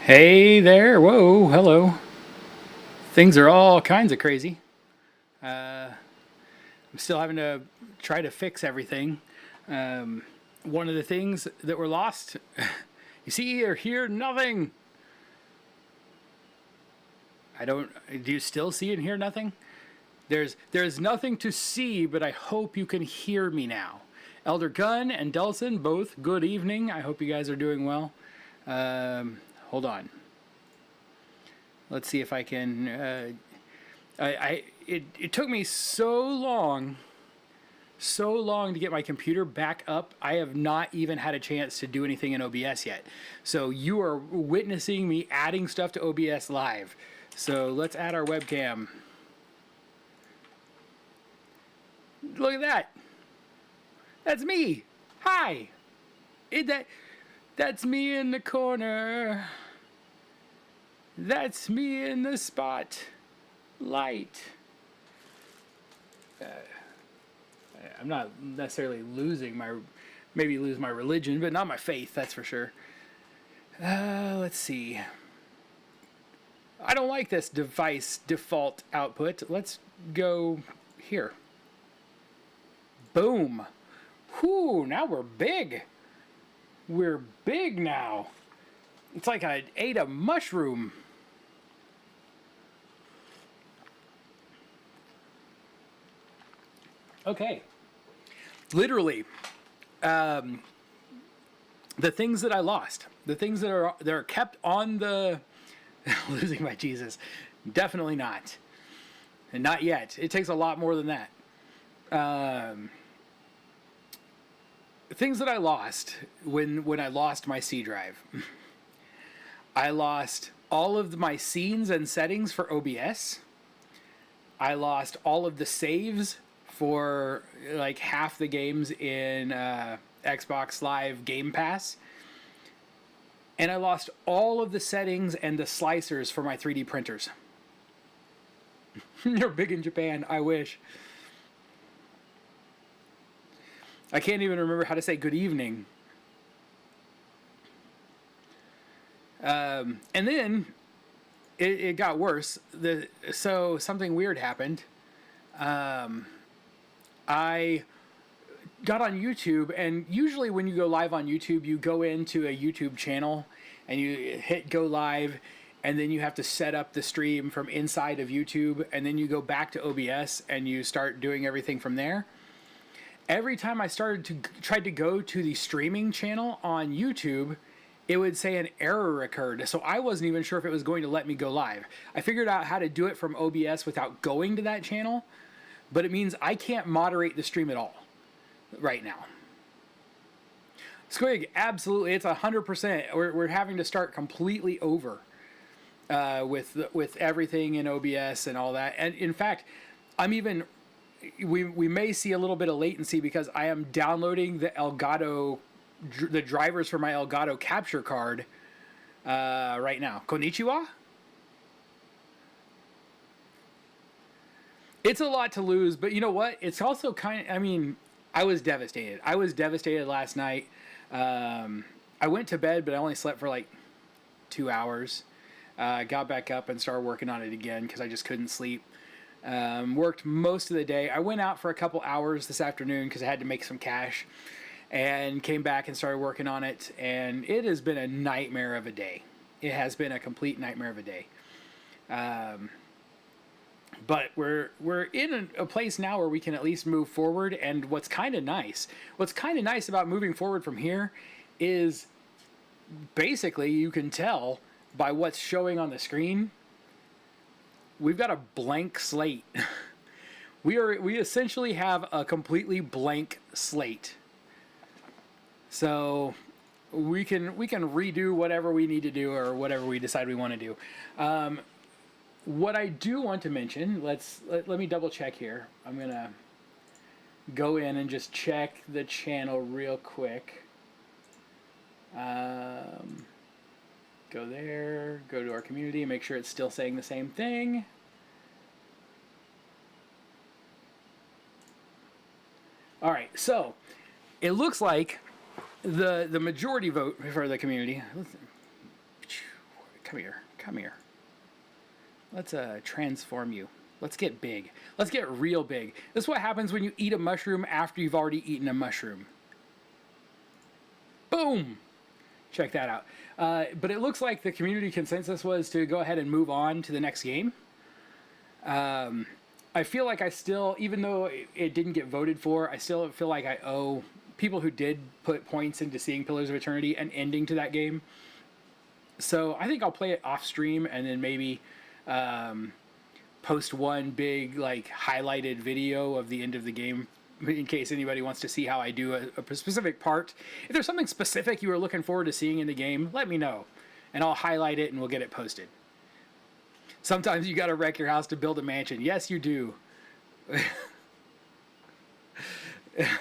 Hey there. Whoa, hello. Things are all kinds of crazy. I'm still having to try to fix everything. One of the things that were lost, you see or hear nothing. I don't. Do you still see and hear nothing? There's nothing to see, but I hope you can hear me now. Elder Gunn and Delson, both good evening. I hope you guys are doing well. Hold on. Let's see if I can. It took me so long to get my computer back up. I have not even had a chance to do anything in OBS yet. So you are witnessing me adding stuff to OBS live. So let's add our webcam. Look at that. That's me. Hi. That's me in the corner. That's me in the spot. Light. I'm not necessarily maybe lose my religion, but not my faith, that's for sure. Let's see. I don't like this device default output. Let's go here. Boom. Whew, now we're big. We're big now. It's like I ate a mushroom. Okay. Literally, the things that I lost, the things that are kept on the losing my Jesus, definitely not, and not yet. It takes a lot more than that. Things that I lost when I lost my C drive. I lost all of my scenes and settings for OBS. I lost all of the saves for like half the games in Xbox Live Game Pass. And I lost all of the settings and the slicers for my 3D printers. They're big in Japan, I wish. I can't even remember how to say good evening. And then it got worse. So something weird happened. I got on YouTube, and usually when you go live on YouTube, you go into a YouTube channel and you hit go live, and then you have to set up the stream from inside of YouTube, and then you go back to OBS and you start doing everything from there. Every time I tried to go to the streaming channel on YouTube, it would say an error occurred. So I wasn't even sure if it was going to let me go live. I figured out how to do it from OBS without going to that channel, but it means I can't moderate the stream at all right now. Squig, absolutely, it's 100%. We're having to start completely over with everything in OBS and all that. And in fact, we may see a little bit of latency because I am downloading the drivers for my Elgato capture card right now. Konnichiwa? It's a lot to lose, but you know what? It's also I was devastated. I was devastated last night. I went to bed, but I only slept for like 2 hours. Got back up and started working on it again because I just couldn't sleep. Worked most of the day. I went out for a couple hours this afternoon because I had to make some cash, and came back and started working on it, and it has been a nightmare of a day. It has been a complete nightmare of a day. But we're in a place now where we can at least move forward, and what's kind of nice about moving forward from here is basically you can tell by what's showing on the screen. We've got a blank slate. We essentially have a completely blank slate. So we can redo whatever we need to do or whatever we decide we want to do. What I do want to mention, let me double check here. I'm gonna go in and just check the channel real quick. Go there, go to our community, make sure it's still saying the same thing. All right, so it looks like the majority vote for the community. Come here. Come here. Let's transform you. Let's get big. Let's get real big. This is what happens when you eat a mushroom after you've already eaten a mushroom. Boom! Check that out. But it looks like the community consensus was to go ahead and move on to the next game. I feel like I still, even though it didn't get voted for, I still feel like I owe people who did put points into seeing Pillars of Eternity an ending to that game. So I think I'll play it off stream and then maybe post one big like highlighted video of the end of the game in case anybody wants to see how I do a specific part. If there's something specific you are looking forward to seeing in the game, let me know and I'll highlight it and we'll get it posted. Sometimes you gotta wreck your house to build a mansion. Yes, you do.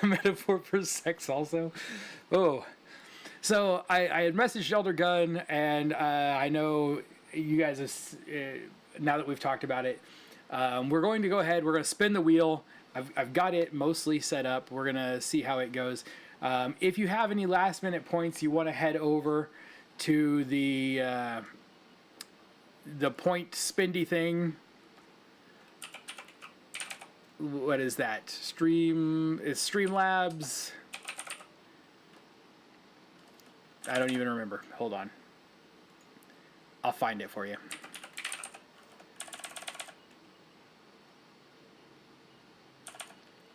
Metaphor for sex also. Oh. So I had messaged Elder Gun, and I know you guys, now that we've talked about it, we're going to go ahead. We're going to spin the wheel. I've got it mostly set up. We're going to see how it goes. If you have any last minute points, you want to head over to the point spindy thing. What is that? It's Streamlabs. I don't even remember. Hold on. I'll find it for you.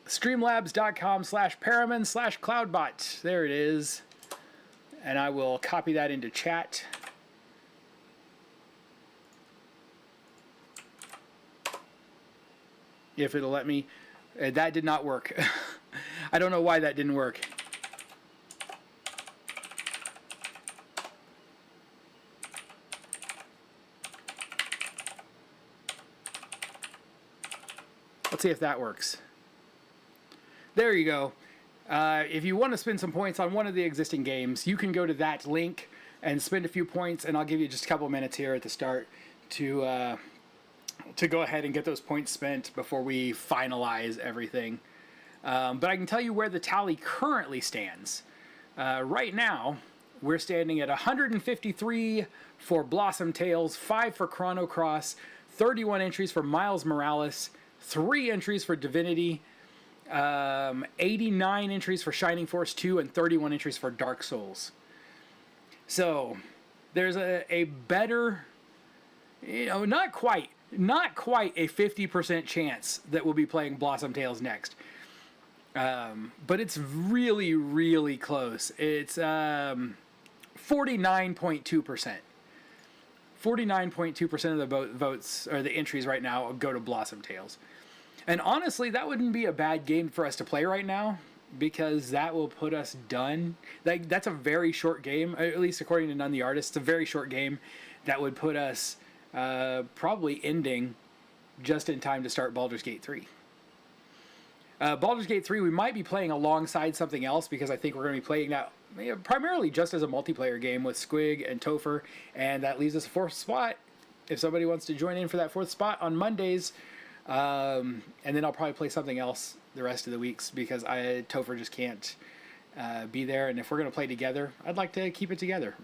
Streamlabs.com/Perremin/Cloudbot. There it is. And I will copy that into chat. If it'll let me. That did not work. I don't know why that didn't work. Let's see if that works. There you go. If you want to spend some points on one of the existing games, you can go to that link and spend a few points, and I'll give you just a couple minutes here at the start to go ahead and get those points spent before we finalize everything. But I can tell you where the tally currently stands. Right now, we're standing at 153 for Blossom Tales, 5 for Chrono Cross, 31 entries for Miles Morales, 3 entries for Divinity, 89 entries for Shining Force 2, and 31 entries for Dark Souls. So, there's a better, not quite a 50% chance that we'll be playing Blossom Tales next. But it's really, really close. It's 49.2%. 49.2% of the votes, or the entries right now, go to Blossom Tales. And honestly, that wouldn't be a bad game for us to play right now, because that will put us done. That's a very short game, at least according to None the Artist. It's a very short game that would put us probably ending just in time to start Baldur's Gate 3. Baldur's Gate 3 we might be playing alongside something else, because I think we're going to be playing that primarily just as a multiplayer game with Squig and Topher, and that leaves us a 4th spot if somebody wants to join in for that 4th spot on Mondays. And then I'll probably play something else the rest of the weeks, because Topher just can't be there, and if we're going to play together, I'd like to keep it together.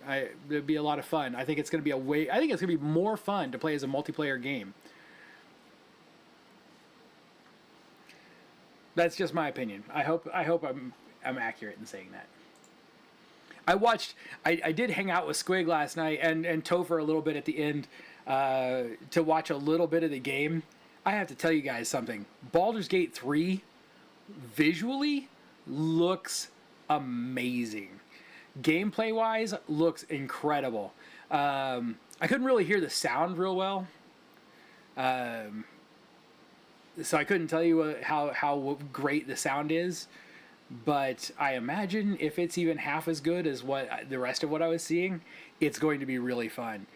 It'd be a lot of fun. I think it's going to be I think it's going to be more fun to play as a multiplayer game. That's just my opinion. I hope I'm accurate in saying that. I did hang out with Squig last night and Topher a little bit at the end to watch a little bit of the game. I have to tell you guys something. Baldur's Gate 3 visually looks amazing. Gameplay wise looks incredible. I couldn't really hear the sound real well. So I couldn't tell you how great the sound is, but I imagine if it's even half as good as what the rest of what I was seeing, it's going to be really fun.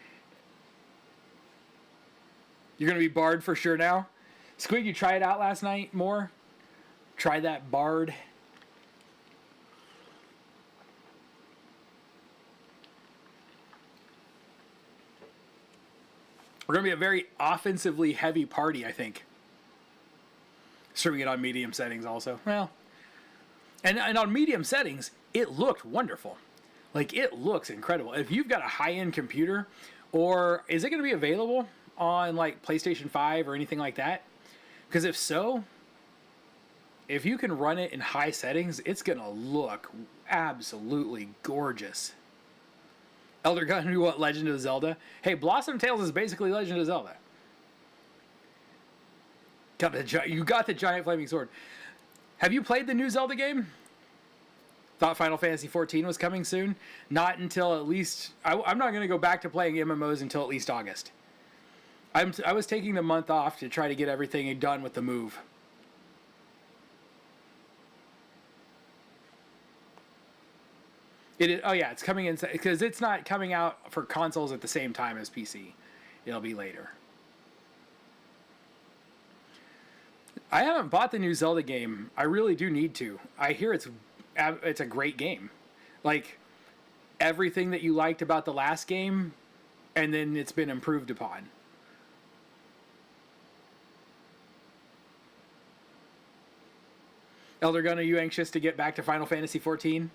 You're going to be Bard for sure now? Squig, you tried it out last night more? Try that Bard. We're going to be a very offensively heavy party, I think. Streaming it on medium settings also. Well, and on medium settings, it looked wonderful. Like, it looks incredible. If you've got a high-end computer Or is it going to be available on like PlayStation 5 or anything like that? Because if so, if you can run it in high settings, it's going to look absolutely gorgeous. Elder Gun, we want Legend of Zelda. Hey, Blossom Tales is basically Legend of Zelda. You got the giant flaming sword. Have you played the new Zelda game? Thought Final Fantasy XIV was coming soon. Not until at least... I'm not going to go back to playing MMOs until at least August. I was taking the month off to try to get everything done with the move. It is, oh yeah, it's coming in... Because it's not coming out for consoles at the same time as PC. It'll be later. I haven't bought the new Zelda game. I really do need to. I hear it's a great game. Like, everything that you liked about the last game, and then it's been improved upon. Elder Gun, are you anxious to get back to Final Fantasy XIV?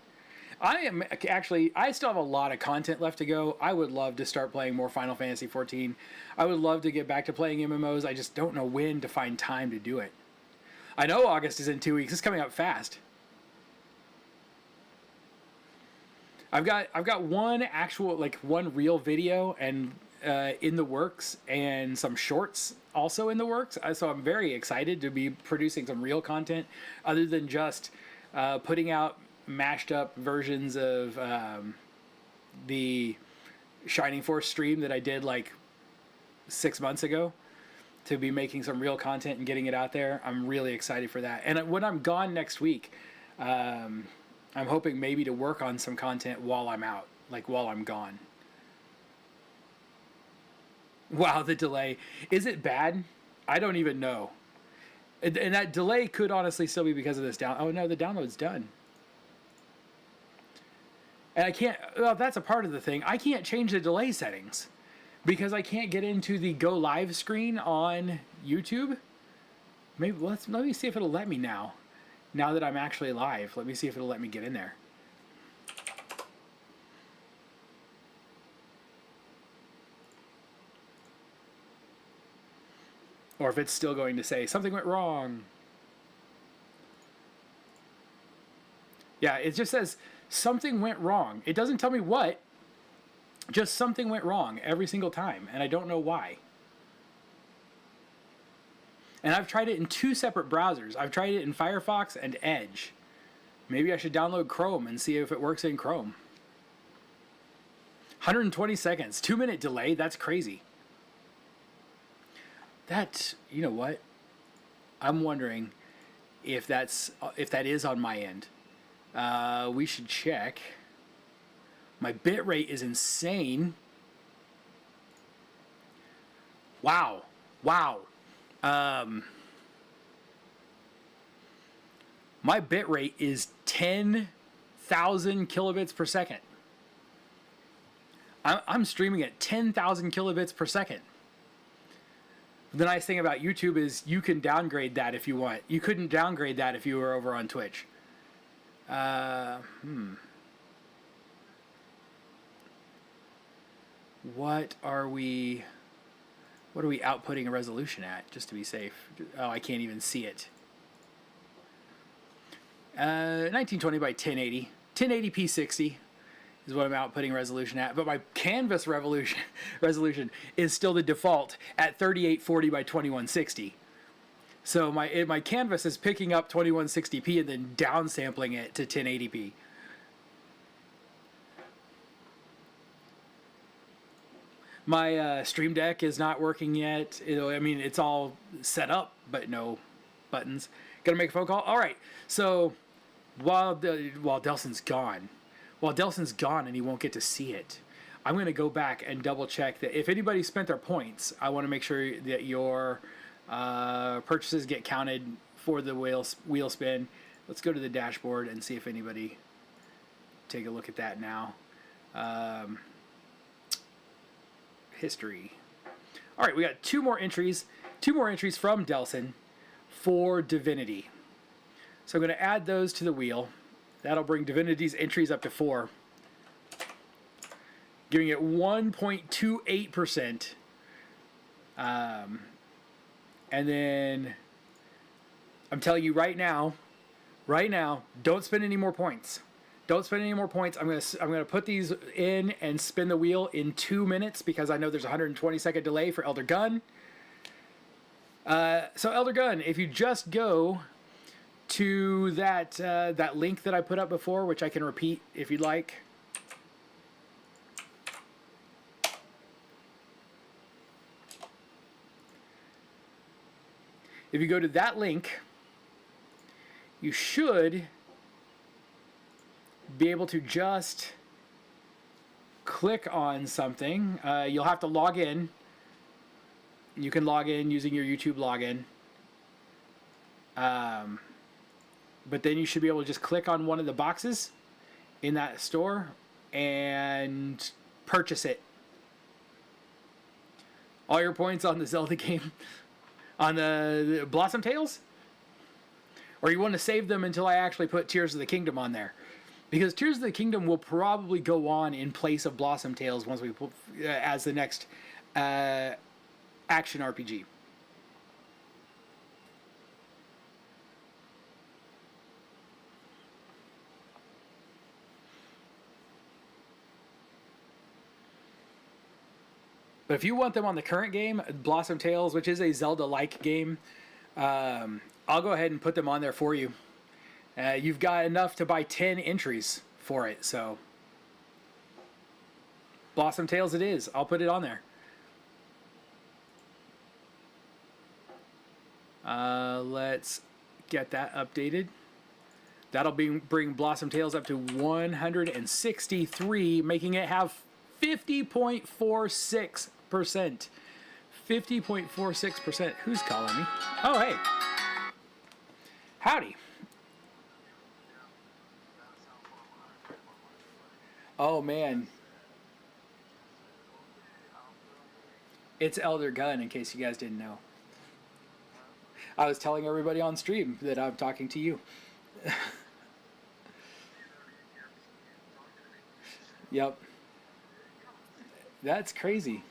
I am actually. I still have a lot of content left to go. I would love to start playing more Final Fantasy XIV. I would love to get back to playing MMOs. I just don't know when to find time to do it. I know August is in 2 weeks. It's coming up fast. I've got one actual, like, one real video and in the works, and some shorts also in the works. So I'm very excited to be producing some real content other than just putting out mashed up versions of the Shining Force stream that I did like 6 months ago. To be making some real content and getting it out there. I'm really excited for that. And when I'm gone next week, I'm hoping maybe to work on some content while I'm out, like while I'm gone. Wow, the delay. Is it bad? I don't even know. And that delay could honestly still be because of this down. Oh no, the download's done. And I can't, well, that's a part of the thing. I can't change the delay settings because I can't get into the go live screen on YouTube. Maybe let me see if it'll let me now. Now that I'm actually live, let me see if it'll let me get in there. Or if it's still going to say something went wrong. Yeah, it just says something went wrong. It doesn't tell me what. Just something went wrong every single time, and I don't know why. And I've tried it in 2 separate browsers. I've tried it in Firefox and Edge. Maybe I should download Chrome and see if it works in Chrome. 120 seconds, 2-minute delay, that's crazy. That, you know what? I'm wondering if that is on my end. We should check. My bitrate is insane. Wow. Wow. My bitrate is 10,000 kilobits per second. I'm streaming at 10,000 kilobits per second. The nice thing about YouTube is you can downgrade that if you want. You couldn't downgrade that if you were over on Twitch. What are we outputting a resolution at, just to be safe? Oh, I can't even see it. 1920 by 1080. 1080p 60 is what I'm outputting resolution at. But my canvas resolution is still the default at 3840 by 2160. So my canvas is picking up 2160p and then downsampling it to 1080p. My Stream Deck is not working yet. I mean, it's all set up, but no buttons. Gonna make a phone call? All right. So while Delson's gone and he won't get to see it, I'm going to go back and double check that if anybody spent their points, I want to make sure that your purchases get counted for the wheel spin. Let's go to the dashboard and see if anybody, take a look at that now. History. All right, we got two more entries from Delson for Divinity. So I'm going to add those to the wheel. That'll bring Divinity's entries up to 4. giving it 1.28%. And then I'm telling you right now, don't spend any more points. Don't spend any more points. I'm gonna put these in and spin the wheel in 2 minutes because I know there's a 120-second delay for Elder Gun. So Elder Gun, if you just go to that link that I put up before, which I can repeat if you'd like. If you go to that link, you should be able to just click on something. You'll have to log in. You can log in using your YouTube login. But then you should be able to just click on one of the boxes in that store and purchase it. All your points on the Zelda game, on the Blossom Tales? Or you want to save them until I actually put Tears of the Kingdom on there? Because Tears of the Kingdom will probably go on in place of Blossom Tales once we put as the next action RPG. But if you want them on the current game, Blossom Tales, which is a Zelda-like game, I'll go ahead and put them on there for you. You've got enough to buy 10 entries for it, so Blossom Tales it is. I'll put it on there. Let's get that updated. That'll bring Blossom Tales up to 163, making it have 50.46%. 50.46%. Who's calling me? Oh, hey. Howdy. Oh, man. It's Elder Gun, in case you guys didn't know. I was telling everybody on stream that I'm talking to you. Yep. That's crazy.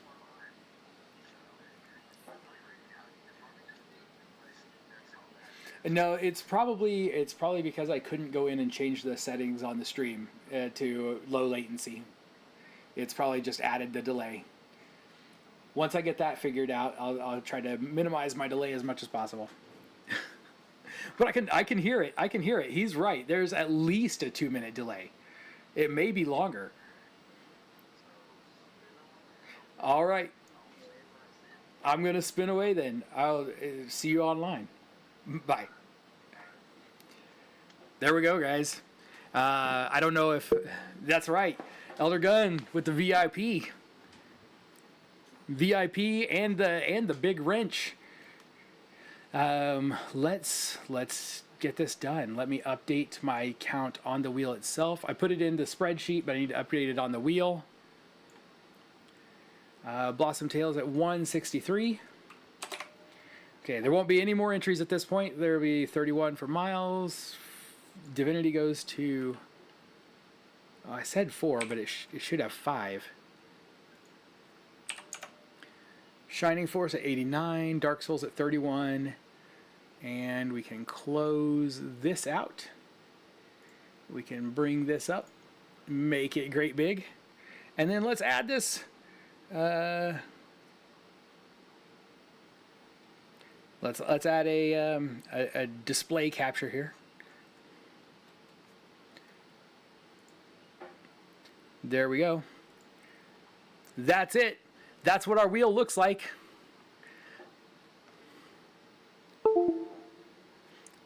No, it's probably because I couldn't go in and change the settings on the stream to low latency. It's probably just added the delay. Once I get that figured out, I'll try to minimize my delay as much as possible. But I can hear it. I can hear it. He's right. There's at least a 2-minute delay. It may be longer. All right. I'm going to spin away then. I'll see you online. Bye. There we go, guys. I don't know if that's right. Elder Gun with the VIP. VIP and the big wrench. Let's get this done. Let me update my count on the wheel itself. I put it in the spreadsheet, but I need to update it on the wheel. Blossom Tales at 163. Okay, there won't be any more entries at this point. There will be 31 for Miles. Divinity goes to... Oh, I said 4, but it should have 5. Shining Force at 89. Dark Souls at 31. And we can close this out. We can bring this up. Make it great big. And then let's add this... Let's add a display capture here. There we go. That's it. That's what our wheel looks like.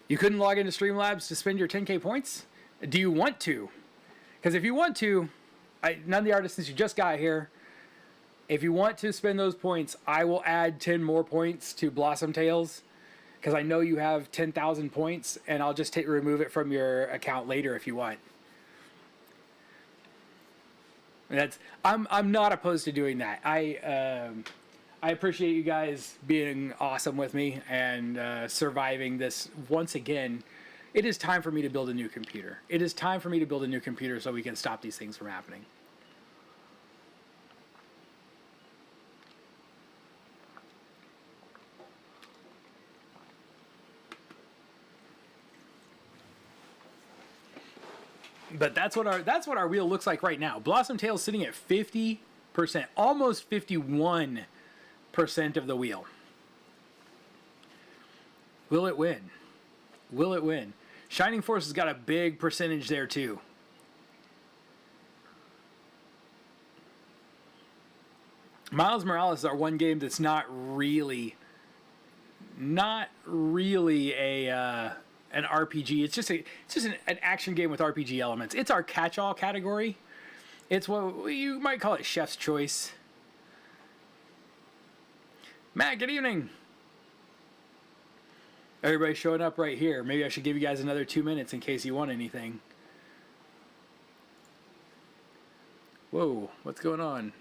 You couldn't log into Streamlabs to spend your 10K points? Do you want to? Because if you want to, none of the artisans you just got here, if you want to spend those points, I will add 10 more points to Blossom Tales. Because I know you have 10,000 points, and I'll just remove it from your account later if you want. I'm not opposed to doing that. I appreciate you guys being awesome with me and surviving this once again. It is time for me to build a new computer. It is time for me to build a new computer so we can stop these things from happening. But that's what our wheel looks like right now. Blossom Tail's sitting at 50%, almost 51% of the wheel. Will it win? Will it win? Shining Force has got a big percentage there too. Miles Morales is our one game that's not really a an RPG. It's just an action game with RPG elements. It's our catch-all category. It's what you might call it chef's choice. Matt, good evening. Everybody's showing up right here. Maybe I should give you guys another 2 minutes in case you want anything. Whoa, what's going on?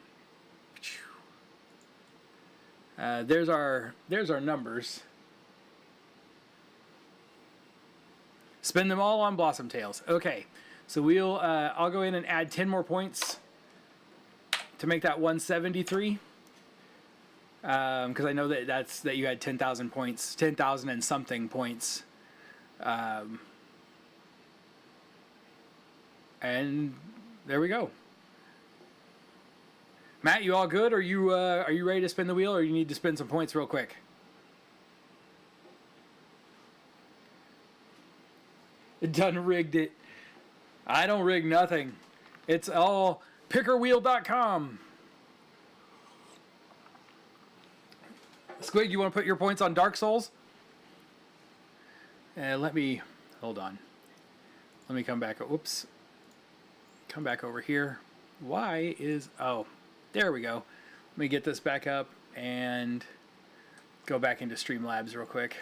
There's our numbers. Spend them all on Blossom Tails. Okay, so I'll go in and add 10 more points to make that 173. Because I know that you had 10,000 points, 10,000 and something points, and there we go. Matt, you all good? Are you ready to spin the wheel, or you need to spin some points real quick? Done rigged it. I don't rig nothing. It's all pickerwheel.com. Squig, you want to put your points on Dark Souls? Hold on. Let me come back. Whoops. Come back over here. Oh, there we go. Let me get this back up and go back into Streamlabs real quick.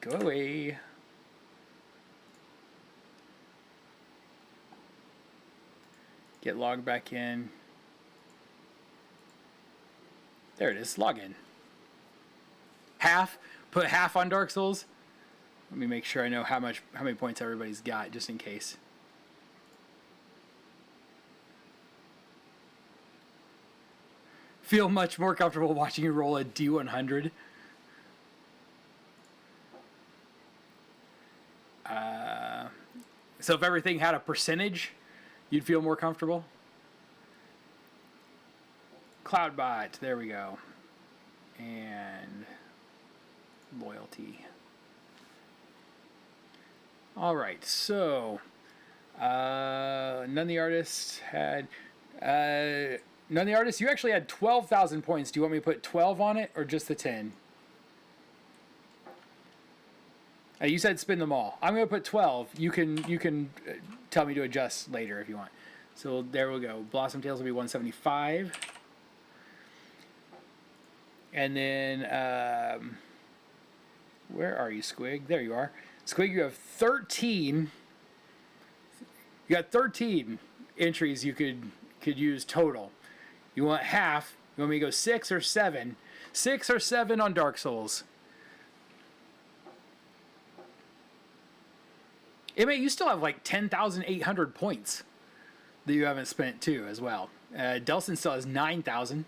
Go away. Get logged back in. There it is. Log in. Half. Put half on Dark Souls. Let me make sure I know how many points everybody's got, just in case. Feel much more comfortable watching you roll a D100. So if everything had a percentage, you'd feel more comfortable. Cloudbot, there we go. And loyalty. All right, so none of the artists had. None of the artists. You actually had 12,000 points. Do you want me to put 12 on it or just the 10? You said spin them all. I'm going to put 12. You can tell me to adjust later if you want. So there we go. Blossom Tails will be 175. And then, where are you, Squig? There you are. Squig, you have 13. You got 13 entries you could use total. You want half. You want me to go 6 or 7? 6 or 7 on Dark Souls. You still have like 10,800 points that you haven't spent too as well. Delson still has 9,000.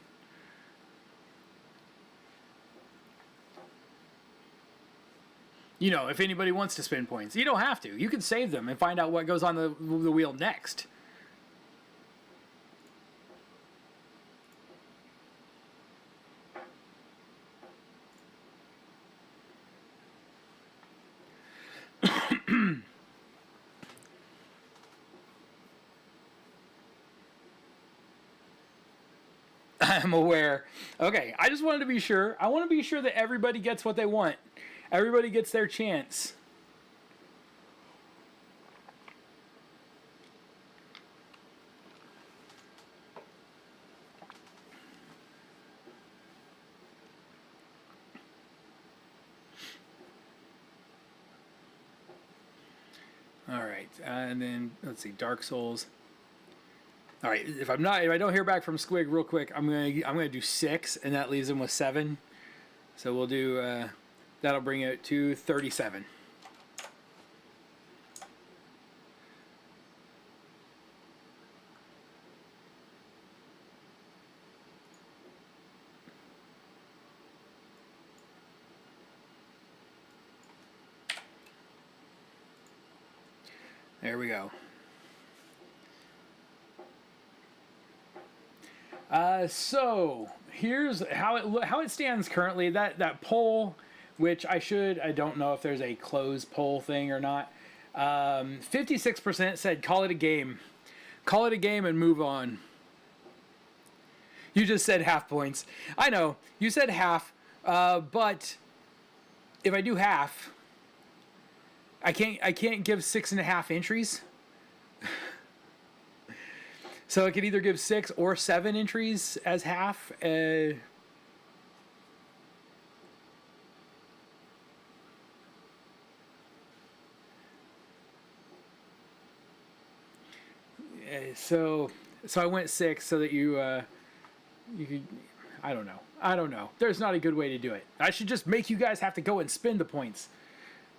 You know, if anybody wants to spend points, you don't have to. You can save them and find out what goes on the wheel next. I'm aware. Okay, I just wanted to be sure. I want to be sure that everybody gets what they want. Everybody gets their chance. All right, and then let's see, Dark Souls. All right, if I don't hear back from Squig real quick, I'm gonna do 6, and that leaves him with 7. So we'll do that'll bring it to 37. There we go. So here's how it stands currently. That poll, which I don't know if there's a closed poll thing or not. 56% said call it a game. Call it a game and move on. You just said half points. I know you said half, but if I do half, I can't give 6.5 entries. So I could either give 6 or 7 entries as half. So I went 6 so that you could. I don't know. There's not a good way to do it. I should just make you guys have to go and spend the points.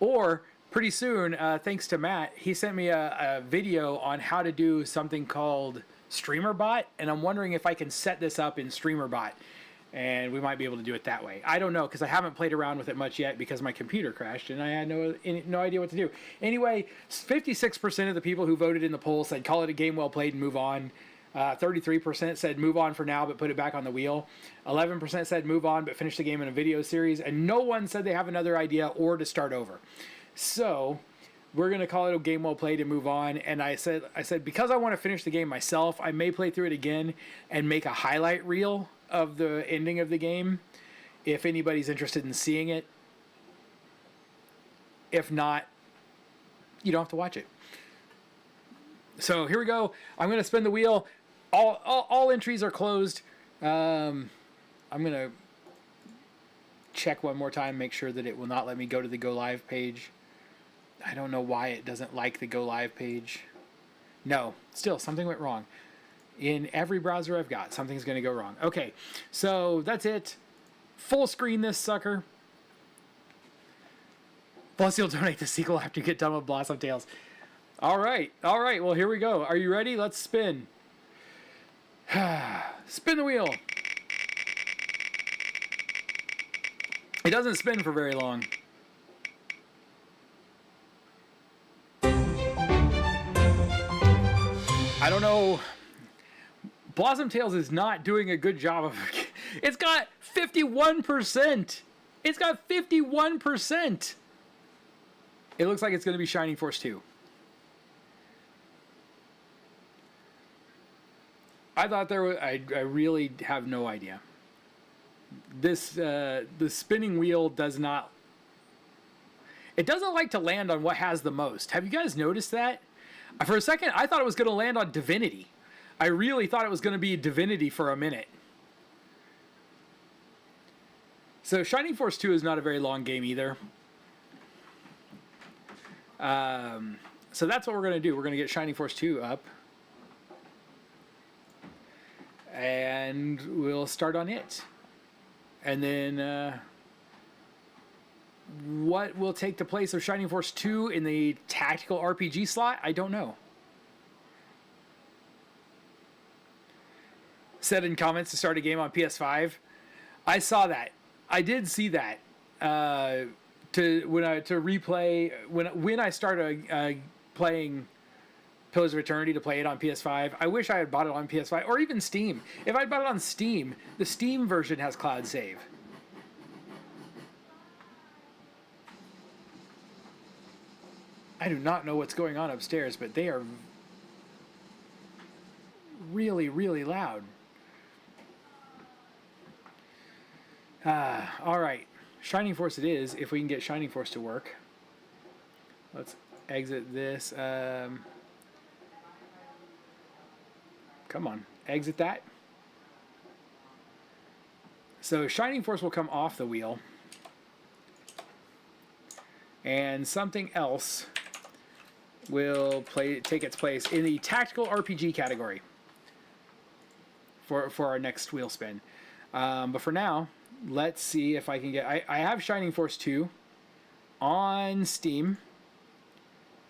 Or pretty soon, thanks to Matt, he sent me a video on how to do something called StreamerBot, and I'm wondering if I can set this up in StreamerBot, and we might be able to do it that way. I don't know, because I haven't played around with it much yet because my computer crashed and I had no idea what to do. Anyway, 56% of the people who voted in the poll said call it a game well played and move on. 33% said move on for now but put it back on the wheel. 11% said move on but finish the game in a video series, and no one said they have another idea or to start over. So we're going to call it a game well played and move on. And I said because I want to finish the game myself, I may play through it again and make a highlight reel of the ending of the game if anybody's interested in seeing it. If not, you don't have to watch it. So here we go. I'm going to spin the wheel. All entries are closed. I'm going to check one more time, make sure that it will not let me go to the Go Live page. I don't know why it doesn't like the Go Live page. No, still, something went wrong. In every browser I've got, something's going to go wrong. Okay, so that's it. Full screen this sucker. Plus, you'll donate the sequel after you get done with Blossom Tales. All right. Well, here we go. Are you ready? Let's spin. Spin the wheel. It doesn't spin for very long. I don't know. Blossom Tales is not doing a good job of it. It's got 51%. It's got 51%. It looks like it's going to be Shining Force 2. I thought there was. I really have no idea. This the spinning wheel does not. It doesn't like to land on what has the most. Have you guys noticed that? For a second, I thought it was going to land on Divinity. I really thought it was going to be Divinity for a minute. So Shining Force 2 is not a very long game either. So that's what we're going to do. We're going to get Shining Force 2 up. And we'll start on it. And then what will take the place of Shining Force 2 in the tactical RPG slot? I don't know. Said in comments to start a game on PS5. I saw that. I did see that. To replay when I started playing Pillars of Eternity to play it on PS5. I wish I had bought it on PS5 or even Steam. If I bought it on Steam, the Steam version has cloud save. I do not know what's going on upstairs, but they are really, really loud. All right. Shining Force it is, if we can get Shining Force to work. Let's exit this. Come on. Exit that. So Shining Force will come off the wheel. And something else will take its place in the tactical RPG category for our next wheel spin. But for now, let's see if I can get... I have Shining Force 2 on Steam,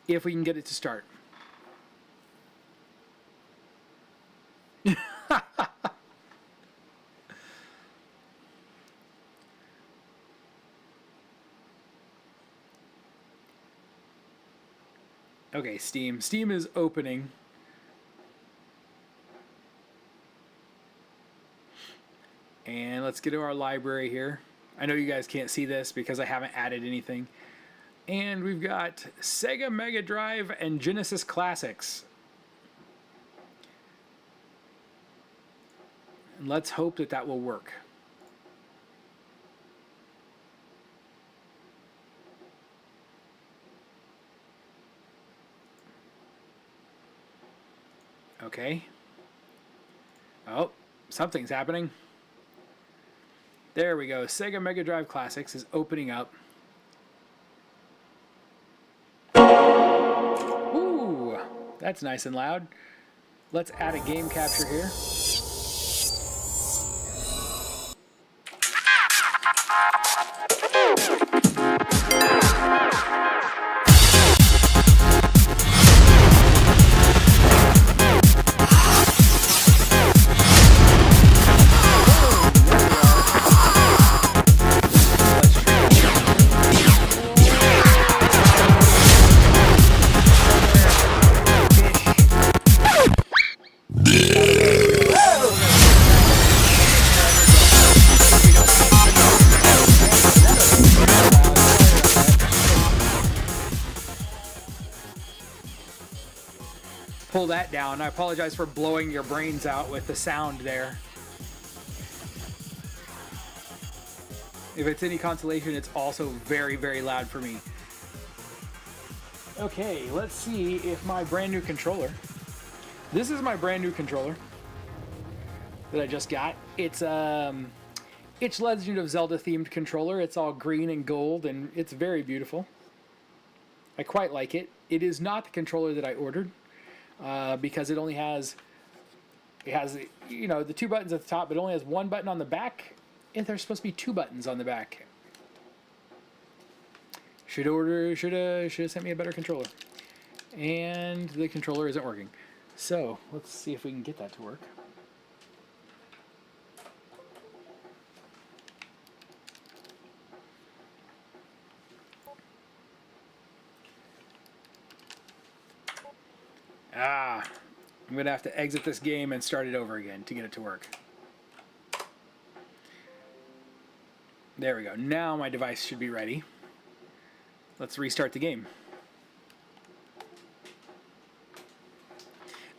if we can get it to start. Okay, Steam. Steam is opening. And let's get to our library here. I know you guys can't see this because I haven't added anything. And we've got Sega Mega Drive and Genesis Classics. And let's hope that that will work. Okay. Oh, something's happening. There we go. Sega Mega Drive Classics is opening up. Ooh, that's nice and loud. Let's add a game capture here. Pull that down. I apologize for blowing your brains out with the sound there. If it's any consolation, it's also very, very loud for me. Okay, let's see if my brand new controller. This is my brand new controller that I just got. It's Legend of Zelda themed controller. It's all green and gold and it's very beautiful. I quite like it. It is not the controller that I ordered. Because it only has, you know, the two buttons at the top, but it only has one button on the back, and there's supposed to be two buttons on the back. Should have sent me a better controller, and the controller isn't working. So let's see if we can get that to work. I'm going to have to exit this game and start it over again to get it to work. There we go. Now my device should be ready. Let's restart the game.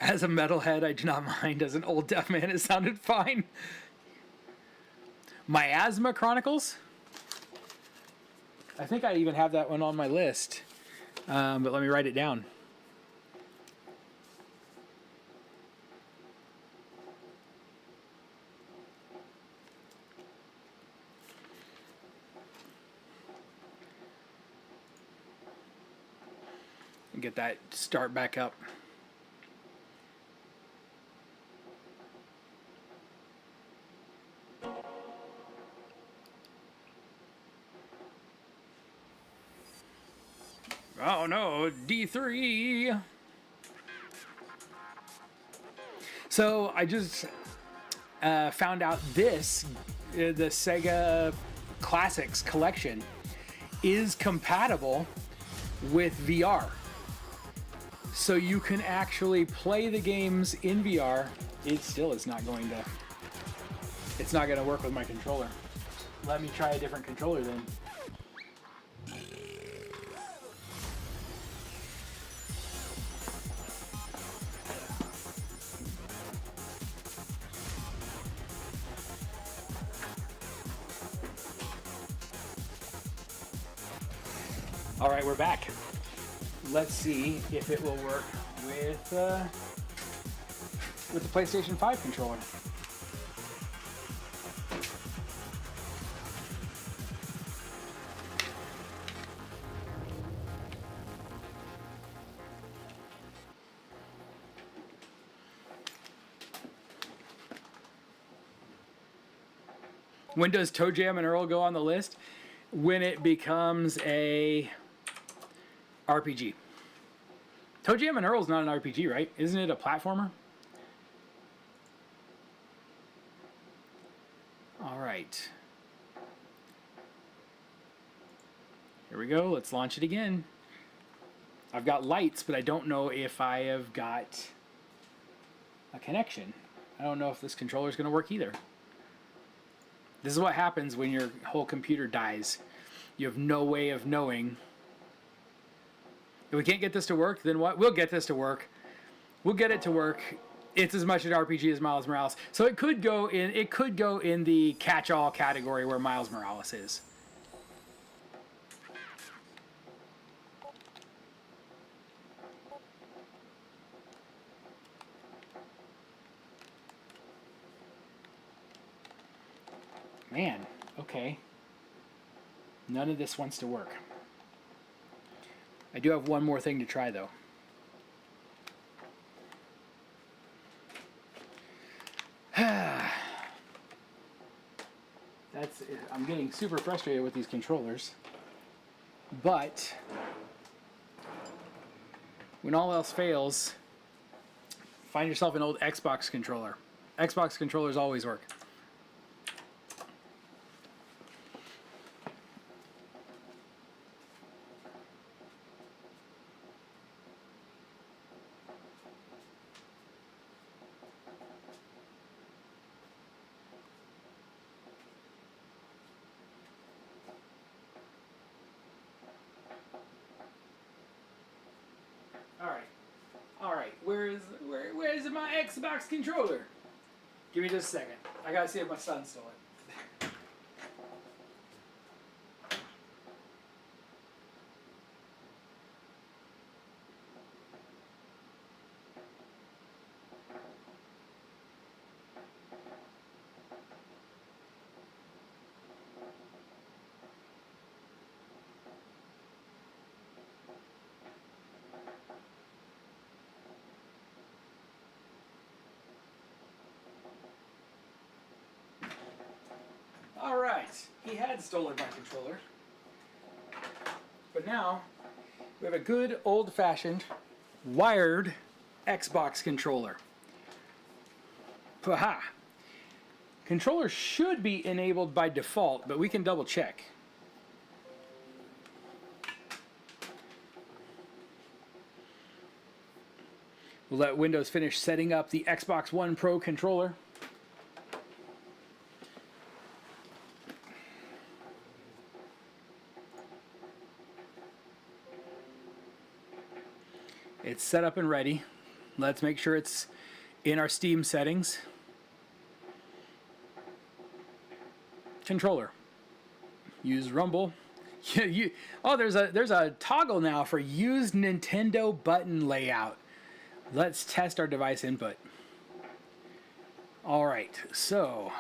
As a metalhead, I do not mind. As an old deaf man, it sounded fine. Miasma Chronicles? I think I even have that one on my list. But let me write it down. Get that start back up. Oh no, D3. So I just found out this, the Sega Classics collection, is compatible with VR. So you can actually play the games in VR. It still is not going to, it's not going to work with my controller. Let me try a different controller then. All right, we're back. Let's see if it will work with the PlayStation 5 controller. When does Toe Jam and Earl go on the list? When it becomes a RPG. Toe Jam and Earl's not an RPG, right? Isn't it a platformer? All right. Here we go. Let's launch it again. I've got lights, but I don't know if I have got a connection. I don't know if this controller is going to work either. This is what happens when your whole computer dies. You have no way of knowing. If we can't get this to work, then what? We'll get this to work. We'll get it to work. It's as much an RPG as Miles Morales. So it could go in the catch-all category where Miles Morales is. Man, okay. None of this wants to work. I do have one more thing to try, though. I'm getting super frustrated with these controllers. But when all else fails, find yourself an old Xbox controller. Xbox controllers always work. Alright, where's my Xbox controller? Give me just a second. I gotta see if my son stole it. Alright, he had stolen my controller. But now, we have a good old-fashioned wired Xbox controller. Aha! Controller should be enabled by default, but we can double check. We'll let Windows finish setting up the Xbox One Pro controller. It's set up and ready. Let's make sure it's in our Steam settings. Controller. Use Rumble. There's a toggle now for use Nintendo button layout. Let's test our device input. All right, so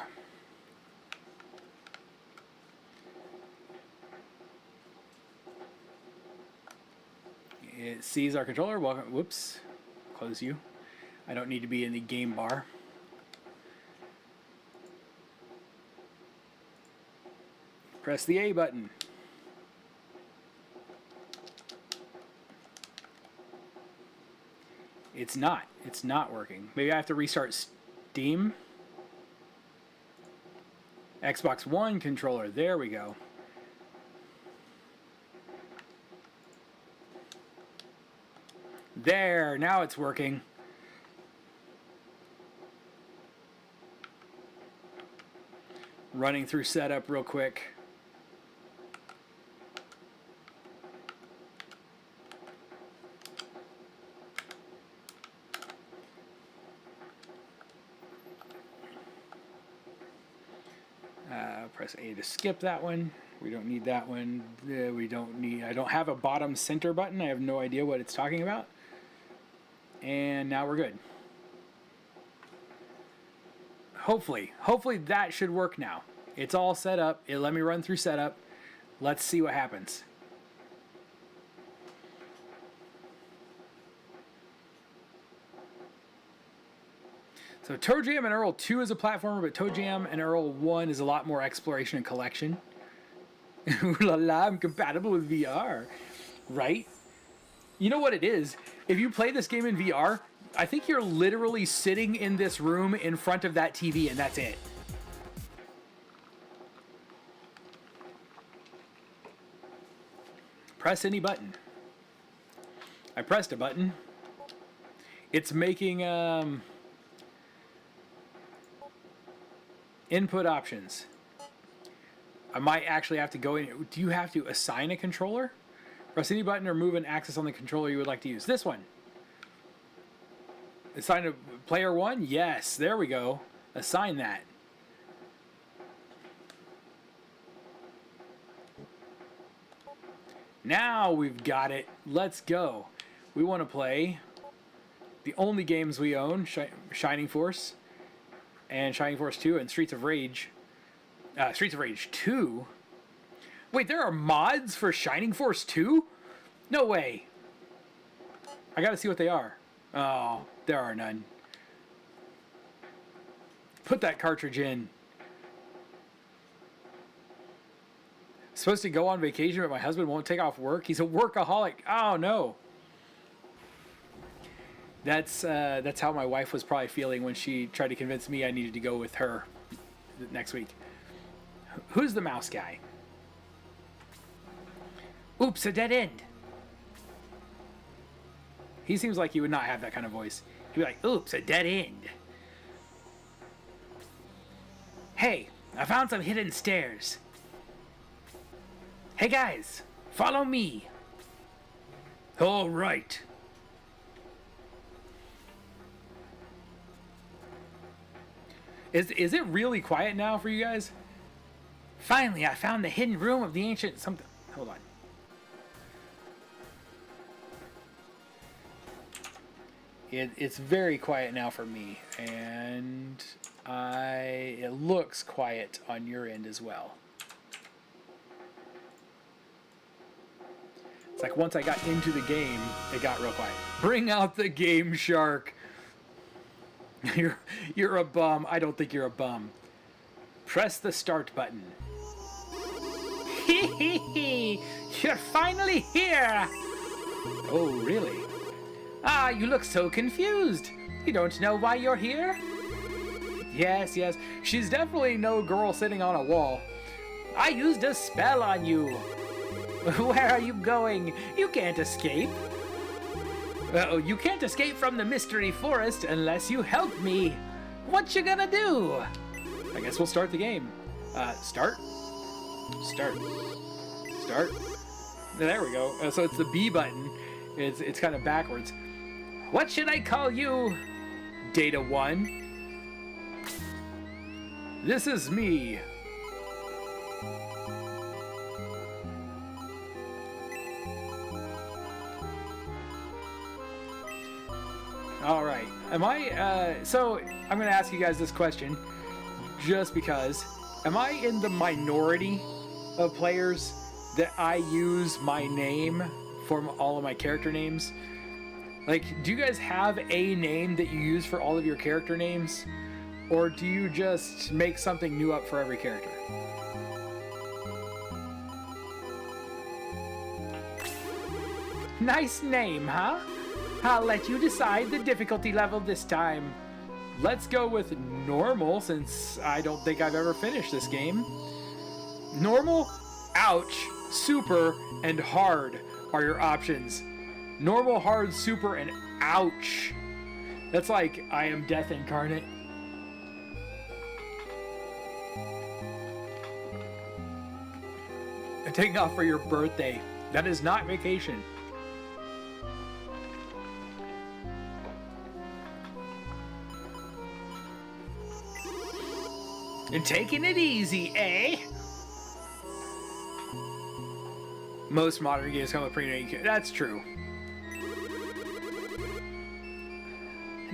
it sees our controller. Welcome. Whoops. Close you. I don't need to be in the game bar. Press the A button. It's not working. Maybe I have to restart Steam. Xbox One controller. There we go. There, now it's working. Running through setup real quick. Press A to skip that one. We don't need that one. I don't have a bottom center button. I have no idea what it's talking about. And now we're good. Hopefully that should work now. It's all set up. It let me run through setup. Let's see what happens. So Toe Jam and Earl 2 is a platformer, but Toe Jam and Earl 1 is a lot more exploration and collection. Ooh la la, I'm compatible with VR. Right? You know what it is? If you play this game in VR, I think you're literally sitting in this room in front of that TV and that's it. Press any button. I pressed a button. It's making input options. I might actually have to go in. Do you have to assign a controller? Press any button or move an axis on the controller you would like to use. This one. Assign a player 1? Yes, there we go. Assign that. Now we've got it. Let's go. We want to play the only games we own, Shining Force and Shining Force 2 and Streets of Rage. Streets of Rage 2? Wait, there are mods for Shining Force 2? No way. I gotta see what they are. Oh, there are none. Put that cartridge in. Supposed to go on vacation, but my husband won't take off work. He's a workaholic. Oh no. That's how my wife was probably feeling when she tried to convince me I needed to go with her next week. Who's the mouse guy? Oops, a dead end. He seems like he would not have that kind of voice. He'd be like, oops, a dead end. Hey, I found some hidden stairs. Hey guys, follow me. All right. Is it really quiet now for you guys? Finally, I found the hidden room of the ancient something. Hold on. It's very quiet now for me, and it looks quiet on your end as well. It's like once I got into the game, it got real quiet. Bring out the Game Shark. You're a bum. I don't think you're a bum. Press the start button. You're finally here. Oh, really? Ah, you look so confused. You don't know why you're here? Yes. She's definitely no girl sitting on a wall. I used a spell on you. Where are you going? You can't escape. You can't escape from the mystery forest unless you help me. What you gonna do? I guess we'll start the game. Start. There we go. So it's the B button. It's kind of backwards. What should I call you? Data 1. This is me. All right. Am I, so I'm going to ask you guys this question just because. Am I in the minority of players that I use my name for all of my character names? Like, do you guys have a name that you use for all of your character names? Or do you just make something new up for every character? Nice name, huh? I'll let you decide the difficulty level this time. Let's go with normal, since I don't think I've ever finished this game. Normal, ouch, super, and hard are your options. Normal, hard, super, and ouch. That's like I am death incarnate. And taking off for your birthday. That is not vacation. And taking it easy, eh? Most modern games come with pre-made. That's true.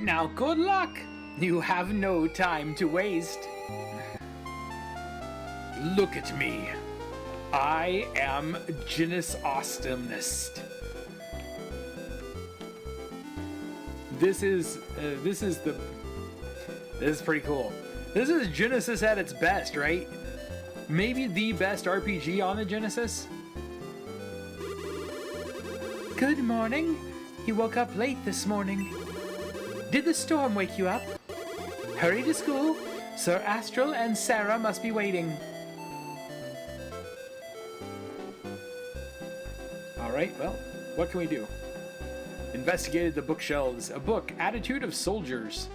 Now, good luck. You have no time to waste. Look at me. I am Genus Ostumnist. This is pretty cool. This is Genesis at its best, right? Maybe the best RPG on the Genesis. Good morning. You woke up late this morning. Did the storm wake you up? Hurry to school. Sir Astral and Sarah must be waiting. All right, well, what can we do? Investigated the bookshelves. A book, Attitude of Soldiers.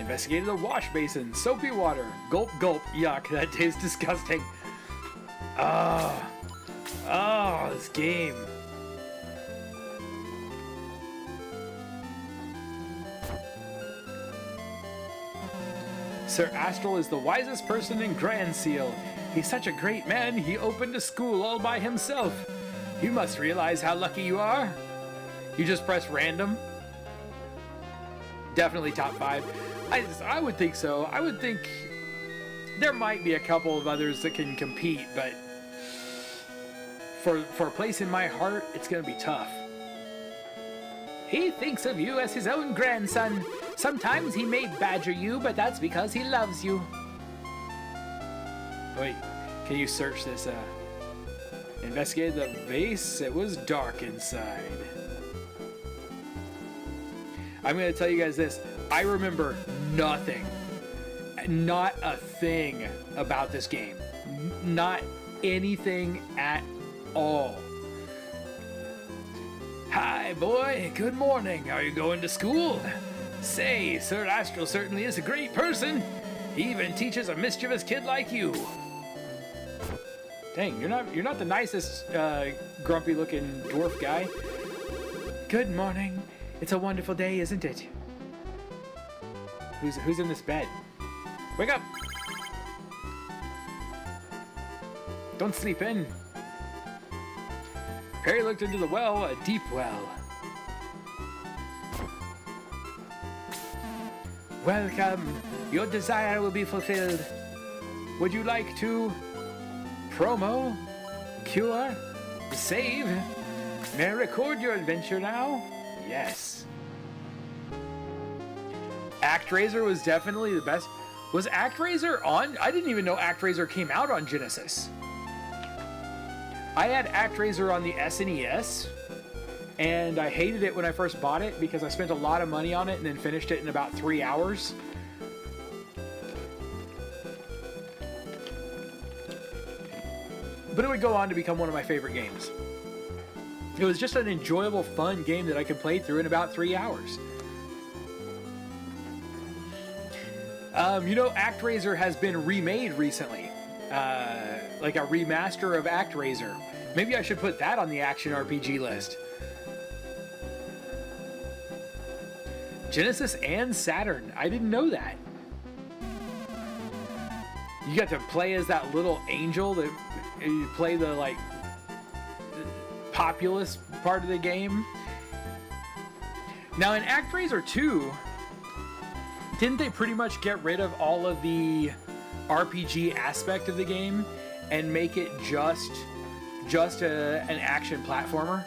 Investigated the wash basin. Soapy water. Gulp, gulp. Yuck, that tastes disgusting. This game. Sir Astral is the wisest person in Granseal. He's such a great man, he opened a school all by himself. You must realize how lucky you are. You just press random. Definitely top 5. I would think so. I would think there might be a couple of others that can compete, but for a place in my heart, it's going to be tough. He thinks of you as his own grandson. Sometimes he may badger you, but that's because he loves you. Wait, can you search this? Investigated the vase. It was dark inside. I'm going to tell you guys this. I remember nothing. Not a thing about this game. Not anything at all. Hi, boy. Good morning. Are you going to school? Say, Sir Astral certainly is a great person. He even teaches a mischievous kid like you. Dang, you're not the nicest grumpy-looking dwarf guy. Good morning. It's a wonderful day, isn't it? Who's in this bed? Wake up! Don't sleep in. Perry looked into the well, a deep well. Welcome. Your desire will be fulfilled. Would you like to promo, cure, save? May I record your adventure now? Yes. ActRaiser was definitely the best. Was ActRaiser on? I didn't even know ActRaiser came out on Genesis. I had ActRaiser on the SNES, and I hated it when I first bought it because I spent a lot of money on it and then finished it in about 3 hours. But it would go on to become one of my favorite games. It was just an enjoyable, fun game that I could play through in about 3 hours. You know, ActRaiser has been remade recently. Like a remaster of ActRaiser. Maybe I should put that on the action RPG list. Genesis and Saturn. I didn't know that. You got to play as that little angel that you play the like populous part of the game. Now in ActRaiser 2, didn't they pretty much get rid of all of the RPG aspect of the game and make it just an action platformer?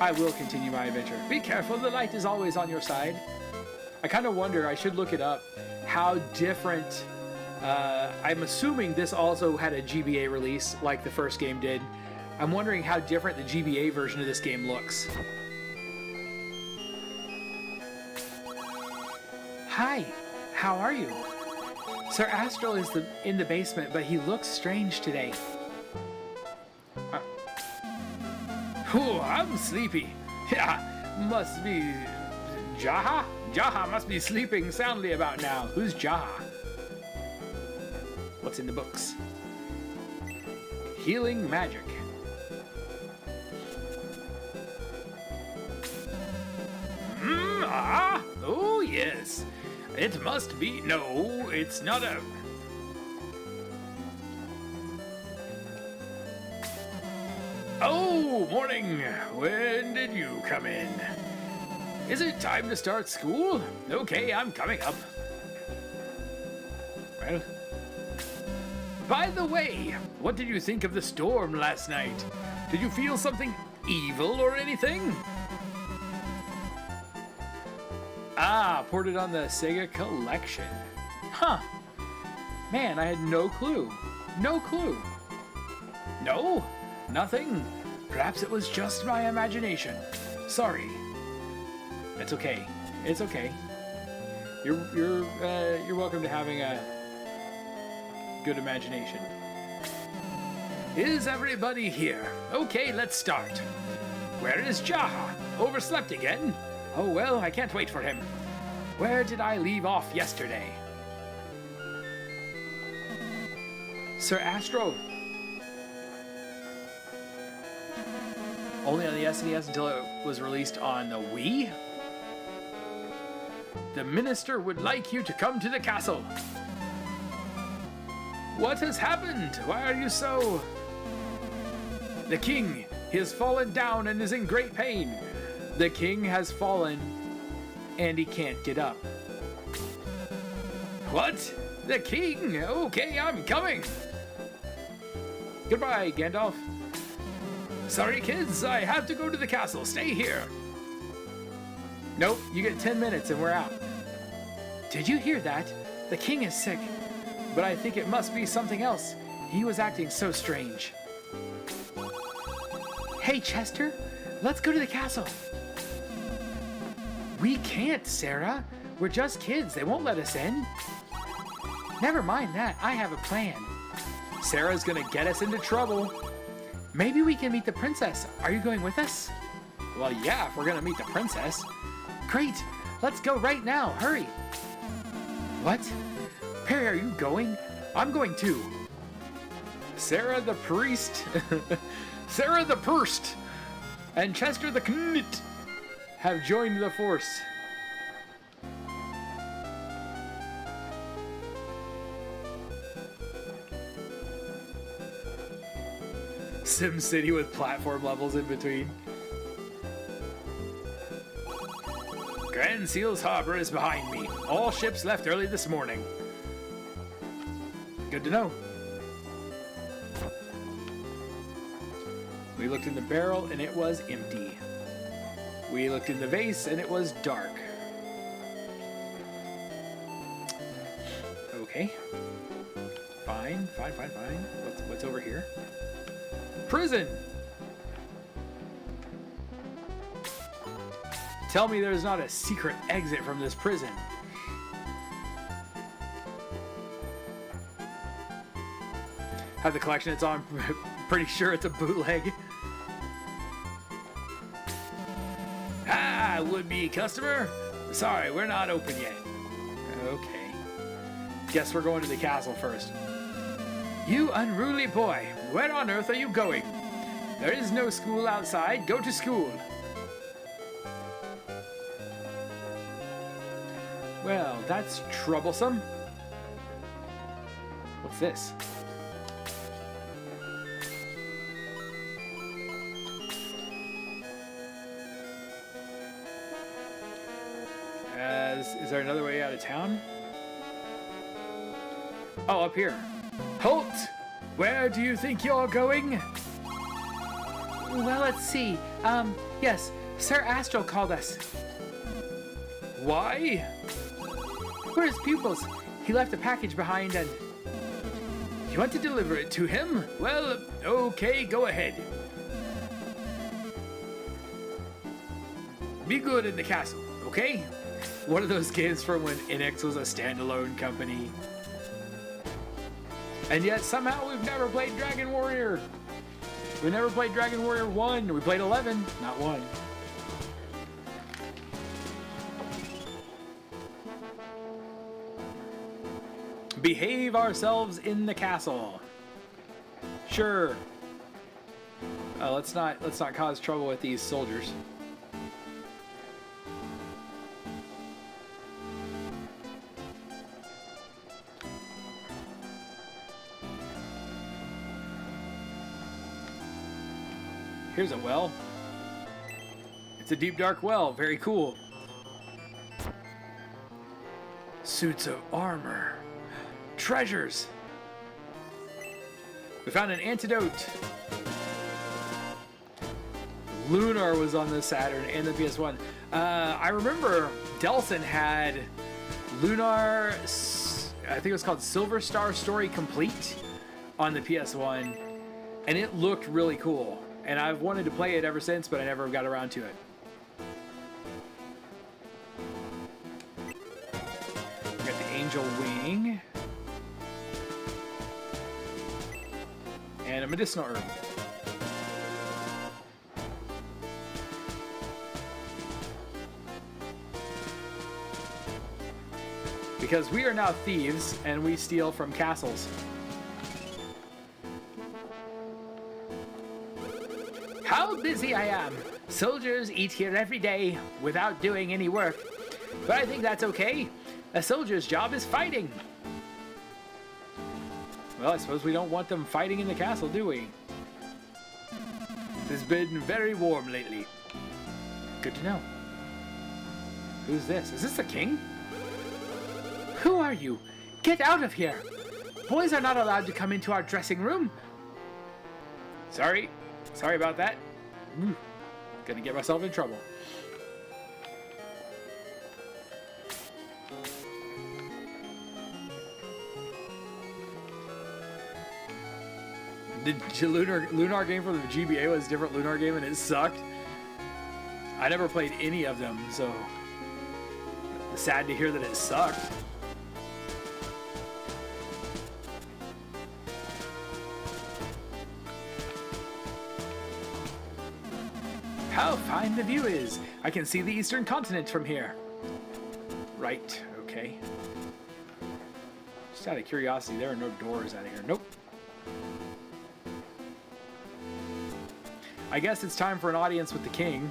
I will continue my adventure. Be careful, the light is always on your side. I kind of wonder, I should look it up, how different... I'm assuming this also had a GBA release like the first game did. I'm wondering how different the GBA version of this game looks. Hi, how are you? Sir Astral is in the basement, but he looks strange today. Oh, I'm sleepy. Yeah, must be Jaha? Jaha must be sleeping soundly about now. Who's Jaha? What's in the books? Healing magic. Oh yes. It must be. No, it's not a... Oh, morning. When did you come in? Is it time to start school? Okay, I'm coming up. Well... By the way, what did you think of the storm last night? Did you feel something evil or anything? Ah, ported on the Sega Collection. Huh. Man, I had no clue. No clue. No? Nothing? Perhaps it was just my imagination. Sorry. It's okay. It's okay. You're welcome to having a good imagination. Is everybody here? Okay, let's start. Where is Jaha? Overslept again? Oh well, I can't wait for him. Where did I leave off yesterday? Sir Astro. Only on the SNES until it was released on the Wii? The minister would like you to come to the castle. What has happened? Why are you so... The king, he has fallen down and is in great pain. The king has fallen and he can't get up. What? The king? Okay, I'm coming. Goodbye, Gandalf. Sorry, kids, I have to go to the castle. Stay here. Nope, you get 10 minutes and we're out. Did you hear that? The king is sick. But I think it must be something else. He was acting so strange. Hey, Chester, let's go to the castle. We can't, Sarah. We're just kids. They won't let us in. Never mind that. I have a plan. Sarah's gonna get us into trouble. Maybe we can meet the princess. Are you going with us? Well, yeah, if we're gonna meet the princess. Great. Let's go right now. Hurry. What? Perry, are you going? I'm going too. Sarah the priest, Sarah the Purst, and Chester the Knit have joined the force. Sim City with platform levels in between. Granseal's harbor is behind me. All ships left early this morning. Good to know. We looked in the barrel and it was empty. We looked in the vase and it was dark. Okay. Fine. What's over here? Prison! Tell me there's not a secret exit from this prison. Have the collection it's on. Pretty sure it's a bootleg. Ah, would-be customer. Sorry, we're not open yet. Okay. Guess we're going to the castle first. You unruly boy, where on earth are you going? There is no school outside. Go to school. Well, that's troublesome. What's this? Is there another way out of town? Oh, up here. Halt! Where do you think you're going? Well, let's see. Yes, Sir Astro called us. Why? We're his pupils. He left a package behind and... You want to deliver it to him? Well, okay, go ahead. Be good in the castle, okay? One of those games from when NX was a standalone company. And yet somehow we've never played Dragon Warrior. We never played Dragon Warrior 1. We played 11, not 1. Behave ourselves in the castle. Sure. Let's not cause trouble with these soldiers. Here's a well. It's a deep, dark well. Very cool. Suits of armor. Treasures. We found an antidote. Lunar was on the Saturn and the PS1. I remember Delson had Lunar, I think it was called Silver Star Story Complete on the PS1. And it looked really cool. And I've wanted to play it ever since, but I never got around to it. angel wing. And a medicinal herb. Because we are now thieves, and we steal from castles. How busy I am! Soldiers eat here every day without doing any work. But I think that's okay. A soldier's job is fighting. Well, I suppose we don't want them fighting in the castle, do we? It's been very warm lately. Good to know. Who's this? Is this the king? Who are you? Get out of here! Boys are not allowed to come into our dressing room. Sorry. Sorry about that. Gonna get myself in trouble. The Lunar game from the GBA was a different Lunar game and it sucked. I never played any of them, so it's sad to hear that it sucked. How fine the view is! I can see the eastern continent from here. Right, okay. Just out of curiosity, there are no doors out of here. Nope. I guess it's time for an audience with the king.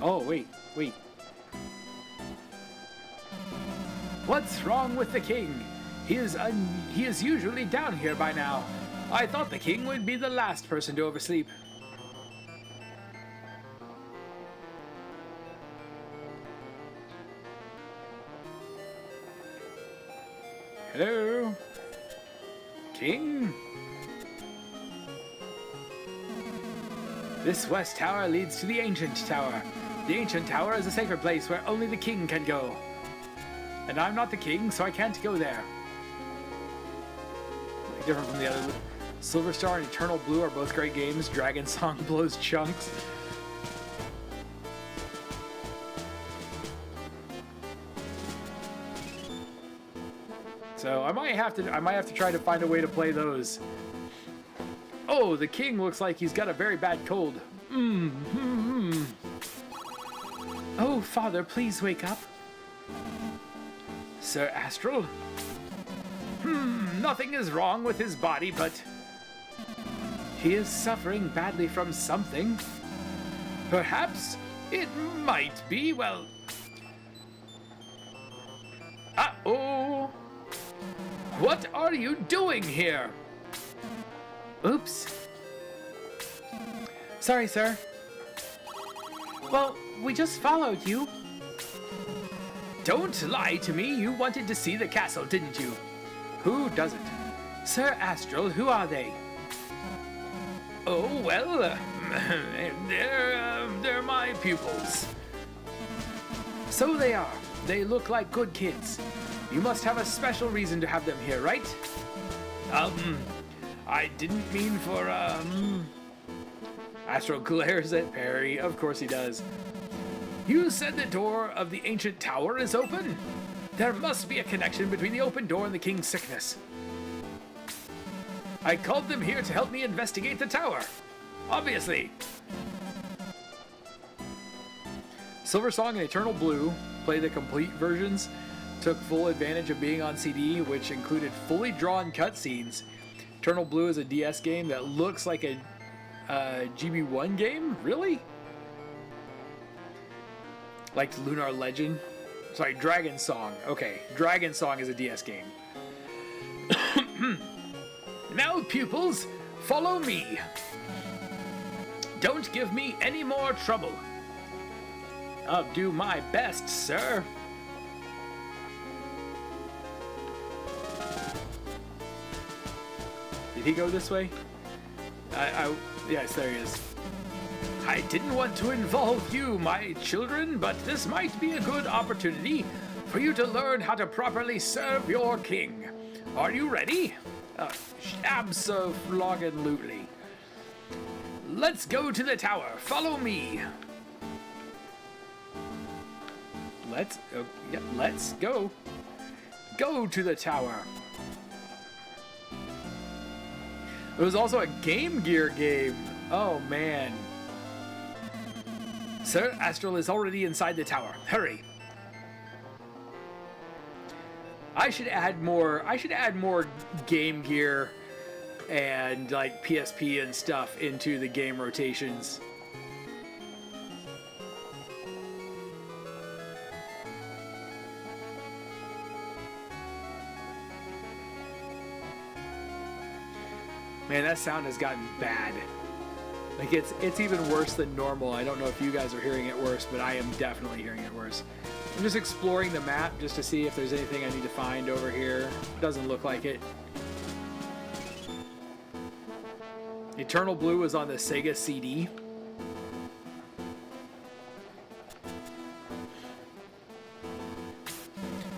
Oh, wait. What's wrong with the king? He is usually down here by now. I thought the king would be the last person to oversleep. Hello? King? This west tower leads to the ancient tower. The ancient tower is a sacred place where only the king can go. And I'm not the king, so I can't go there. Different from the other. Silver Star and Eternal Blue are both great games. Dragon Song blows chunks. So I might have to try to find a way to play those. Oh, the king looks like he's got a very bad cold. Oh, father, please wake up. Sir Astral? Nothing is wrong with his body, but he is suffering badly from something. Perhaps it might be, well... Uh-oh! What are you doing here? Oops. Sorry, sir. Well, we just followed you. Don't lie to me. You wanted to see the castle, didn't you? Who doesn't? Sir Astral, who are they? Oh, well, they're my pupils. So they are. They look like good kids. You must have a special reason to have them here, right? I didn't mean for, Astral glares at Perry. Of course he does. You said the door of the ancient tower is open? There must be a connection between the open door and the king's sickness. I called them here to help me investigate the tower. Obviously. Silver Song and Eternal Blue, play the complete versions, took full advantage of being on CD, which included fully drawn cutscenes. Eternal Blue is a DS game that looks like a GB1 game? Really? Like Lunar Legend? Sorry, Dragon Song. Okay, Dragon Song is a DS game. Now, pupils, follow me. Don't give me any more trouble. I'll do my best, sir. Did he go this way? Yes, there he is. I didn't want to involve you, my children, but this might be a good opportunity for you to learn how to properly serve your king. Are you ready? Abso-floggin-lutely. Let's go to the tower. Follow me. let's go. Go to the tower. It was also a Game Gear game. Oh man. Sir, Astral is already inside the tower. Hurry. I should add more Game Gear and like PSP and stuff into the game rotations. Man, that sound has gotten bad. Like it's even worse than normal. I don't know if you guys are hearing it worse, but I am definitely hearing it worse. I'm just exploring the map just to see if there's anything I need to find over here. Doesn't look like it. Eternal Blue was on the Sega CD.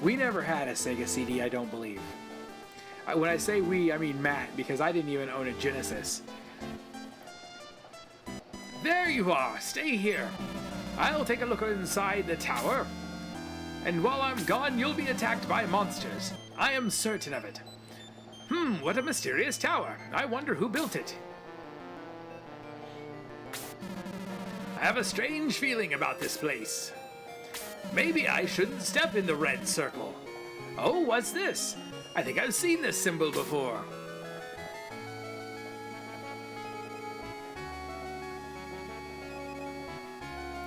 We never had a Sega CD, I don't believe. When I say we, I mean Matt, because I didn't even own a Genesis. There you are! Stay here! I'll take a look inside the tower. And while I'm gone, you'll be attacked by monsters. I am certain of it. What a mysterious tower. I wonder who built it. I have a strange feeling about this place. Maybe I shouldn't step in the red circle. Oh, what's this? I think I've seen this symbol before.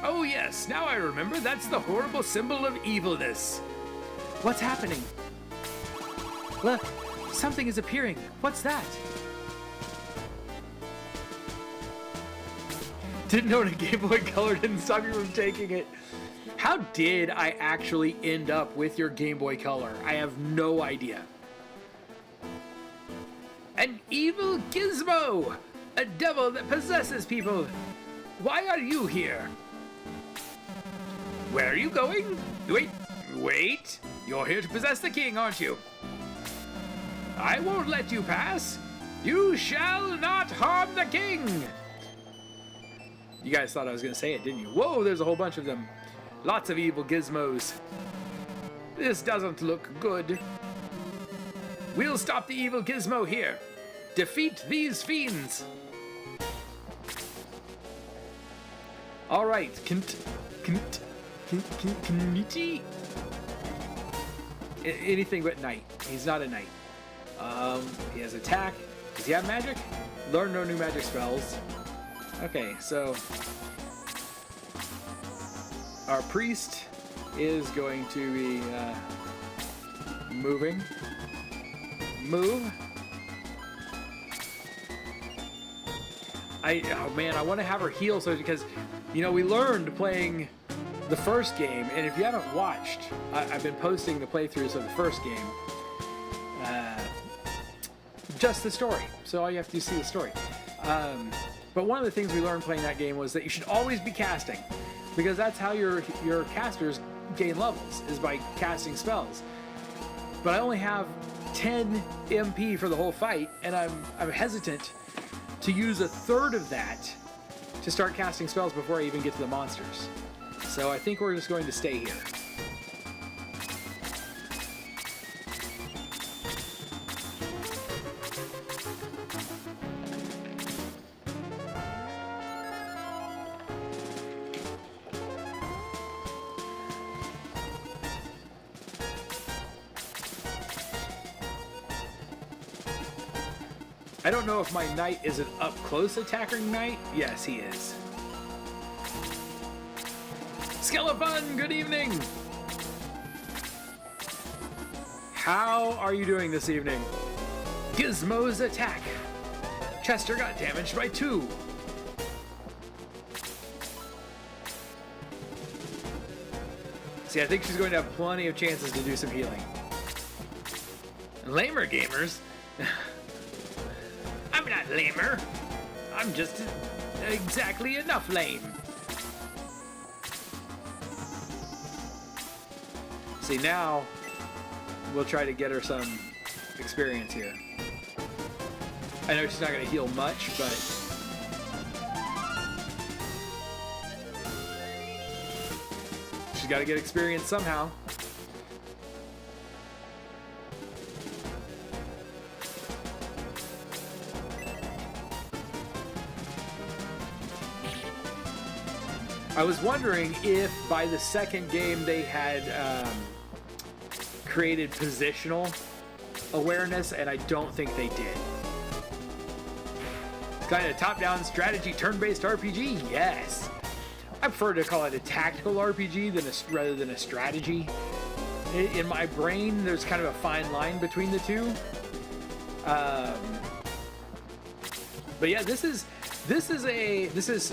Oh yes, now I remember. That's the horrible symbol of evilness. What's happening? Look, something is appearing. What's that? Didn't own a Game Boy Color didn't stop you from taking it. How did I actually end up with your Game Boy Color? I have no idea. An evil gizmo! A devil that possesses people! Why are you here? Where are you going? Wait! You're here to possess the king, aren't you? I won't let you pass! You shall not harm the king! You guys thought I was gonna say it, didn't you? Whoa, there's a whole bunch of them. Lots of evil gizmos. This doesn't look good. We'll stop the evil gizmo here. Defeat these fiends. All right, anything but knight. He's not a knight. He has attack. Does he have magic? Learn no new magic spells. Okay, so our priest is going to be moving. Move. Oh man, I want to have her heal so because, you know, we learned playing the first game, and if you haven't watched, I've been posting the playthroughs of the first game. Just the story. So all you have to do is see the story. But one of the things we learned playing that game was that you should always be casting, because that's how your casters gain levels, is by casting spells. But I only have 10 MP for the whole fight, and I'm hesitant to use a third of that to start casting spells before I even get to the monsters. So I think we're just going to stay here. I don't know if my knight is an up-close attacking knight. Yes, he is. Skeleton, good evening! How are you doing this evening? Gizmo's attack. Chester got damaged by 2. See, I think she's going to have plenty of chances to do some healing. Lamer gamers? I'm not lamer. I'm just exactly enough lame. See, now we'll try to get her some experience here. I know she's not going to heal much, but she's got to get experience somehow. I was wondering if by the second game they had created positional awareness, and I don't think they did. It's kind of a top-down strategy, turn-based RPG. Yes, I prefer to call it a tactical RPG rather than a strategy. In my brain, there's kind of a fine line between the two. But yeah, this is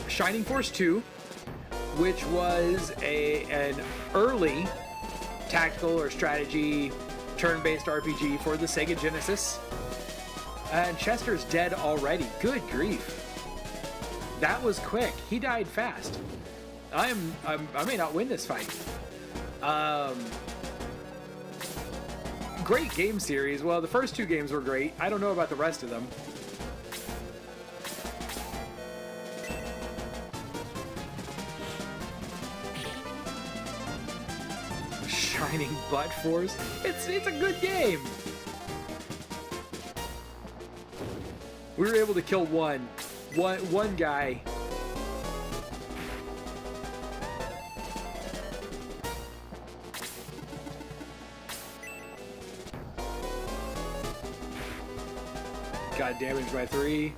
Shining Force 2. Which was an early tactical or strategy turn-based RPG for the Sega Genesis. And Chester's dead already. Good grief. That was quick. He died fast. I may not win this fight. Great game series. Well, the first two games were great. I don't know about the rest of them. Shining Butt Force. It's a good game. We were able to kill one guy. Got damaged by 3.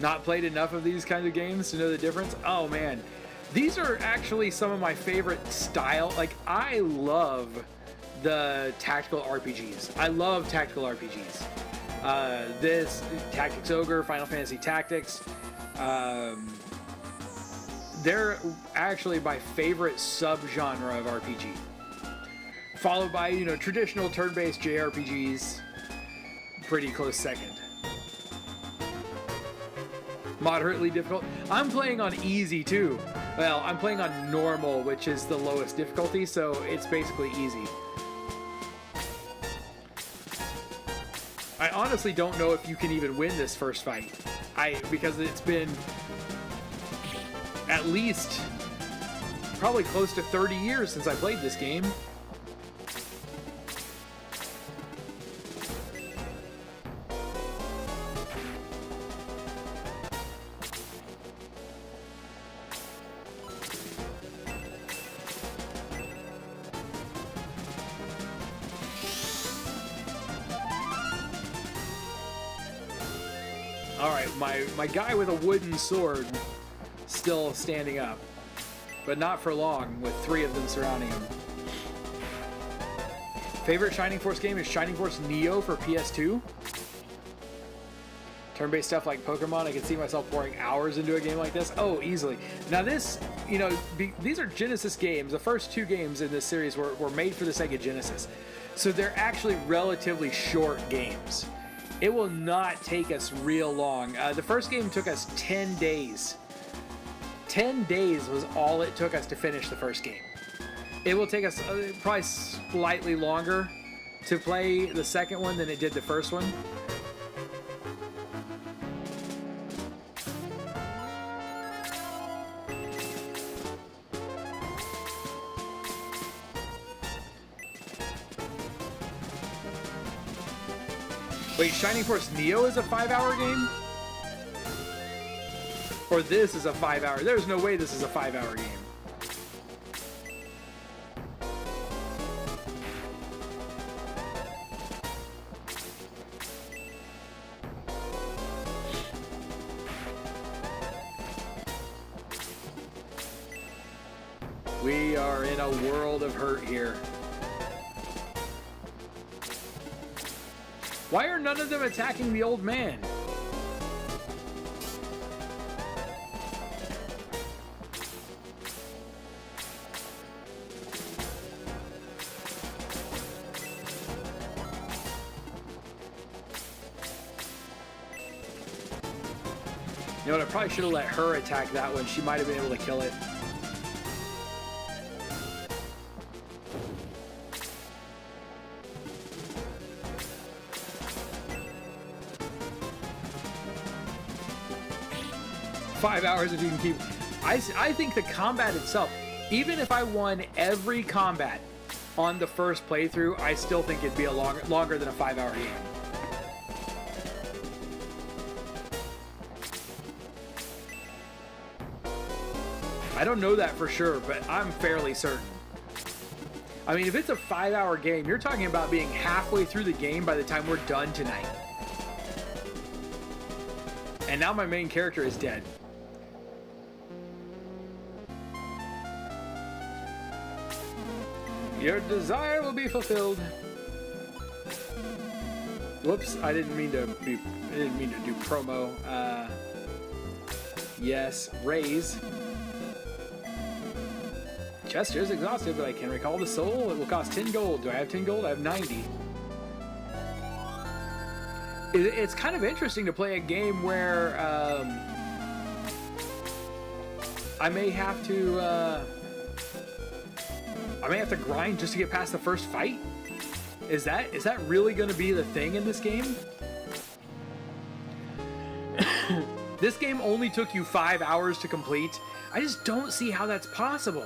Not played enough of these kinds of games to know the difference. Oh man. These are actually some of my favorite style. Like, I love the tactical RPGs. I love tactical RPGs. This, Tactics Ogre, Final Fantasy Tactics. They're actually my favorite subgenre of RPG. Followed by, traditional turn-based JRPGs. Pretty close second. Moderately difficult. I'm playing on easy too. Well, I'm playing on normal, which is the lowest difficulty, so it's basically easy. I honestly don't know if you can even win this first fight. Because it's been at least probably close to 30 years since I played this game. Alright, my guy with a wooden sword still standing up. But not for long, with 3 of them surrounding him. Favorite Shining Force game is Shining Force Neo for PS2. Turn-based stuff like Pokemon, I can see myself pouring hours into a game like this. Oh, easily. Now this, these are Genesis games. The first 2 games in this series were made for the Sega Genesis. So they're actually relatively short games. It will not take us real long. The first game took us 10 days. 10 days was all it took us to finish the first game. It will take us probably slightly longer to play the second one than it did the first one. Wait, Shining Force Neo is a 5-hour game? Or this is a 5-hour? There's no way this is a 5-hour game. We are in a world of hurt here. Why are none of them attacking the old man? You know what, I probably should have let her attack that one. She might have been able to kill it. $5 if you can keep... I think the combat itself, Even if I won every combat on the first playthrough, I still think it'd be a longer than a 5-hour game. I don't know that for sure, but I'm fairly certain. I mean, if it's a 5-hour game, you're talking about being halfway through the game by the time we're done tonight. And now my main character is dead. Your desire will be fulfilled. Whoops, I didn't mean to do promo. Yes, raise. Gesture is exhausted, but I can recall the soul. It will cost 10 gold. Do I have 10 gold? I have 90. It's kind of interesting to play a game where I may have to grind just to get past the first fight. Is that really going to be the thing in this game? This game only took you 5 hours to complete. I just don't see how that's possible.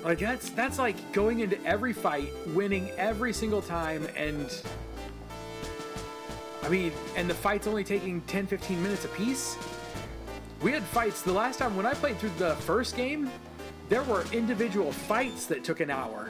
Like, that's like going into every fight, winning every single time, and I mean, and the fight's only taking 10-15 minutes a piece. We had fights the last time when I played through the first game, there were individual fights that took an hour.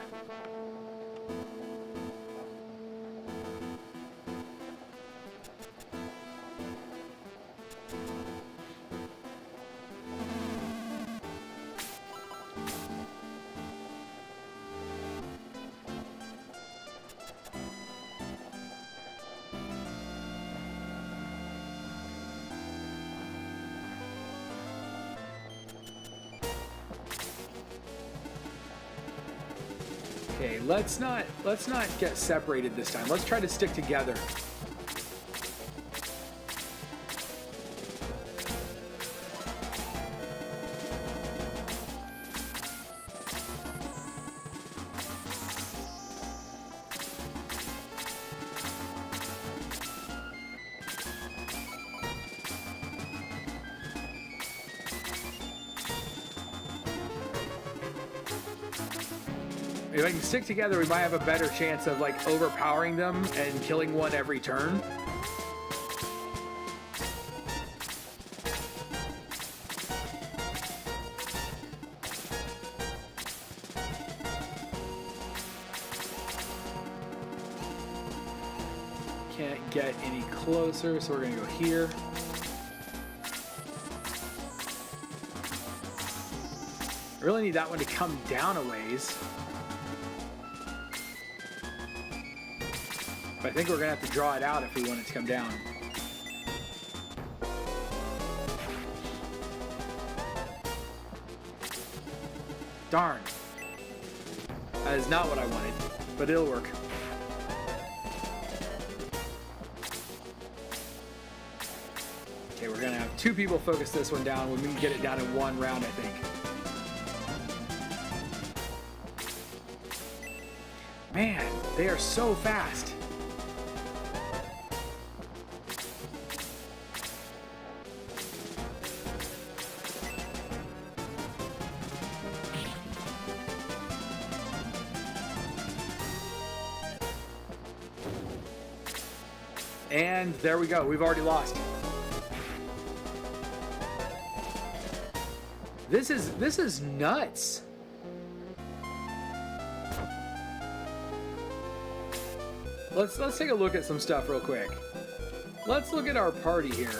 Okay, let's not get separated this time. Let's try to stick together. If I can stick together, we might have a better chance of like overpowering them and killing one every turn. Can't get any closer, so we're gonna go here. I really need that one to come down a ways. I think we're gonna have to draw it out if we want it to come down. Darn. That is not what I wanted, but it'll work. Okay, we're gonna have 2 people focus this one down when we can get it down in 1 round, I think. Man, they are so fast. And there we go. We've already lost. This is nuts. Let's take a look at some stuff real quick. Let's look at our party here.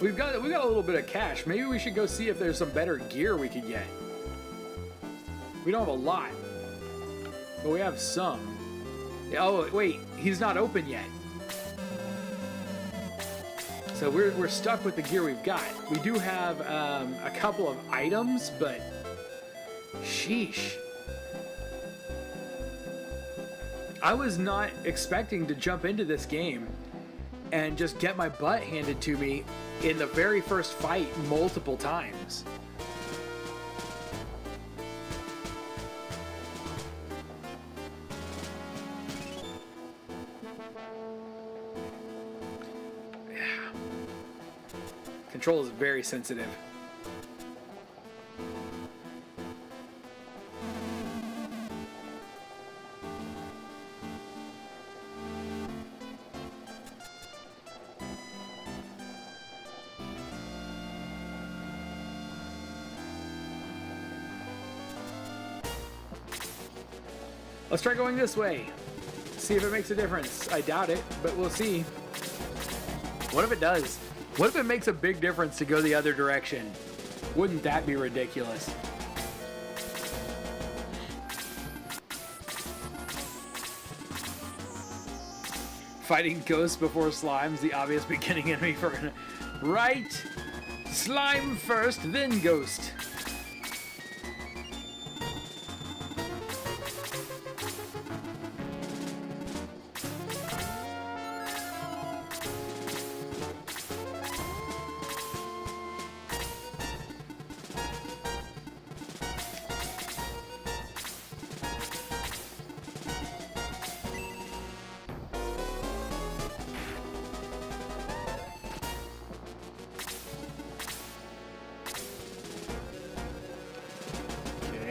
We've got a little bit of cash. Maybe we should go see if there's some better gear we could get. We don't have a lot. But we have some. Oh, wait. He's not open yet. So we're stuck with the gear we've got. We do have a couple of items, but sheesh. I was not expecting to jump into this game and just get my butt handed to me in the very first fight multiple times. Control is very sensitive. Let's try going this way. See if it makes a difference. I doubt it, but we'll see. What if it does? What if it makes a big difference to go the other direction? Wouldn't that be ridiculous? Fighting ghosts before slimes, the obvious beginning enemy for... Right! Slime first, then ghost.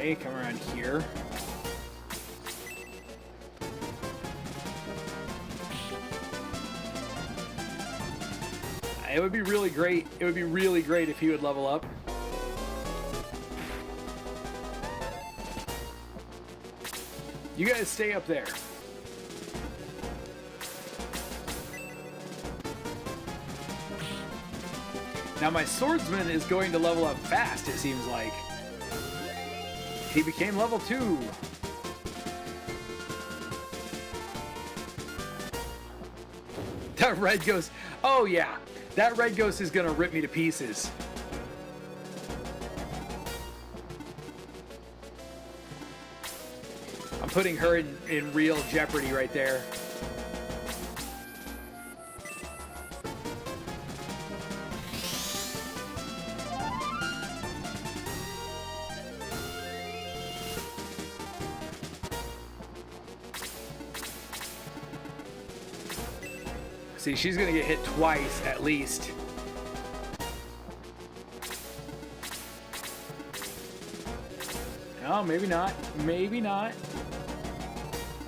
Okay, come around here. It would be really great. It would be really great if he would level up. You guys stay up there. Now my swordsman is going to level up fast, it seems like. He became level 2. That red ghost. Oh yeah, that red ghost is gonna rip me to pieces. I'm putting her in real jeopardy right there. See, she's gonna get hit twice at least. No, maybe not. Maybe not.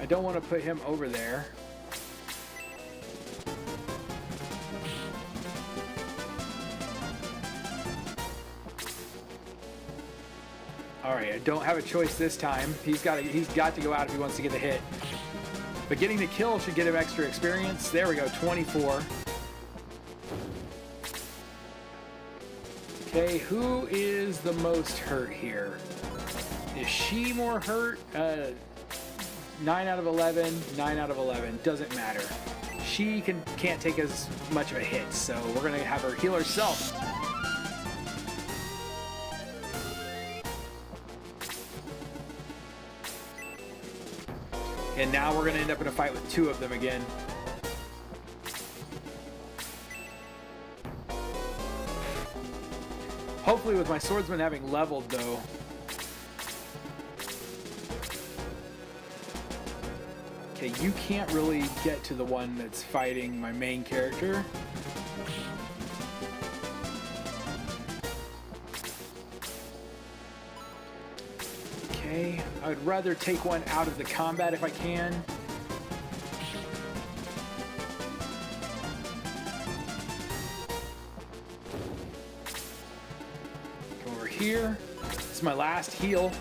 I don't want to put him over there. Alright, I don't have a choice this time. He's got to go out if he wants to get the hit. But getting the kill should get him extra experience. There we go, 24. Okay, who is the most hurt here? Is she more hurt? 9 out of 11, 9 out of 11. Doesn't matter. She can't take as much of a hit, so we're going to have her heal herself. And now we're going to end up in a fight with 2 of them again. Hopefully with my swordsman having leveled, though. Okay, you can't really get to the one that's fighting my main character. Okay, I would rather take one out of the combat if I can. Come over here. This is my last heal.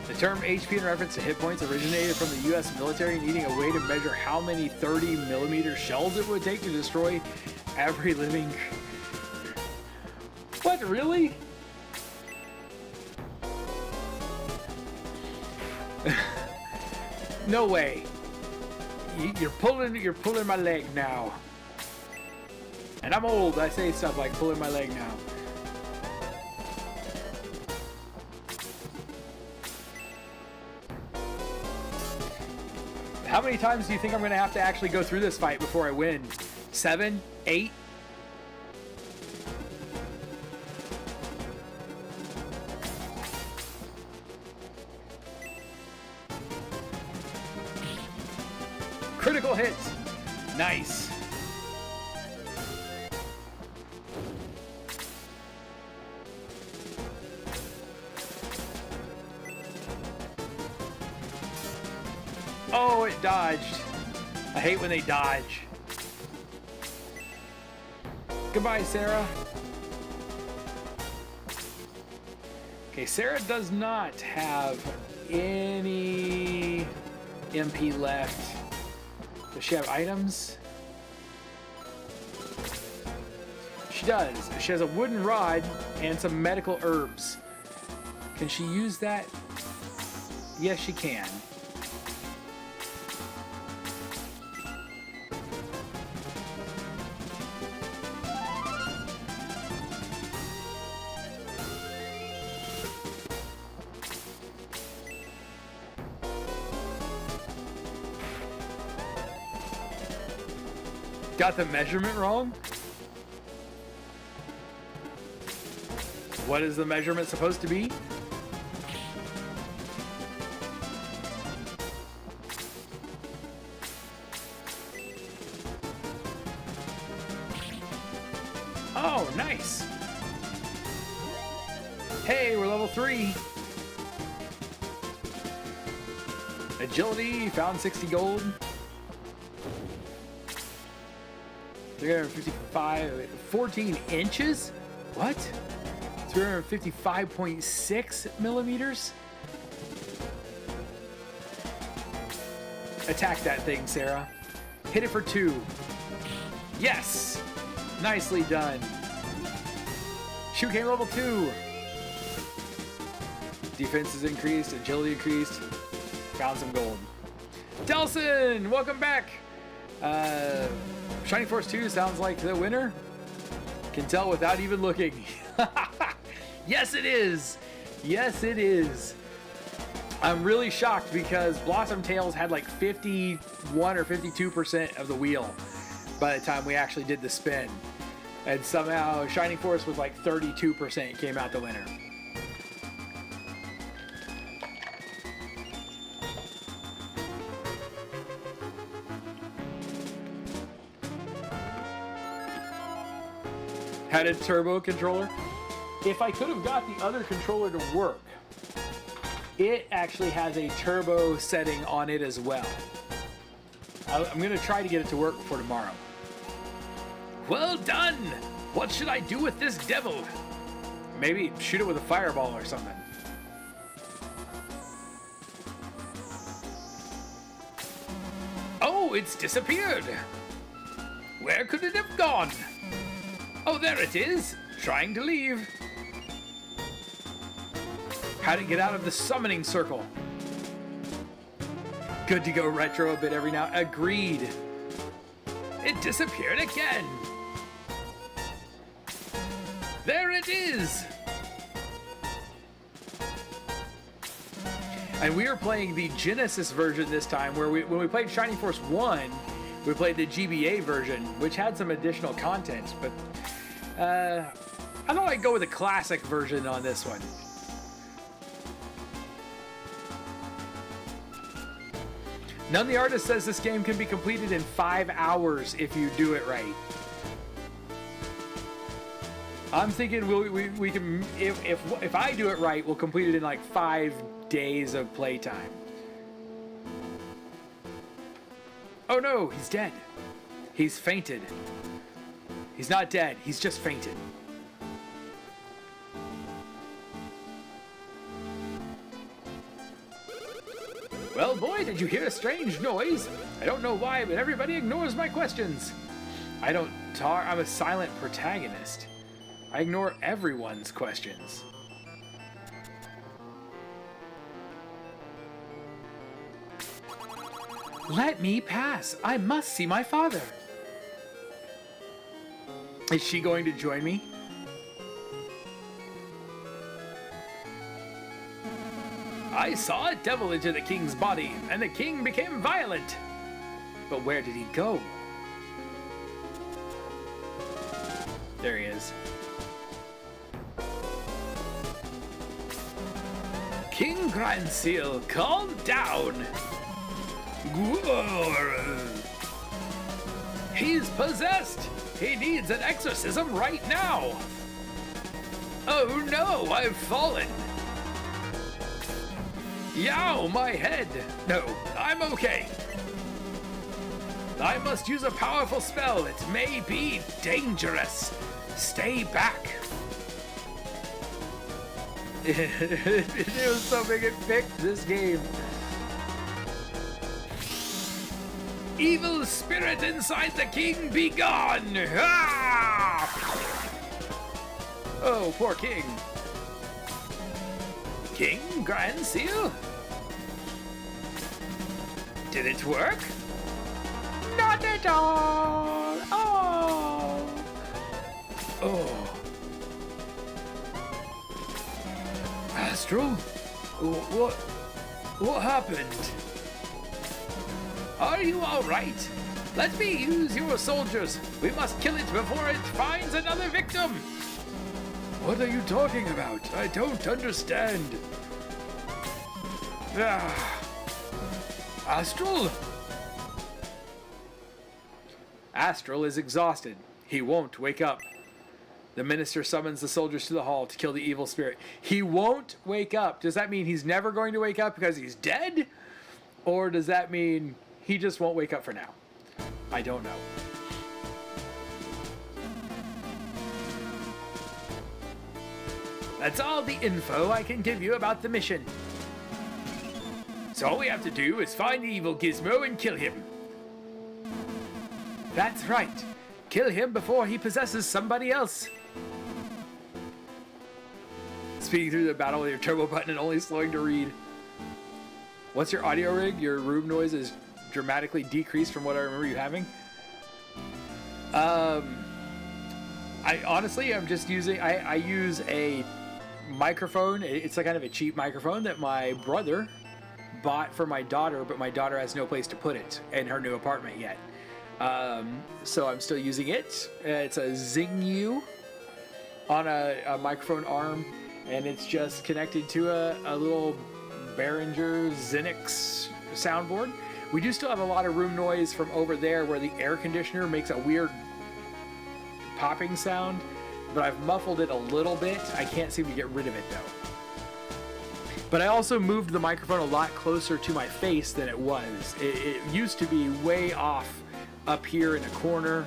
The term HP in reference to hit points originated from the US military needing a way to measure how many 30mm shells it would take to destroy every living... What, really? No way. You're pulling my leg now. And I'm old, I say stuff like pulling my leg now. How many times do you think I'm going to have to actually go through this fight before I win? 7? 8? Critical hit. Nice. Oh, it dodged. I hate when they dodge. Goodbye, Sarah. Okay, Sarah does not have any MP left. Does she have items? She does. She has a wooden rod and some medical herbs. Can she use that? Yes, she can. Got the measurement wrong? What is the measurement supposed to be? Oh, nice. Hey, we're level 3. Agility, found 60 gold. 355, 14 inches? What? 355.6 millimeters? Attack that thing, Sarah. Hit it for 2. Yes! Nicely done. She became level 2. Defense is increased, agility increased. Found some gold. Delson, welcome back. Shining Force 2 sounds like the winner. Can tell without even looking. Yes, it is. Yes, it is. I'm really shocked because Blossom Tales had like 51 or 52% of the wheel by the time we actually did the spin. And somehow Shining Force was like 32% came out the winner. Had a turbo controller. If I could have got the other controller to work, it actually has a turbo setting on it as well. I'm going to try to get it to work before tomorrow. Well done! What should I do with this devil? Maybe shoot it with a fireball or something. Oh, it's disappeared! Where could it have gone? Oh, there it is! Trying to leave. How to get out of the summoning circle. Good to go retro a bit every now. Agreed. It disappeared again. There it is. And we are playing the Genesis version this time, where when we played Shining Force 1, we played the GBA version, which had some additional content, but I thought I'd go with the classic version on this one. None the Artist says this game can be completed in 5 hours if you do it right. I'm thinking we can, if I do it right, we'll complete it in like 5 days of playtime. Oh no, he's dead. He's fainted. He's not dead, he's just fainted. Well, boy, did you hear a strange noise? I don't know why, but everybody ignores my questions. I don't talk, I'm a silent protagonist. I ignore everyone's questions. Let me pass. I must see my father. Is she going to join me? I saw a devil enter the king's body, and the king became violent. But where did he go? There he is. King Granseal, calm down. He's possessed. He needs an exorcism right now. Oh no, I've fallen. Yow, my head! No, I'm okay. I must use a powerful spell. It may be dangerous. Stay back. It was so big it picked this game. Evil spirit inside the king, be gone! Ah! Oh, poor king. King Granseal? Did it work? Not at all. Oh. Oh. Astral? What happened? Are you all right? Let me use your soldiers. We must kill it before it finds another victim. What are you talking about? I don't understand. Astral? Astral is exhausted. He won't wake up. The minister summons the soldiers to the hall to kill the evil spirit. He won't wake up. Does that mean he's never going to wake up because he's dead? Or does that mean he just won't wake up for now? I don't know. That's all the info I can give you about the mission. So all we have to do is find the evil Gizmo and kill him. That's right. Kill him before he possesses somebody else. Speeding through the battle with your turbo button and only slowing to read. What's your audio rig? Your room noise is dramatically decreased from what I remember you having. I honestly, I'm just using, I use a microphone. It's like kind of a cheap microphone that my brother bought for my daughter, but my daughter has no place to put it in her new apartment yet. So I'm still using it. It's a Zingu on a microphone arm, and it's just connected to a little Behringer Zenix soundboard. We do still have a lot of room noise from over there where the air conditioner makes a weird popping sound, but I've muffled it a little bit. I can't seem to get rid of it though. But I also moved the microphone a lot closer to my face than it was. It used to be way off up here in a corner,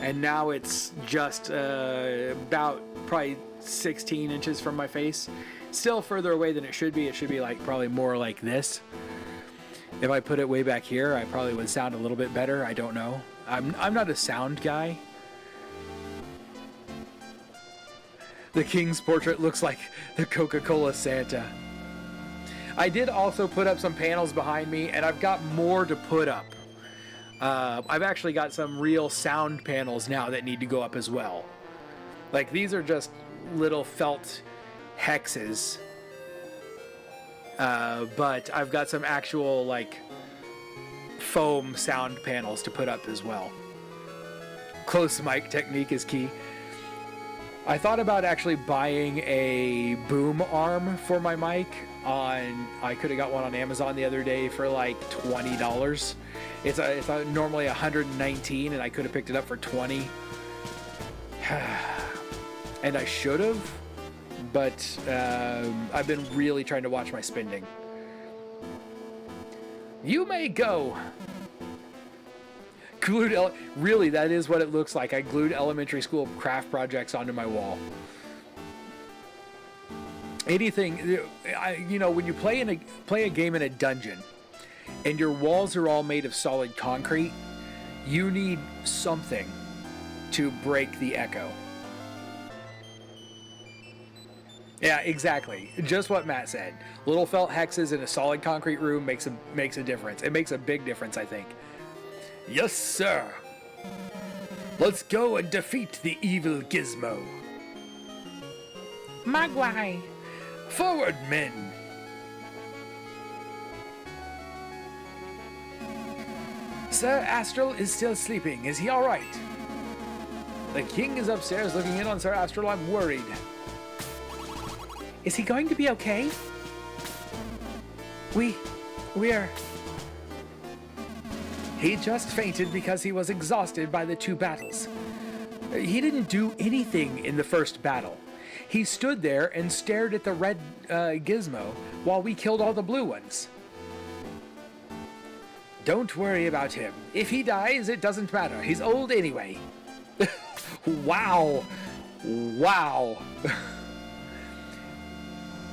and now it's just about probably 16 inches from my face. Still further away than it should be. It should be like probably more like this. If I put it way back here, I probably would sound a little bit better. I don't know. I'm not a sound guy. The king's portrait looks like the Coca-Cola Santa. I did also put up some panels behind me, and I've got more to put up. I've actually got some real sound panels now that need to go up as well. Like, these are just little felt hexes. But I've got some actual, like, foam sound panels to put up as well. Close mic technique is key. I thought about actually buying a boom arm for my mic I could have got one on Amazon the other day for like $20. It's normally $119, and I could have picked it up for $20. And I should have, but I've been really trying to watch my spending. You may go. Really, that is what it looks like. I glued elementary school craft projects onto my wall. Anything, when you play a game in a dungeon, and your walls are all made of solid concrete, you need something to break the echo. Yeah, exactly. Just what Matt said. Little felt hexes in a solid concrete room makes a difference. It makes a big difference, I think. Yes, sir. Let's go and defeat the evil Gizmo. Magwai. Forward, men. Sir Astral is still sleeping. Is he all right? The king is upstairs looking in on Sir Astral. I'm worried. Is he going to be okay? We're... He just fainted because he was exhausted by the 2 battles. He didn't do anything in the first battle. He stood there and stared at the red gizmo while we killed all the blue ones. Don't worry about him. If he dies, it doesn't matter. He's old anyway. Wow. Wow.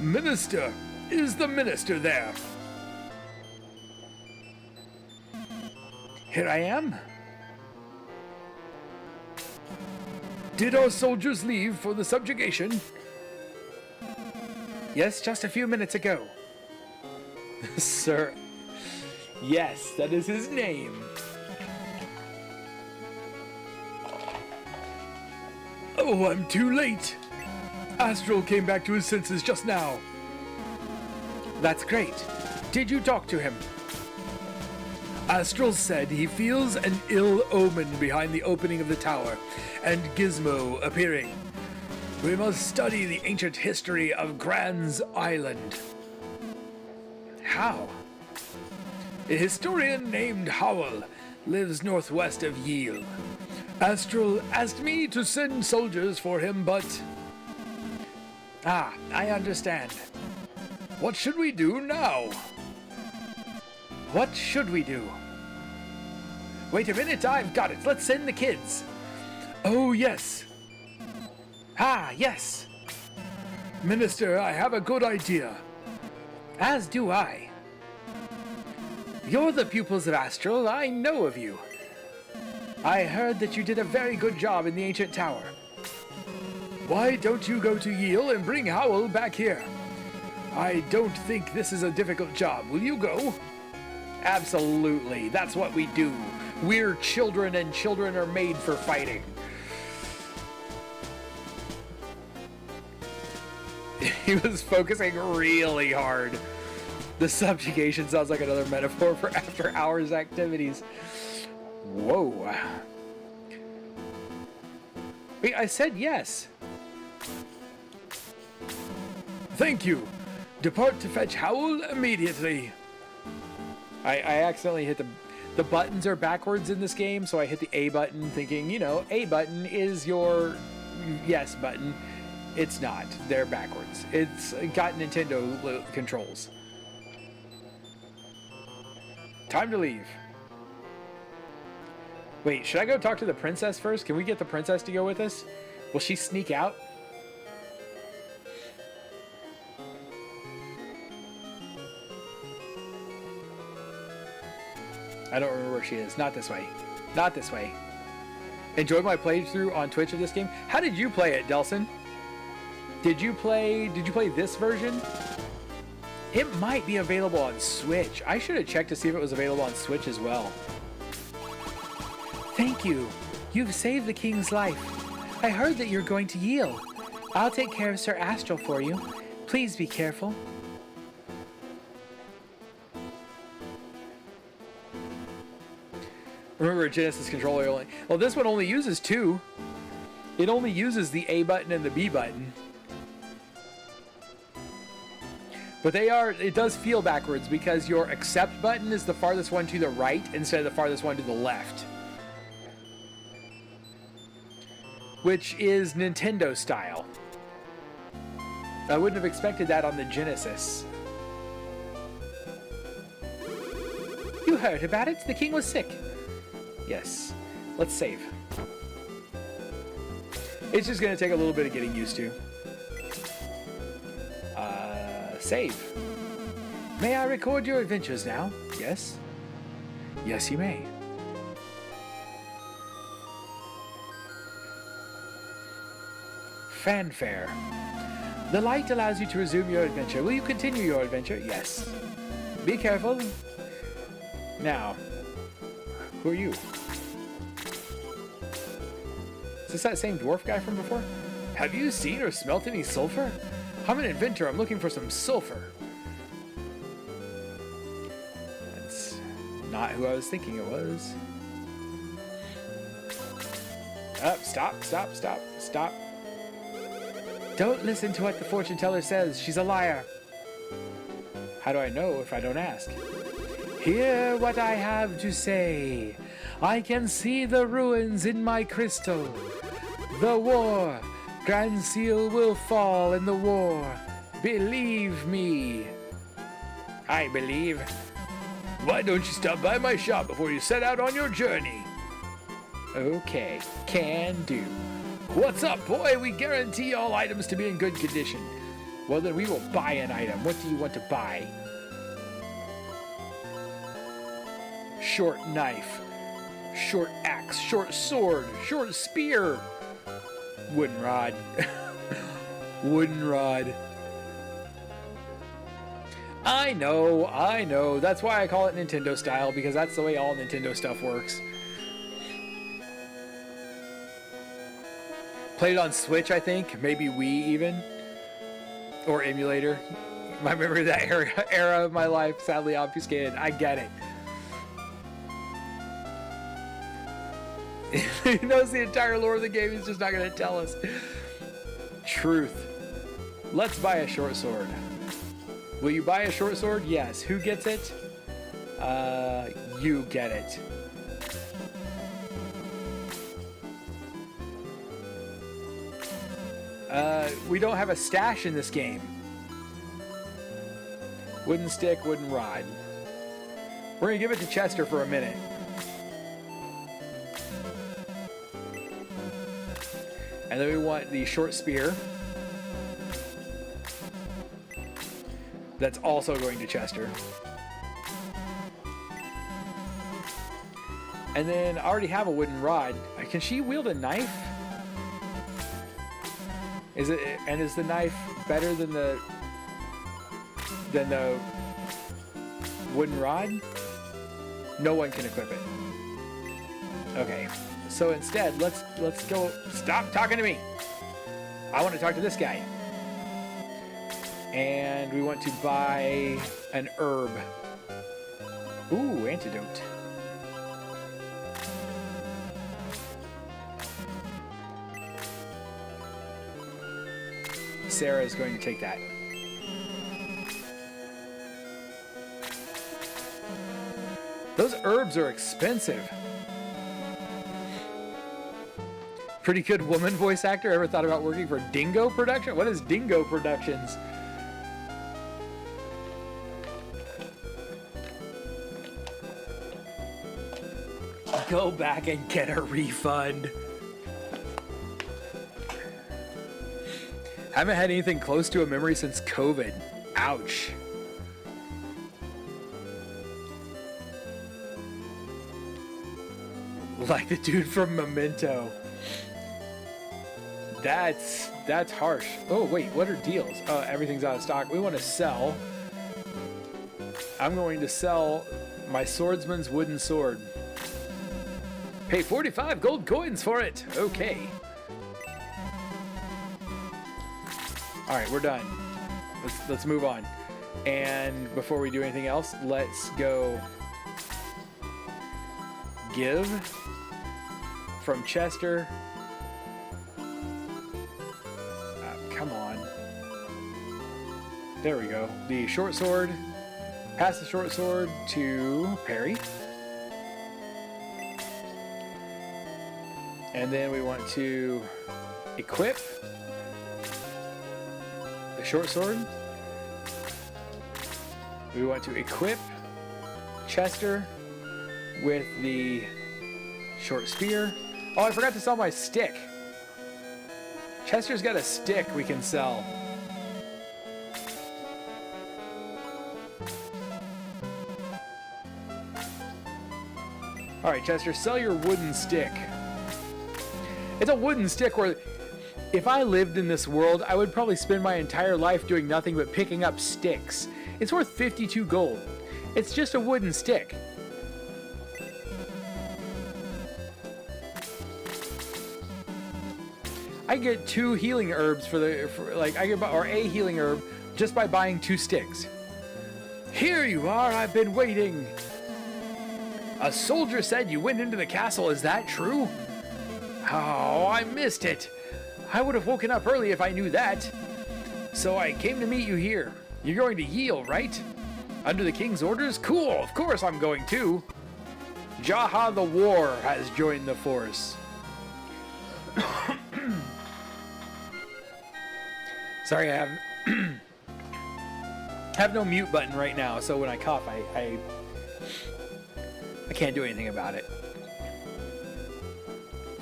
Minister, is the minister there? Here I am. Did our soldiers leave for the subjugation? Yes, just a few minutes ago. Sir. Yes, that is his name. Oh, I'm too late. Astral came back to his senses just now. That's great. Did you talk to him? Astral said he feels an ill omen behind the opening of the tower and Gizmo appearing. We must study the ancient history of Granseal Island. How? A historian named Howell lives northwest of Yield. Astral asked me to send soldiers for him, but... Ah, I understand. What should we do now? What should we do? Wait a minute, I've got it. Let's send the kids. Oh, yes. Ah, yes. Minister, I have a good idea. As do I. You're the pupils of Astral. I know of you. I heard that you did a very good job in the ancient tower. Why don't you go to Yield and bring Howell back here? I don't think this is a difficult job. Will you go? Absolutely. That's what we do. We're children, and children are made for fighting. He was focusing really hard. The subjugation sounds like another metaphor for after-hours activities. Whoa. Wait, I said yes. Thank you. Depart to fetch Howell immediately. I accidentally hit the buttons are backwards in this game, so I hit the A button thinking, you know, A button is your yes button. It's not. They're backwards. It's got Nintendo controls. Time to leave. Wait, should I go talk to the princess first? Can we get the princess to go with us? Will she sneak out? I don't remember where she is. Not this way. Not this way. Enjoyed my playthrough on Twitch of this game. How did you play it, Delson? Did you play this version? It might be available on Switch. I should have checked to see if it was available on Switch as well. Thank you. You've saved the king's life. I heard that you're going to Yield. I'll take care of Sir Astral for you. Please be careful. Remember, a Genesis controller only... Well, this one only uses two. It only uses the A button and the B button. But it does feel backwards because your accept button is the farthest one to the right instead of the farthest one to the left. Which is Nintendo style. I wouldn't have expected that on the Genesis. You heard about it? The king was sick. Yes. Let's save. It's just going to take a little bit of getting used to. Save. May I record your adventures now? Yes? Yes, you may. Fanfare. The light allows you to resume your adventure. Will you continue your adventure? Yes. Be careful. Now, who are you? Is this that same dwarf guy from before? Have you seen or smelt any sulfur? I'm an inventor. I'm looking for some sulfur. That's not who I was thinking it was. Stop. Don't listen to what the fortune teller says. She's a liar. How do I know if I don't ask? Hear what I have to say. I can see the ruins in my crystal. The war, Granseal will fall in the war. Believe me. I believe. Why don't you stop by my shop before you set out on your journey? Okay, can do. What's up, boy? We guarantee all items to be in good condition. Well, then we will buy an item. What do you want to buy? Short knife, short axe, short sword, short spear, wooden rod, wooden rod. I know. That's why I call it Nintendo style, because that's the way all Nintendo stuff works. Played it on Switch, I think. Maybe Wii even. Or emulator. I remember that era of my life, sadly obfuscated. I get it. He knows the entire lore of the game, he's just not going to tell us. Truth. Let's buy a short sword. Will you buy a short sword? Yes. Who gets it? You get it. We don't have a stash in this game. Wooden stick, wooden rod. We're gonna give it to Chester for a minute. And then we want the short spear. That's also going to Chester. And then I already have a wooden rod. Can she wield a knife? Is the knife better than the wooden rod? No one can equip it. Okay. So instead, let's go. Stop talking to me. I want to talk to this guy. And we want to buy an herb. Ooh, antidote. Sarah is going to take that. Those herbs are expensive. Pretty good woman voice actor. Ever thought about working for Dingo Production? What is Dingo Productions? Go back and get a refund. Haven't had anything close to a memory since COVID. Ouch. Like the dude from Memento. That's harsh. Oh wait, what are deals? Everything's out of stock. We want to sell. I'm going to sell my swordsman's wooden sword. Pay 45 gold coins for it. Okay. All right, we're done. Let's move on. And before we do anything else, let's go give from Chester. Come on. There we go. The short sword. Pass the short sword to Perry. And then we want to equip the short sword. We want to equip Chester with the short spear. Oh, I forgot to sell my stick. Chester's got a stick we can sell. All right, Chester, sell your wooden stick. It's a wooden stick where if I lived in this world, I would probably spend my entire life doing nothing but picking up sticks. It's worth 52 gold. It's just a wooden stick. I get 2 healing herbs or a healing herb just by buying 2 sticks. Here you are, I've been waiting. A soldier said you went into the castle, is that true? Oh, I missed it. I would have woken up early if I knew that. So I came to meet you here. You're going to yield, right? Under the king's orders? Cool, of course I'm going to. Jaha the War has joined the force. Sorry, I have no mute button right now, so when I cough, I can't do anything about it.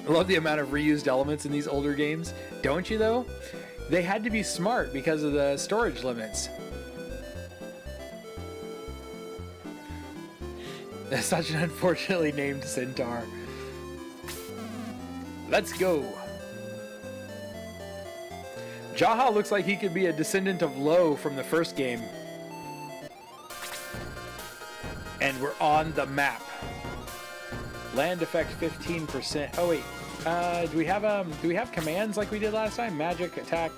I love the amount of reused elements in these older games. Don't you, though? They had to be smart because of the storage limits. That's such an unfortunately named centaur. Let's go. Jaha looks like he could be a descendant of Lo from the first game. And we're on the map. Land effect 15%. Oh wait, do we have commands like we did last time? Magic, attack.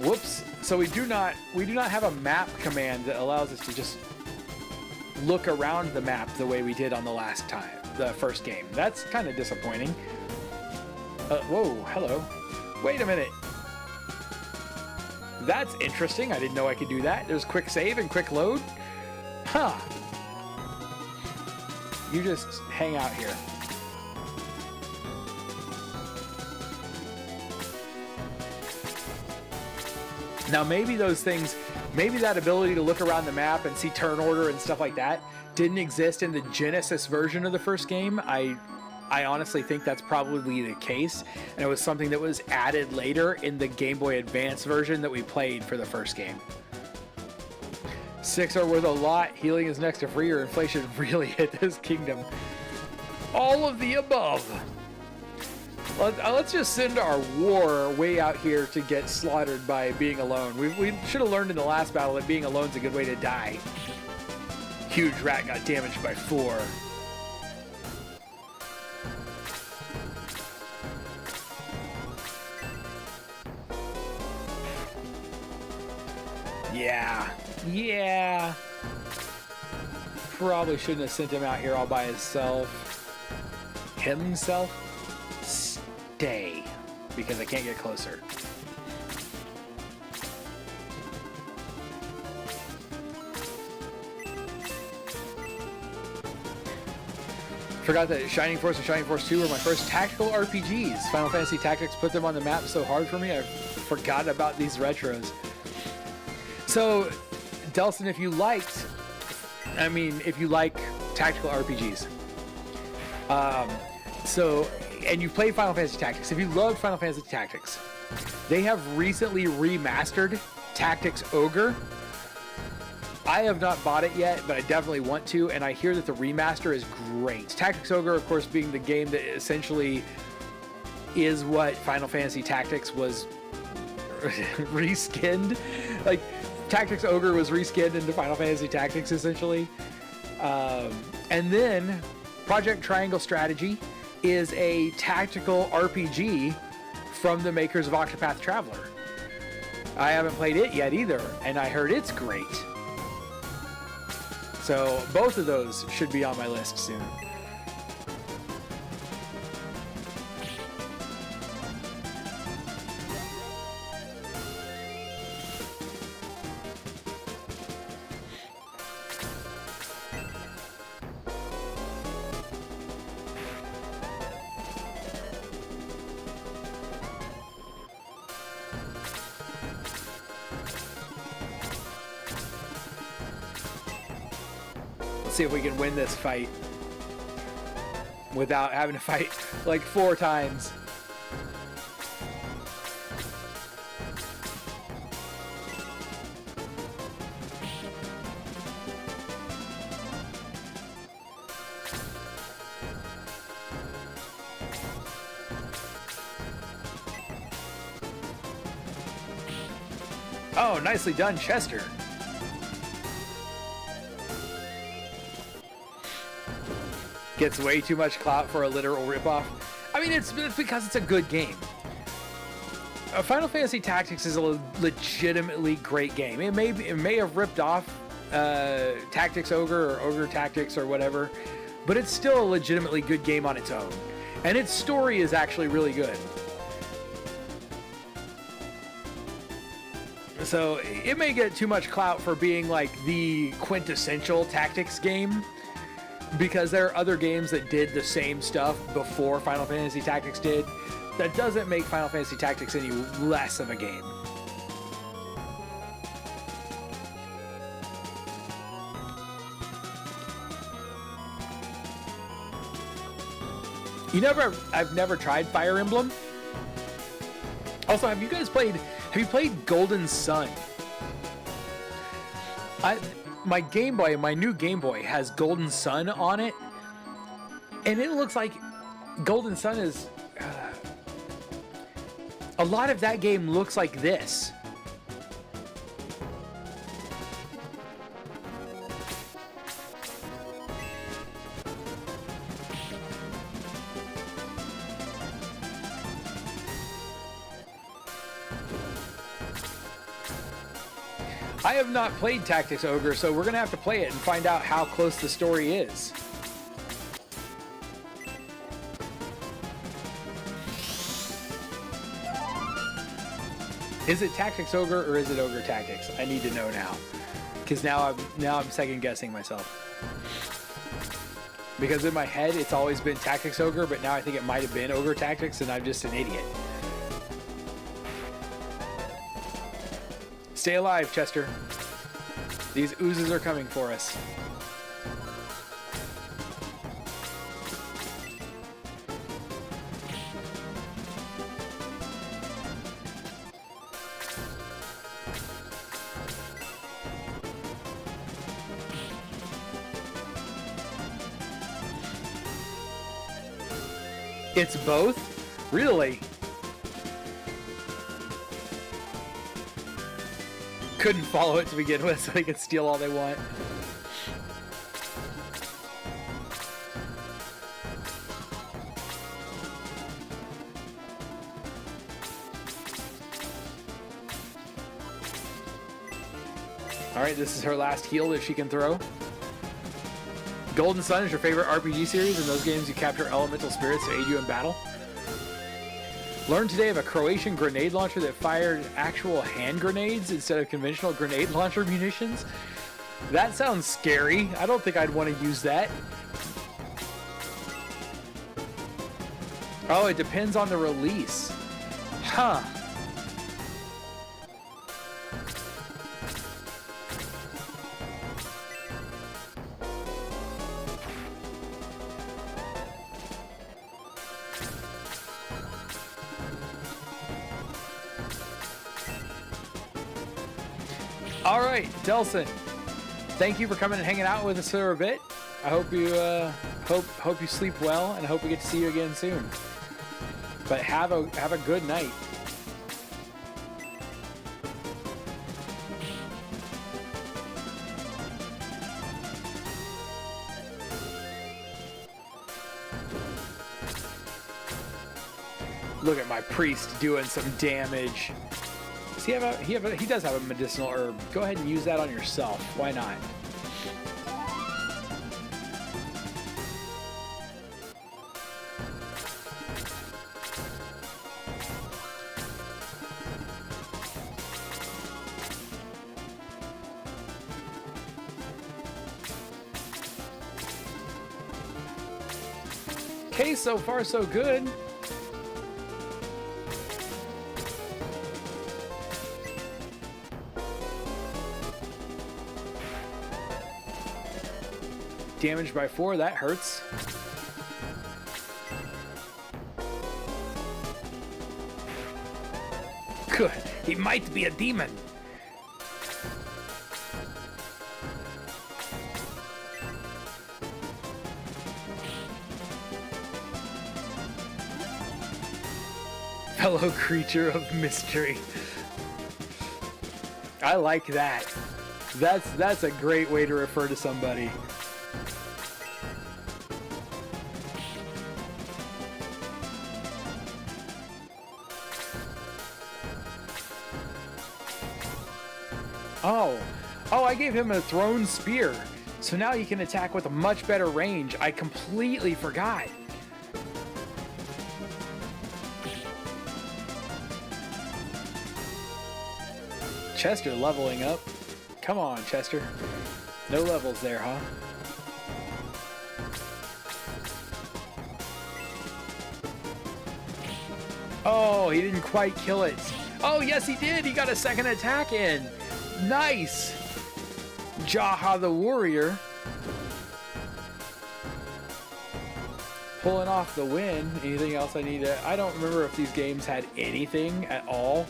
Whoops. So we do not have a map command that allows us to just look around the map the way we did on the first game. That's kind of disappointing. Whoa, hello. Wait a minute. That's interesting. I didn't know I could do that. There's quick save and quick load. Huh. You just hang out here. Now maybe those things, maybe that ability to look around the map and see turn order and stuff like that didn't exist in the Genesis version of the first game. I honestly think that's probably the case, and it was something that was added later in the Game Boy Advance version that we played for the first game. 6 are worth a lot. Healing is next to free, or inflation really hit this kingdom. All of the above. Let's just send our war way out here to get slaughtered by being alone. We should have learned in the last battle that being alone is a good way to die. Huge rat got damaged by 4. Yeah. Probably shouldn't have sent him out here all by himself. Stay. Because I can't get closer. Forgot that Shining Force and Shining Force 2 were my first tactical RPGs. Final Fantasy Tactics put them on the map so hard for me, I forgot about these retros. So, Delson, if you like tactical RPGs, and you played Final Fantasy Tactics, if you love Final Fantasy Tactics, they have recently remastered Tactics Ogre. I have not bought it yet, but I definitely want to, and I hear that the remaster is great. Tactics Ogre, of course, being the game that essentially is what Final Fantasy Tactics was reskinned. Like, Tactics Ogre was reskinned into Final Fantasy Tactics, essentially. And then Project Triangle Strategy is a tactical RPG from the makers of Octopath Traveler. I haven't played it yet either, and I heard it's great. So both of those should be on my list soon. See if we can win this fight without having to fight like 4 times. Oh, nicely done, Chester. Gets way too much clout for a literal ripoff. I mean, it's because it's a good game. Final Fantasy Tactics is a legitimately great game. It may have ripped off Tactics Ogre or Ogre Tactics or whatever, but it's still a legitimately good game on its own. And its story is actually really good. So it may get too much clout for being like the quintessential tactics game, because there are other games that did the same stuff before Final Fantasy Tactics did. That doesn't make Final Fantasy Tactics any less of a game. I've never tried Fire Emblem. Also, have you played Golden Sun? My Game Boy, my new Game Boy has Golden Sun on it, and it looks like Golden Sun is a lot of that game looks like this. I have not played Tactics Ogre, so we're going to have to play it and find out how close the story is. Is it Tactics Ogre or is it Ogre Tactics? I need to know now, because now I'm second guessing myself. Because in my head it's always been Tactics Ogre, but now I think it might have been Ogre Tactics, and I'm just an idiot. Stay alive, Chester. These oozes are coming for us. It's both? Really? Couldn't follow it to begin with, so they can steal all they want. Alright, this is her last heal that she can throw. Golden Sun is your favorite RPG series. In those games, you capture elemental spirits to aid you in battle. Learned today of a Croatian grenade launcher that fired actual hand grenades instead of conventional grenade launcher munitions. That sounds scary. I don't think I'd want to use that. Oh, it depends on the release. Huh. All right, Delson, thank you for coming and hanging out with us for a bit. I hope you hope you sleep well, and I hope we get to see you again soon. But have a good night. Look at my priest doing some damage. Does he does have a medicinal herb. Go ahead and use that on yourself. Why not? Okay, so far so good. Damaged by 4, that hurts. Good, he might be a demon. Fellow creature of mystery. I like that. That's a great way to refer to somebody. Oh, I gave him a thrown spear, so now he can attack with a much better range. I completely forgot. Chester leveling up. Come on, Chester. No levels there, huh? Oh, he didn't quite kill it. Oh, yes, he did. He got a second attack in. Nice. Jaha the Warrior. Pulling off the win. Anything else I need to... I don't remember if these games had anything at all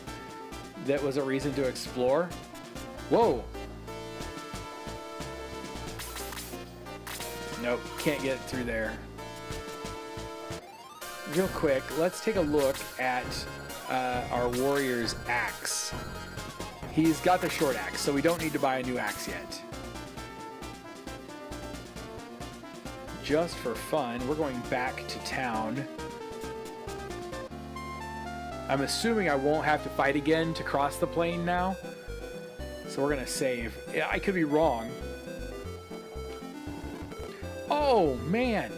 that was a reason to explore. Whoa. Nope, can't get through there. Real quick, let's take a look at our warrior's axe. He's got the short axe, so we don't need to buy a new axe yet. Just for fun, we're going back to town. I'm assuming I won't have to fight again to cross the plain now. So we're gonna save. I could be wrong. Oh, man.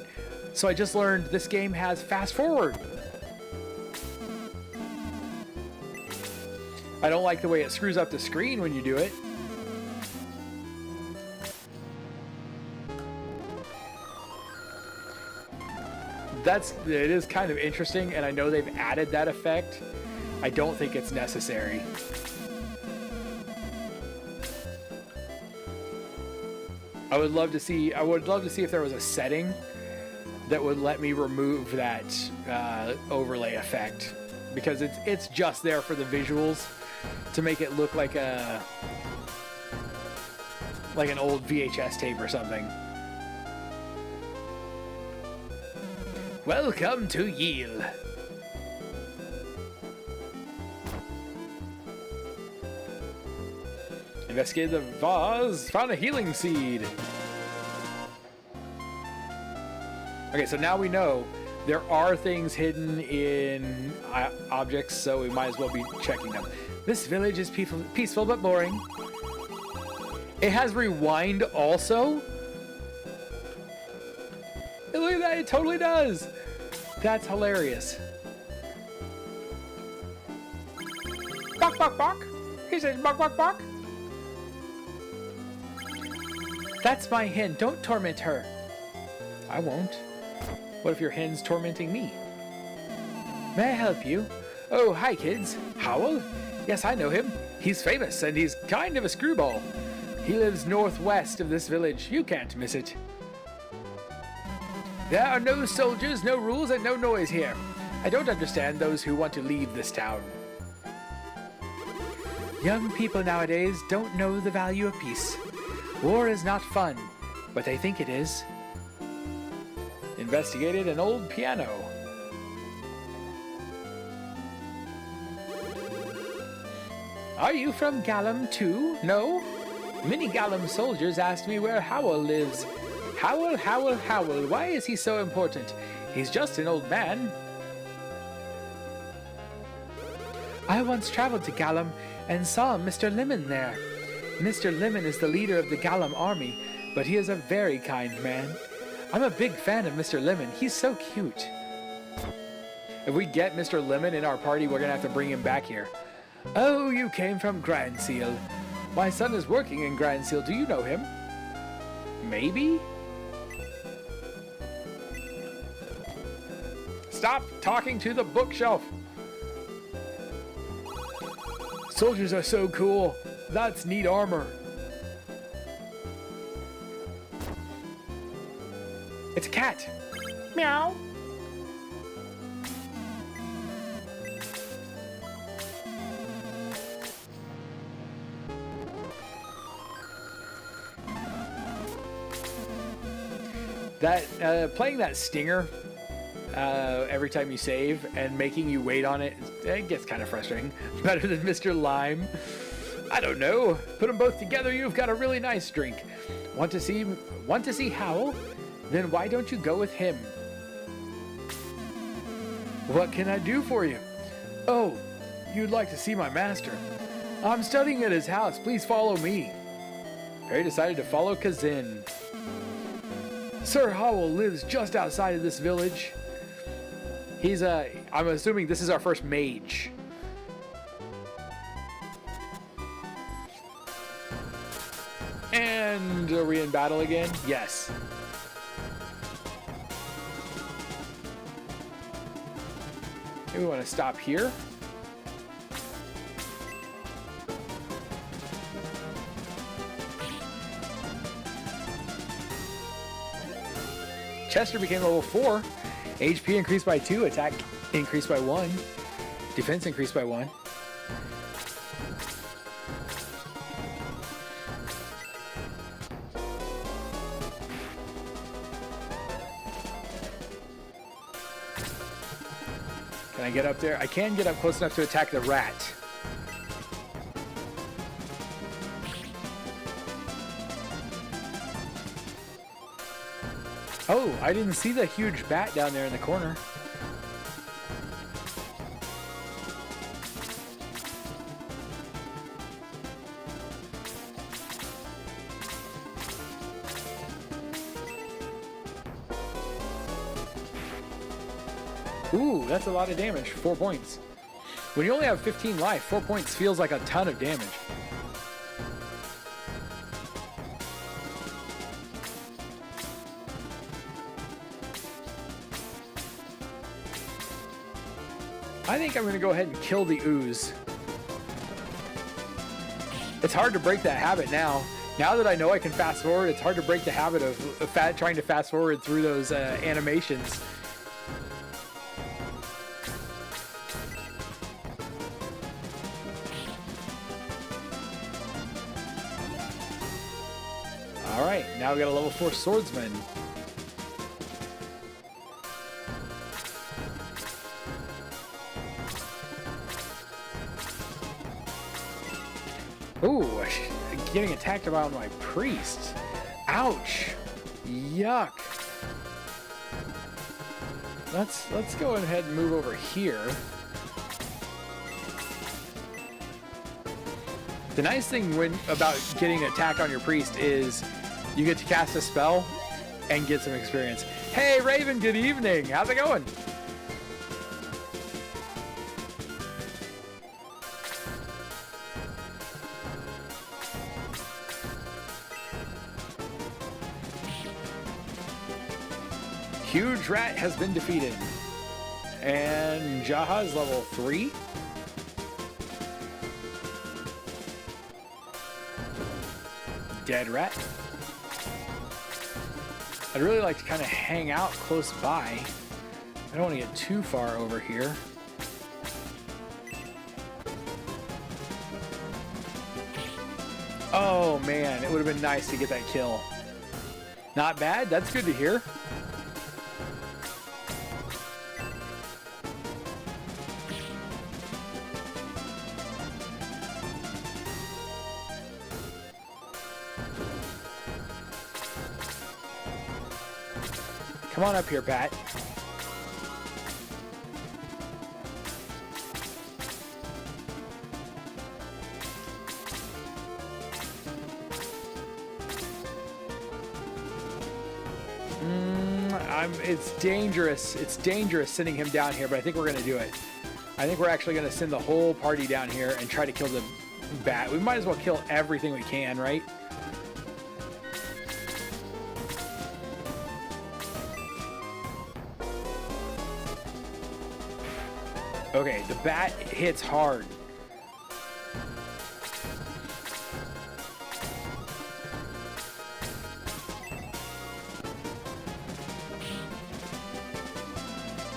So I just learned this game has fast forward. I don't like the way it screws up the screen when you do it. It is kind of interesting, and I know they've added that effect. I don't think it's necessary. I would love to see if there was a setting that would let me remove that overlay effect, because it's just there for the visuals to make it look like an old VHS tape or something. Welcome to Yield. Investigate the vase. Found a healing seed. Okay, so now we know there are things hidden in objects, so we might as well be checking them. This village is peaceful but boring. It has rewind also. Hey, look at that, it totally does. That's hilarious. Bark, bark, bark. He says bark, bark, bark. That's my hen. Don't torment her. I won't. What if your hen's tormenting me? May I help you? Oh, hi, kids. Howl? Yes, I know him. He's famous, and he's kind of a screwball. He lives northwest of this village. You can't miss it. There are no soldiers, no rules, and no noise here. I don't understand those who want to leave this town. Young people nowadays don't know the value of peace. War is not fun, but they think it is. Investigated an old piano. Are you from Gallum too? No? Many Gallum soldiers asked me where Howl lives. Howl, Howl, Howl. Why is he so important? He's just an old man. I once traveled to Gallum and saw Mr. Lemon there. Mr. Lemon is the leader of the Gallum army, but he is a very kind man. I'm a big fan of Mr. Lemon. He's so cute. If we get Mr. Lemon in our party, we're going to have to bring him back here. Oh, you came from Granseal. My son is working in Granseal. Do you know him? Maybe? Stop talking to the bookshelf. Soldiers are so cool. That's neat armor. It's a cat. Meow. That playing that stinger every time you save and making you wait on it gets kind of frustrating. Better than Mr. Lime. I don't know. Put them both together, you've got a really nice drink. Want to see Howl? Then why don't you go with him? What can I do for you? Oh, you'd like to see my master. I'm studying at his house. Please follow me. Perry decided to follow Kazin. Sir Howl lives just outside of this village. He's I'm assuming this is our first mage. And are we in battle again? Yes. Maybe we want to stop here. Chester became level 4. HP increased by 2. Attack increased by 1. Defense increased by 1. Can I get up there? I can get up close enough to attack the rat. Oh, I didn't see the huge bat down there in the corner. Ooh, that's a lot of damage. 4 points. When you only have 15 life, 4 points feels like a ton of damage. I think I'm going to go ahead and kill the ooze. It's hard to break that habit now. Now that I know I can fast forward, it's hard to break the habit of trying to fast forward through those animations. Alright, now we got a level 4 swordsman. Ooh, getting attacked by my priest. Ouch. Yuck. Let's go ahead and move over here. The nice thing about getting attacked on your priest is you get to cast a spell and get some experience. Hey Raven, good evening. How's it going? Huge rat has been defeated. And Jaha is level 3. Dead rat. I'd really like to kind of hang out close by. I don't want to get too far over here. Oh man, it would have been nice to get that kill. Not bad, that's good to hear. Come on up here, Pat. It's dangerous. It's dangerous sending him down here, but I think we're going to do it. I think we're actually going to send the whole party down here and try to kill the bat. We might as well kill everything we can, right? Okay, the bat hits hard.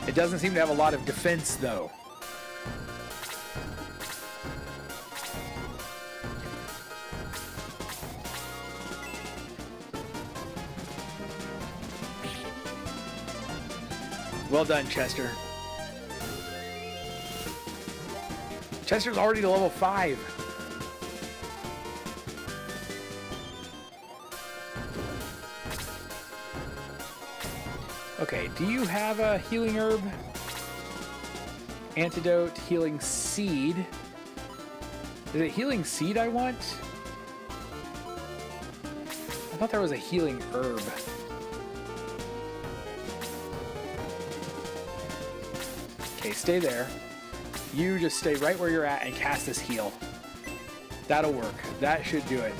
It doesn't seem to have a lot of defense, though. Well done, Chester. Chester's already to level 5. Okay, do you have a healing herb? Antidote, healing seed. Is it healing seed I want? I thought there was a healing herb. Okay, stay there. You just stay right where you're at and cast this heal. That'll work. That should do it.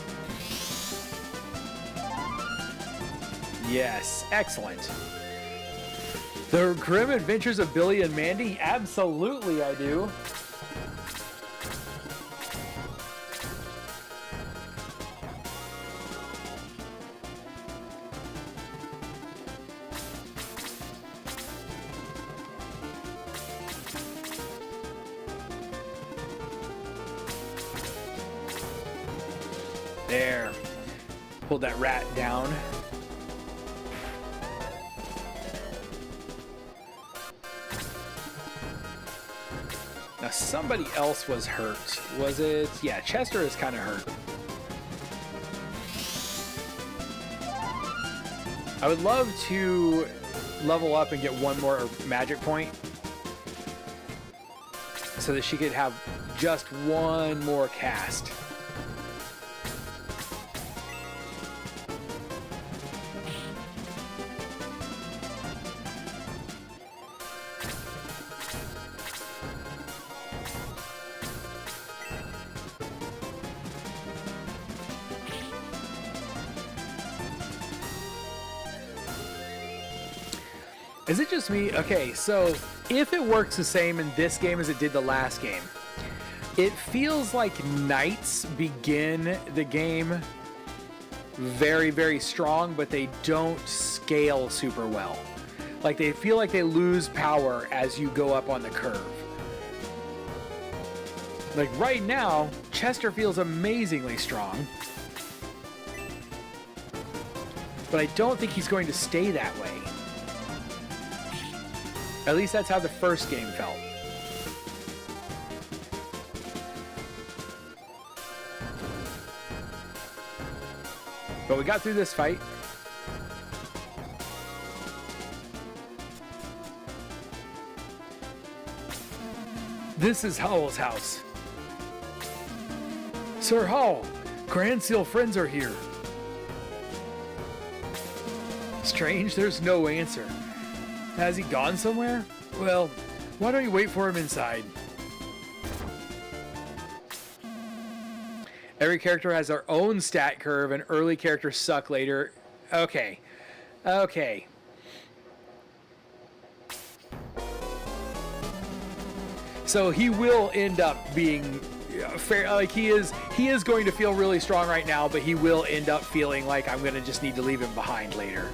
Yes, excellent. The Grim Adventures of Billy and Mandy? Absolutely I do. There. Pulled that rat down. Now somebody else was hurt. Was it? Yeah, Chester is kind of hurt. I would love to level up and get one more magic point so that she could have just one more cast. Is it just me? Okay, so if it works the same in this game as it did the last game, it feels like knights begin the game very, very strong, but they don't scale super well. Like, they feel like they lose power as you go up on the curve. Like, right now, Chester feels amazingly strong. But I don't think he's going to stay that way. At least that's how the first game felt. But we got through this fight. This is Howell's house. Sir Howell, Granseal friends are here. Strange, there's no answer. Has he gone somewhere? Well, why don't you wait for him inside? Every character has their own stat curve, and early characters suck later. Okay. Okay. So he will end up being fair. Like, he is going to feel really strong right now, but he will end up feeling like I'm going to just need to leave him behind later.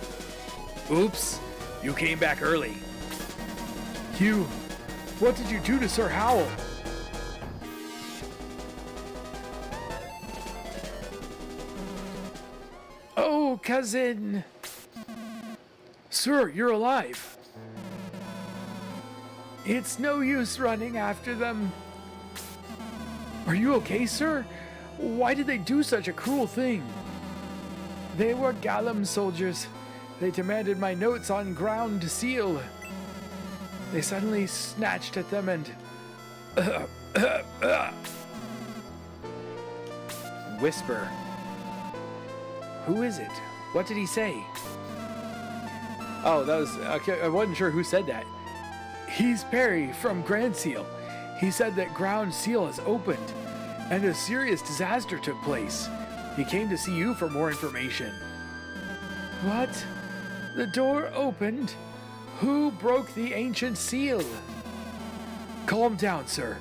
Oops. You came back early. Hugh, what did you do to Sir Howell? Oh, cousin. Sir, you're alive. It's no use running after them. Are you okay, sir? Why did they do such a cruel thing? They were Gallum soldiers. They demanded my notes on Granseal. They suddenly snatched at them and... Whisper. Who is it? What did he say? Oh, that was... Okay, I wasn't sure who said that. He's Perry from Granseal. He said that Granseal has opened, and a serious disaster took place. He came to see you for more information. What? The door opened? Who broke the ancient seal? Calm down, sir.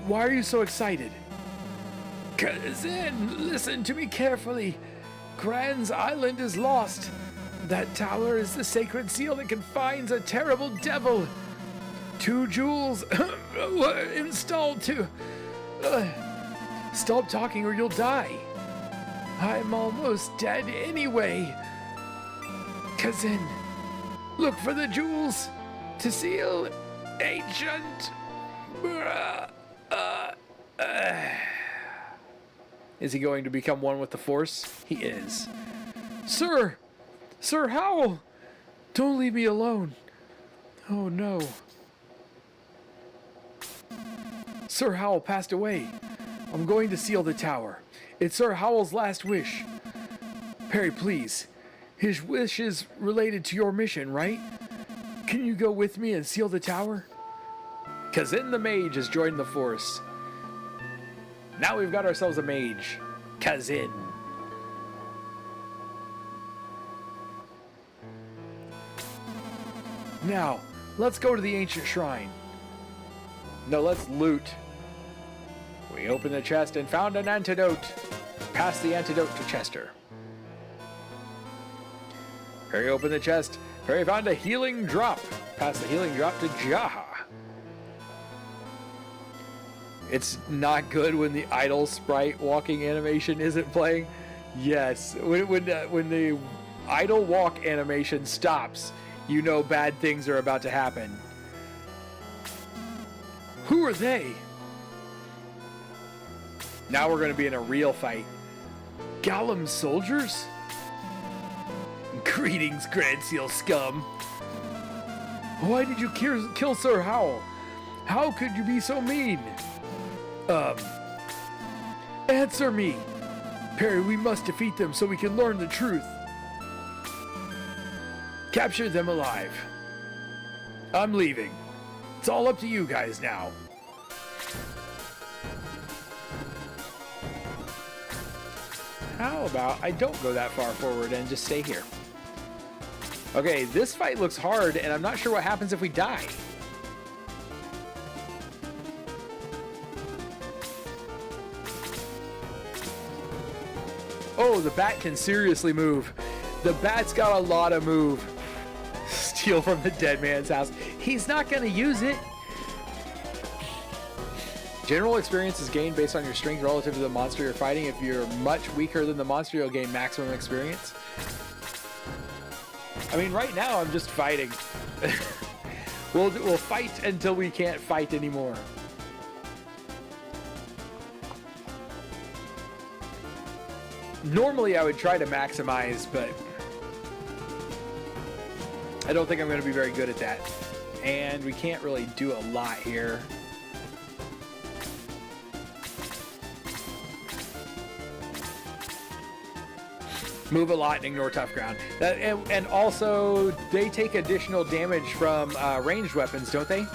Why are you so excited? Cousin, listen to me carefully. Gran's Island is lost. That tower is the sacred seal that confines a terrible devil. 2 jewels were installed to... Stop talking or you'll die. I'm almost dead anyway. Cousin, look for the jewels to seal ancient... Is he going to become one with the Force? He is. Sir! Sir Howell! Don't leave me alone. Oh no. Sir Howell passed away. I'm going to seal the tower. It's Sir Howell's last wish. Perry, please. His wish is related to your mission, right? Can you go with me and seal the tower? Kazin the Mage has joined the Force. Now we've got ourselves a mage. Kazin. Now, let's go to the ancient shrine. No, let's loot. We opened the chest and found an antidote. Pass the antidote to Chester. Perry opened the chest. Perry found a healing drop. Pass the healing drop to Jaha. It's not good when the idle sprite walking animation isn't playing. Yes, when the idle walk animation stops, you know bad things are about to happen. Who are they? Now we're going to be in a real fight. Gollum soldiers? Greetings, Granseal scum. Why did you kill Sir Howl? How could you be so mean? Answer me. Perry, we must defeat them so we can learn the truth. Capture them alive. I'm leaving. It's all up to you guys now. How about I don't go that far forward and just stay here? Okay, this fight looks hard, and I'm not sure what happens if we die. Oh, the bat can seriously move. The bat's got a lot of move. Steal from the dead man's house. He's not going to use it. General experience is gained based on your strength relative to the monster you're fighting. If you're much weaker than the monster, you'll gain maximum experience. I mean, right now I'm just fighting. We'll fight until we can't fight anymore. Normally I would try to maximize, but I don't think I'm going to be very good at that. And we can't really do a lot here. Move a lot and ignore tough ground. And also, they take additional damage from ranged weapons, don't they?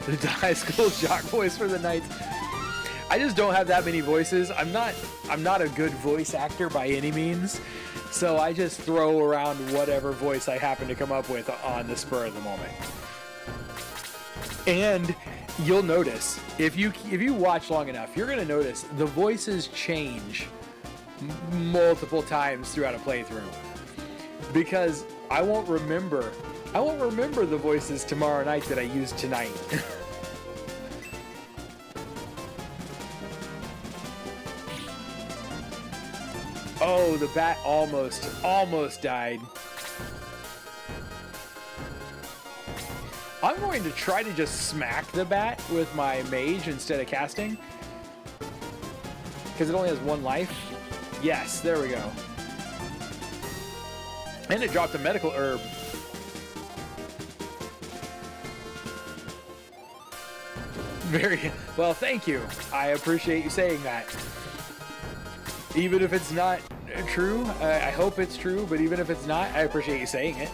The high school jock voice for the Knights. I just don't have that many voices. I'm not a good voice actor by any means, so I just throw around whatever voice I happen to come up with on the spur of the moment. And you'll notice if you watch long enough, you're gonna notice the voices change multiple times throughout a playthrough, because I won't remember the voices tomorrow night that I used tonight. Oh, the bat almost died. I'm going to try to just smack the bat with my mage instead of casting, because it only has one life. Yes, there we go. And it dropped a medical herb. Very well, thank you. I appreciate you saying that. Even if it's not true, I hope it's true, but even if it's not, I appreciate you saying it.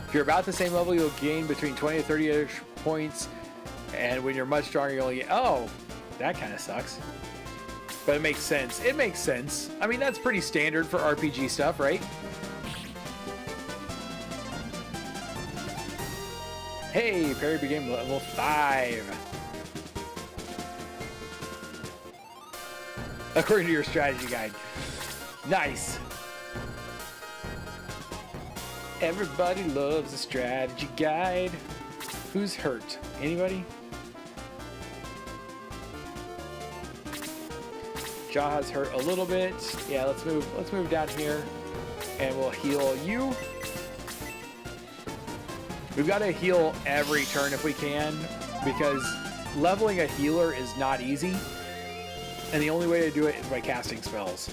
If you're about the same level, you'll gain between 20 to 30 points, and when you're much stronger, you'll only get... Oh, that kind of sucks. But it makes sense. It makes sense. I mean, that's pretty standard for RPG stuff, right? Hey, Perry became level 5. According to your strategy guide. Nice. Everybody loves a strategy guide. Who's hurt? Anybody? Jaha's hurt a little bit. Yeah, let's move down here and we'll heal you. We've got to heal every turn if we can, because leveling a healer is not easy, and the only way to do it is by casting spells.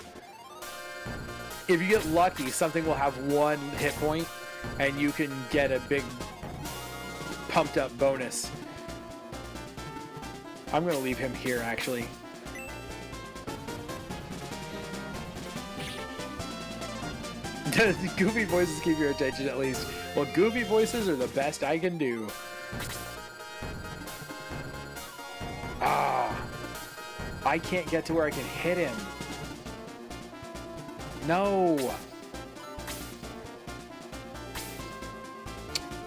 If you get lucky, something will have 1 hit point, and you can get a big pumped up bonus. I'm going to leave him here, actually. Goofy voices keep your attention, at least. Well, goofy voices are the best I can do. Ah, I can't get to where I can hit him. No.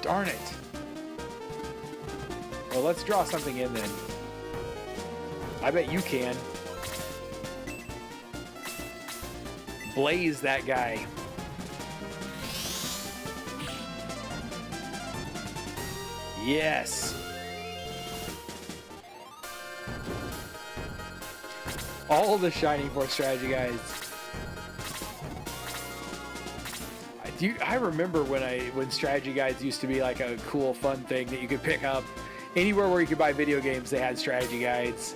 Darn it. Well, let's draw something in then. I bet you can. Blaze that guy. Yes. All the Shining Force strategy guides. I remember when strategy guides used to be like a cool, fun thing that you could pick up anywhere where you could buy video games. They had strategy guides.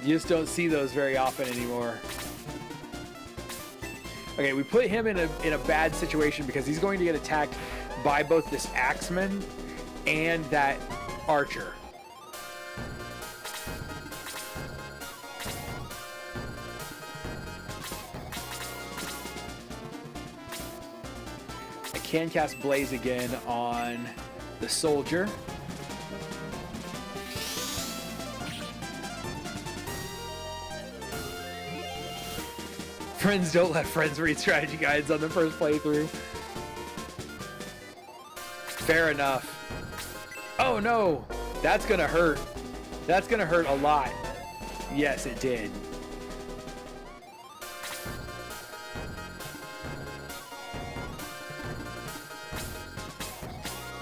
You just don't see those very often anymore. Okay, we put him in a bad situation because he's going to get attacked by both this axeman and that archer. I can cast Blaze again on the soldier. Friends don't let friends read strategy guides on the first playthrough. Fair enough. Oh no, that's gonna hurt. That's gonna hurt a lot. Yes, it did.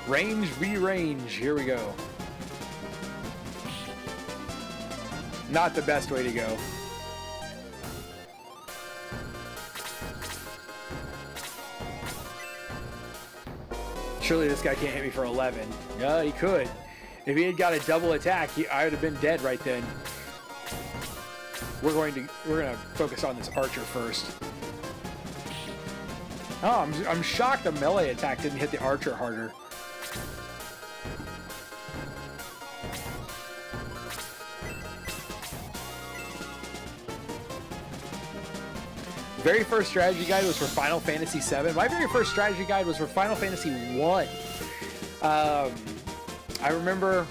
Range v range, here we go. Not the best way to go. Surely this guy can't hit me for 11. Yeah, he could. If he had got a double attack, I would have been dead right then. We're gonna focus on this archer first. Oh, I'm shocked the melee attack didn't hit the archer harder. Very first strategy guide was for Final Fantasy VII. My very first strategy guide was for Final Fantasy I. I remember,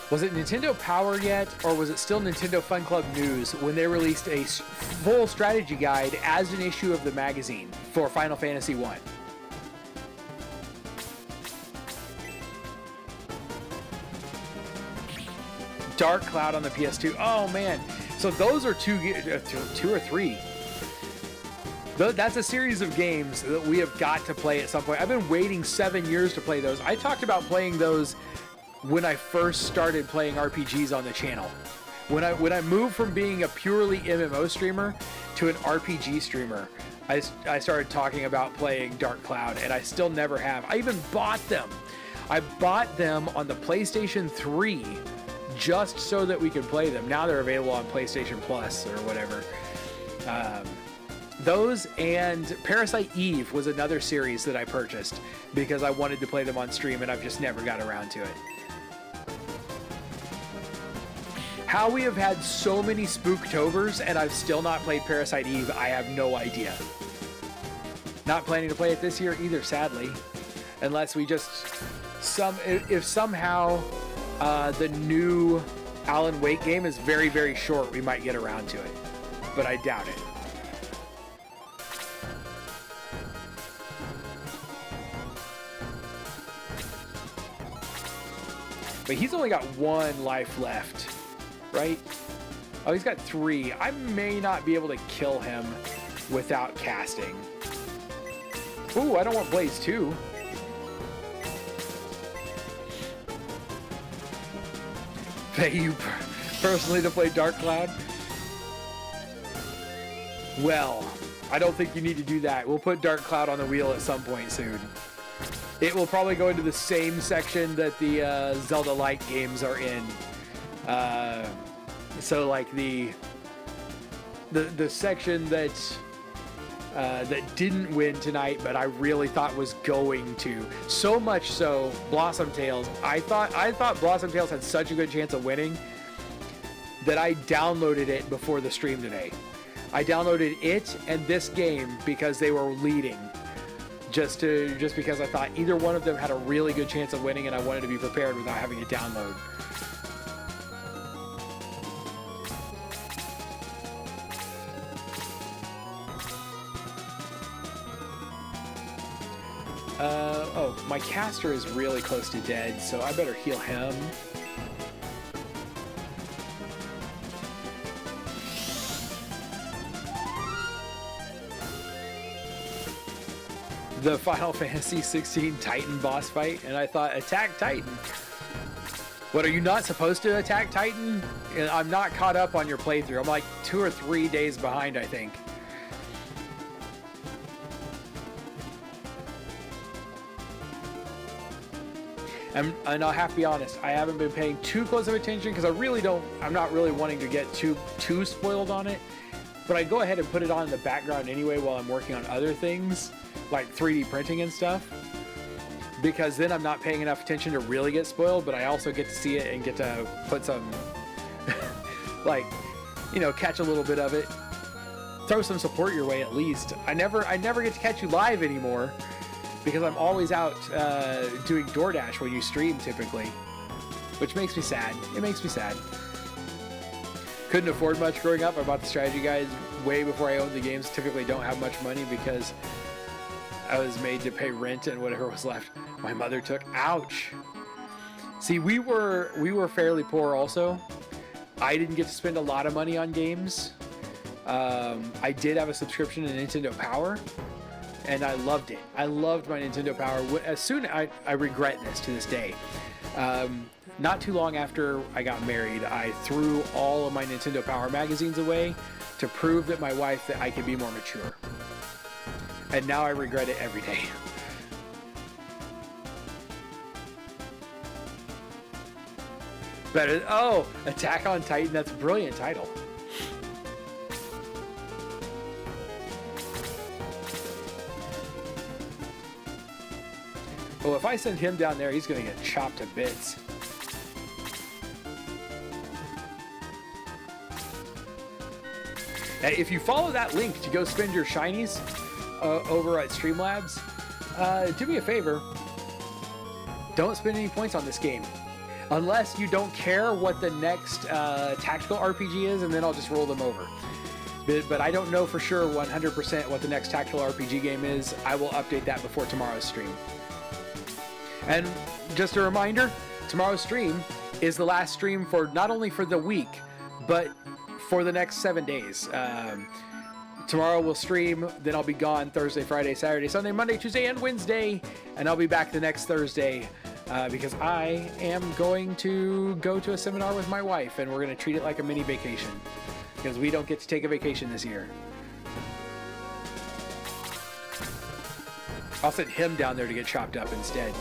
was it Nintendo Power yet, or was it still Nintendo Fun Club News when they released a full strategy guide as an issue of the magazine for Final Fantasy I? Dark Cloud on the PS2. Oh man. So those are two or three. That's a series of games that we have got to play at some point. I've been waiting 7 years to play those. I talked about playing those when I first started playing RPGs on the channel. When I moved from being a purely MMO streamer to an RPG streamer, I started talking about playing Dark Cloud, and I still never have. I even bought them. I bought them on the PlayStation 3 just so that we could play them. Now they're available on PlayStation Plus or whatever. Those and Parasite Eve was another series that I purchased because I wanted to play them on stream, and I've just never got around to it. How we have had so many Spooktobers and I've still not played Parasite Eve, I have no idea. Not planning to play it this year either, sadly. Unless we just... If somehow the new Alan Wake game is very, very short, we might get around to it. But I doubt it. But he's only got 1 life left, right? Oh, he's got 3. I may not be able to kill him without casting. Ooh, I don't want Blaze 2. Pay you personally to play Dark Cloud? Well, I don't think you need to do that. We'll put Dark Cloud on the wheel at some point soon. It will probably go into the same section that the Zelda Light games are in. So like the section that didn't win tonight, but I really thought was going to. So much so, Blossom Tales. I thought Blossom Tales had such a good chance of winning that I downloaded it before the stream today. I downloaded it and this game because they were leading. Just because I thought either one of them had a really good chance of winning and I wanted to be prepared without having to download. Oh, my caster is really close to dead, so I better heal him. The Final Fantasy 16 Titan boss fight, and I thought, attack Titan. What, are you not supposed to attack Titan? I'm not caught up on your playthrough. I'm like 2 or 3 days behind, I think. And I'll have to be honest, I haven't been paying too close of attention because I'm not really wanting to get too spoiled on it. But I go ahead and put it on in the background anyway while I'm working on other things, like 3D printing and stuff. Because then I'm not paying enough attention to really get spoiled, but I also get to see it and get to put some, like, you know, catch a little bit of it. Throw some support your way at least. I never get to catch you live anymore. Because I'm always out doing DoorDash when you stream, typically. Which makes me sad. It makes me sad. Couldn't afford much growing up. I bought the strategy guides way before I owned the games. Typically don't have much money because I was made to pay rent and whatever was left my mother took. Ouch! See, we were fairly poor also. I didn't get to spend a lot of money on games. I did have a subscription to Nintendo Power. And I loved it. I loved my Nintendo Power. I regret this to this day. Not too long after I got married, I threw all of my Nintendo Power magazines away to prove that my wife that I could be more mature. And now I regret it every day. But oh, Attack on Titan, that's a brilliant title. Oh, if I send him down there, he's going to get chopped to bits. Now, if you follow that link to go spend your shinies over at Streamlabs, do me a favor. Don't spend any points on this game. Unless you don't care what the next tactical RPG is, and then I'll just roll them over. But I don't know for sure 100% what the next tactical RPG game is. I will update that before tomorrow's stream. And just a reminder, tomorrow's stream is the last stream for not only for the week, but for the next 7 days. Tomorrow we'll stream, then I'll be gone Thursday, Friday, Saturday, Sunday, Monday, Tuesday, and Wednesday. And I'll be back the next Thursday because I am going to go to a seminar with my wife, and we're going to treat it like a mini vacation because we don't get to take a vacation this year. I'll send him down there to get chopped up instead.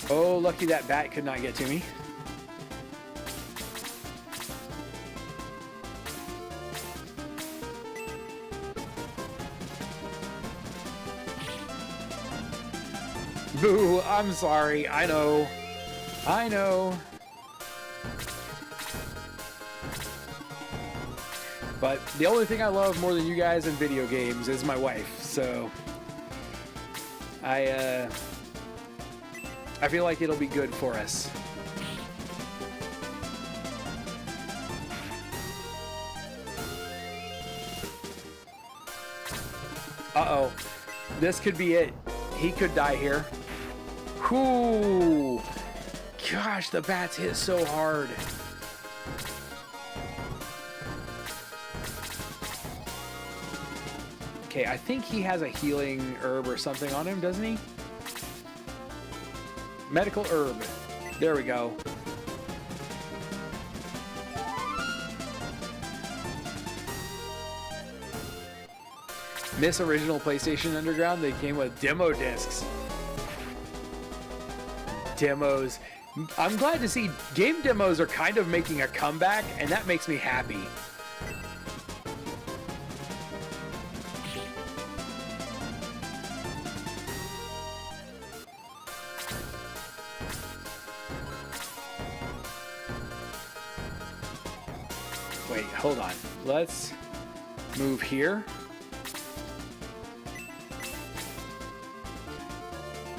Oh, lucky that bat could not get to me. Boo, I'm sorry. I know. I know. But the only thing I love more than you guys in video games is my wife, so I feel like it'll be good for us. Uh-oh. This could be it. He could die here. Whoo! Gosh, the bats hit so hard. Okay, I think he has a healing herb or something on him, doesn't he? Medical herb. There we go. Miss original PlayStation Underground, they came with demo discs. Demos. I'm glad to see game demos are kind of making a comeback, and that makes me happy. Wait, hold on. Let's move here.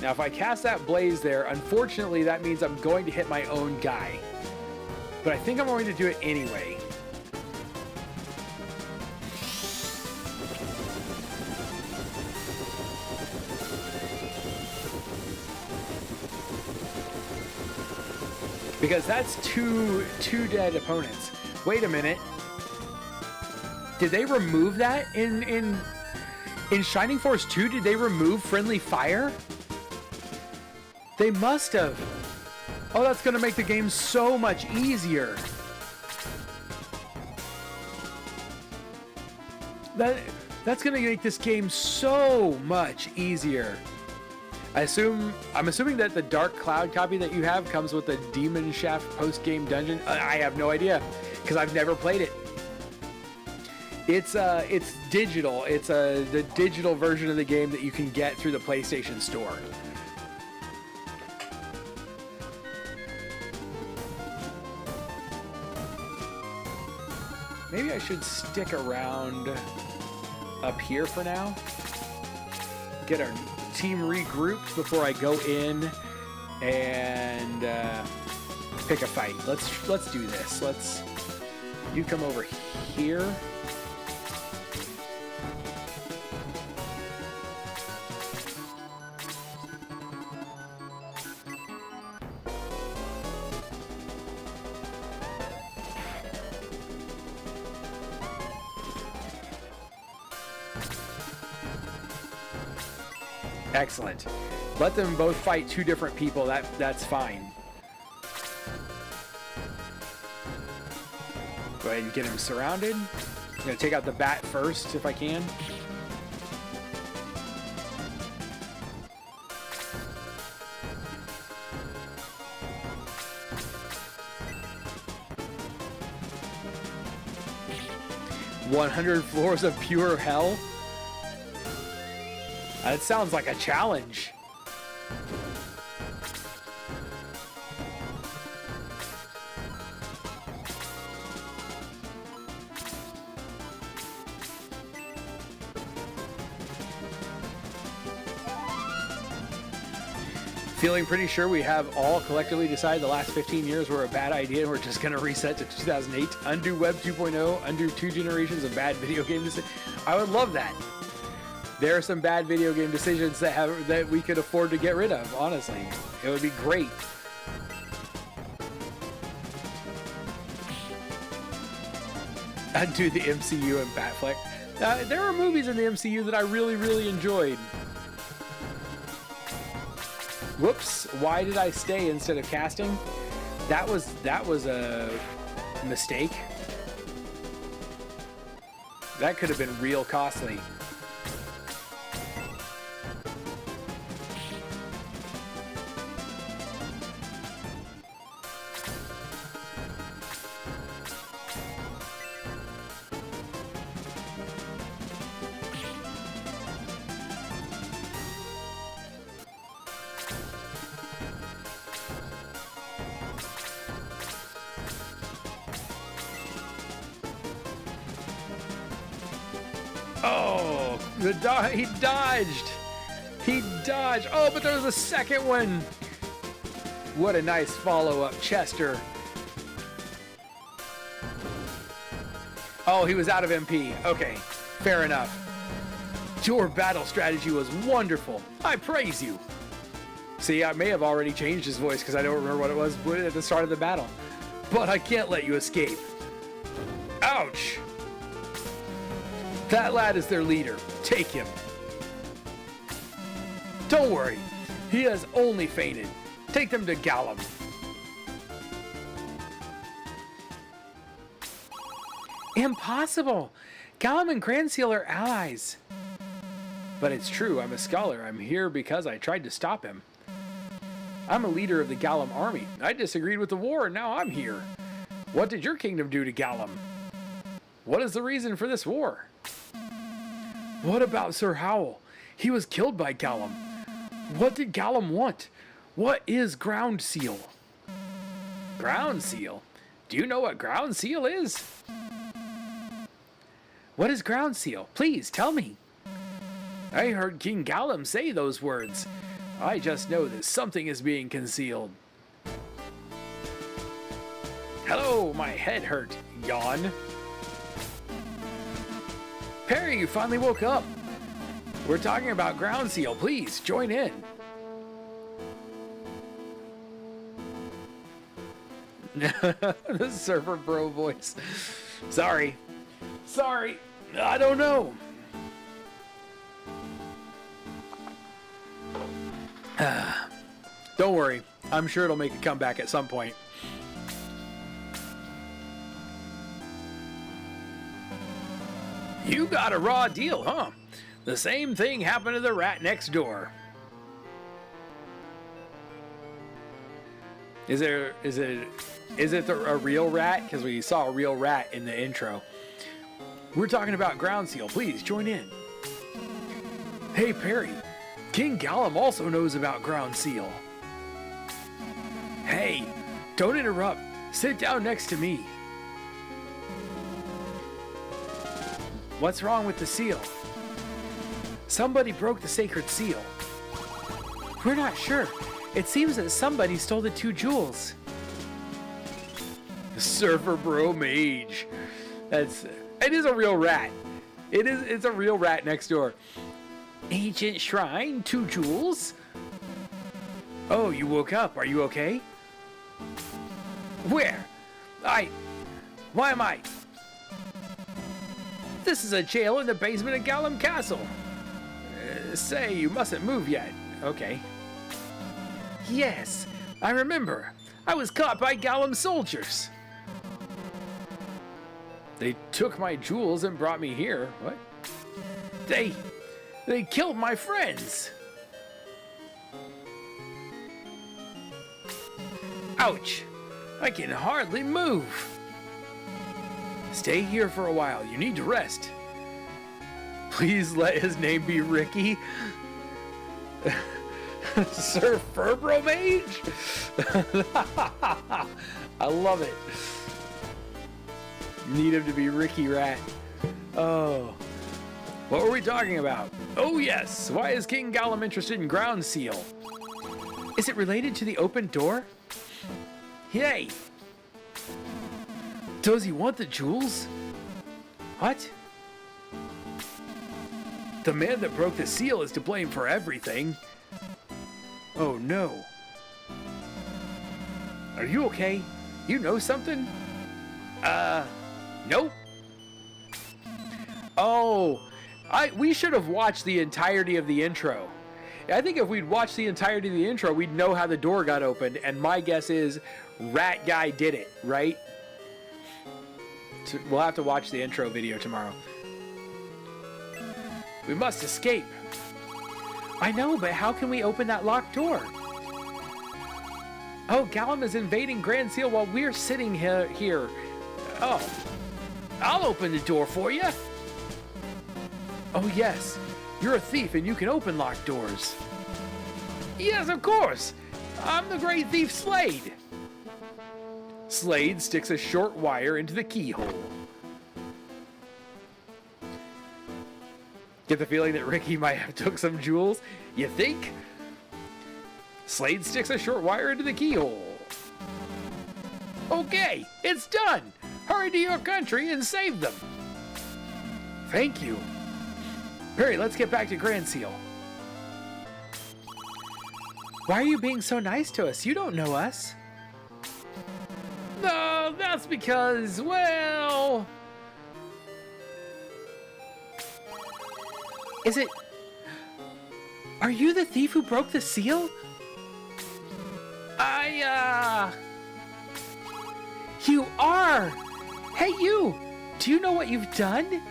Now, if I cast that blaze there, unfortunately, that means I'm going to hit my own guy. But I think I'm going to do it anyway. Because that's two dead opponents. Wait a minute. Did they remove that in Shining Force 2? Did they remove friendly fire? They must have. Oh, that's going to make the game so much easier. That's going to make this game so much easier. I'm assuming that the Dark Cloud copy that you have comes with the Demon Shaft post-game dungeon. I have no idea because I've never played it. It's digital. It's the digital version of the game that you can get through the PlayStation Store. Maybe I should stick around up here for now. Get our team regrouped before I go in and pick a fight. Let's do this. You come over here. Excellent. Let them both fight two different people. That's fine. Go ahead and get him surrounded. I'm going to take out the bat first if I can. "100 floors of pure hell." That sounds like a challenge. Feeling pretty sure we have all collectively decided the last 15 years were a bad idea and we're just going to reset to 2008, undo Web 2.0, undo 2 generations of bad video game decisions. I would love that. There are some bad video game decisions that we could afford to get rid of, honestly. It would be great. Undo the MCU and Batfleck. There are movies in the MCU that I really, really enjoyed. Whoops, why did I stay instead of casting? That was a mistake. That could have been real costly. Oh, he dodged. He dodged. Oh, but there was a second one. What a nice follow-up, Chester. Oh, he was out of MP. Okay, fair enough. Your battle strategy was wonderful. I praise you. See, I may have already changed his voice because I don't remember what it was at the start of the battle. But I can't let you escape. Ouch. That lad is their leader. Take him. Don't worry. He has only fainted. Take them to Gallum. Impossible. Gallum and Granseal are allies. But it's true. I'm a scholar. I'm here because I tried to stop him. I'm a leader of the Gallum army. I disagreed with the war and now I'm here. What did your kingdom do to Gallum? What is the reason for this war? What about Sir Howell? He was killed by Gallum. What did Gallum want? What is Granseal? Granseal? Do you know what Granseal is? What is Granseal? Please tell me. I heard King Gallum say those words. I just know that something is being concealed. Hello, my head hurt. Yawn. Perry, you finally woke up. We're talking about Granseal. Please, join in. The surfer bro voice. Sorry. I don't know. Don't worry. I'm sure it'll make a comeback at some point. You got a raw deal, huh? The same thing happened to the rat next door. Is it a real rat? Because we saw a real rat in the intro. We're talking about Granseal. Please join in. Hey Perry, King Gallum also knows about Granseal. Hey, don't interrupt. Sit down next to me. What's wrong with the seal? Somebody broke the sacred seal. We're not sure. It seems that somebody stole the 2 jewels. Surfer bro mage. It is a real rat. It's a real rat next door. Ancient shrine, 2 jewels. Oh, you woke up. Are you okay? Where? Why am I? This is a jail in the basement of Gallum Castle. Say, you mustn't move yet. Okay. Yes, I remember. I was caught by Gallum soldiers. They took my jewels and brought me here. What? They killed my friends. Ouch. I can hardly move. Stay here for a while. You need to rest. Please let his name be Ricky. Sir Furbro Mage? I love it. Need him to be Ricky Rat. Oh. What were we talking about? Oh yes. Why is King Gallum interested in Granseal? Is it related to the open door? Yay. Does he want the jewels? What? The man that broke the seal is to blame for everything. Oh no. Are you okay? You know something? Nope. Oh, we should have watched the entirety of the intro. I think if we'd watched the entirety of the intro, we'd know how the door got opened, and my guess is Rat Guy did it, right? So we'll have to watch the intro video tomorrow. We must escape. I know, but how can we open that locked door? Oh, Gallum is invading Granseal while we're sitting here. Oh, I'll open the door for you. Oh yes, you're a thief and you can open locked doors. Yes, of course. I'm the great thief Slade. Slade sticks a short wire into the keyhole. Get the feeling that Ricky might have took some jewels? You think? Slade sticks a short wire into the keyhole. Okay, it's done. Hurry to your country and save them. Thank you. Perry, let's get back to Granseal. Why are you being so nice to us? You don't know us. No, that's because, well... Is it... Are you the thief who broke the seal? You are! Hey, you! Do you know what you've done?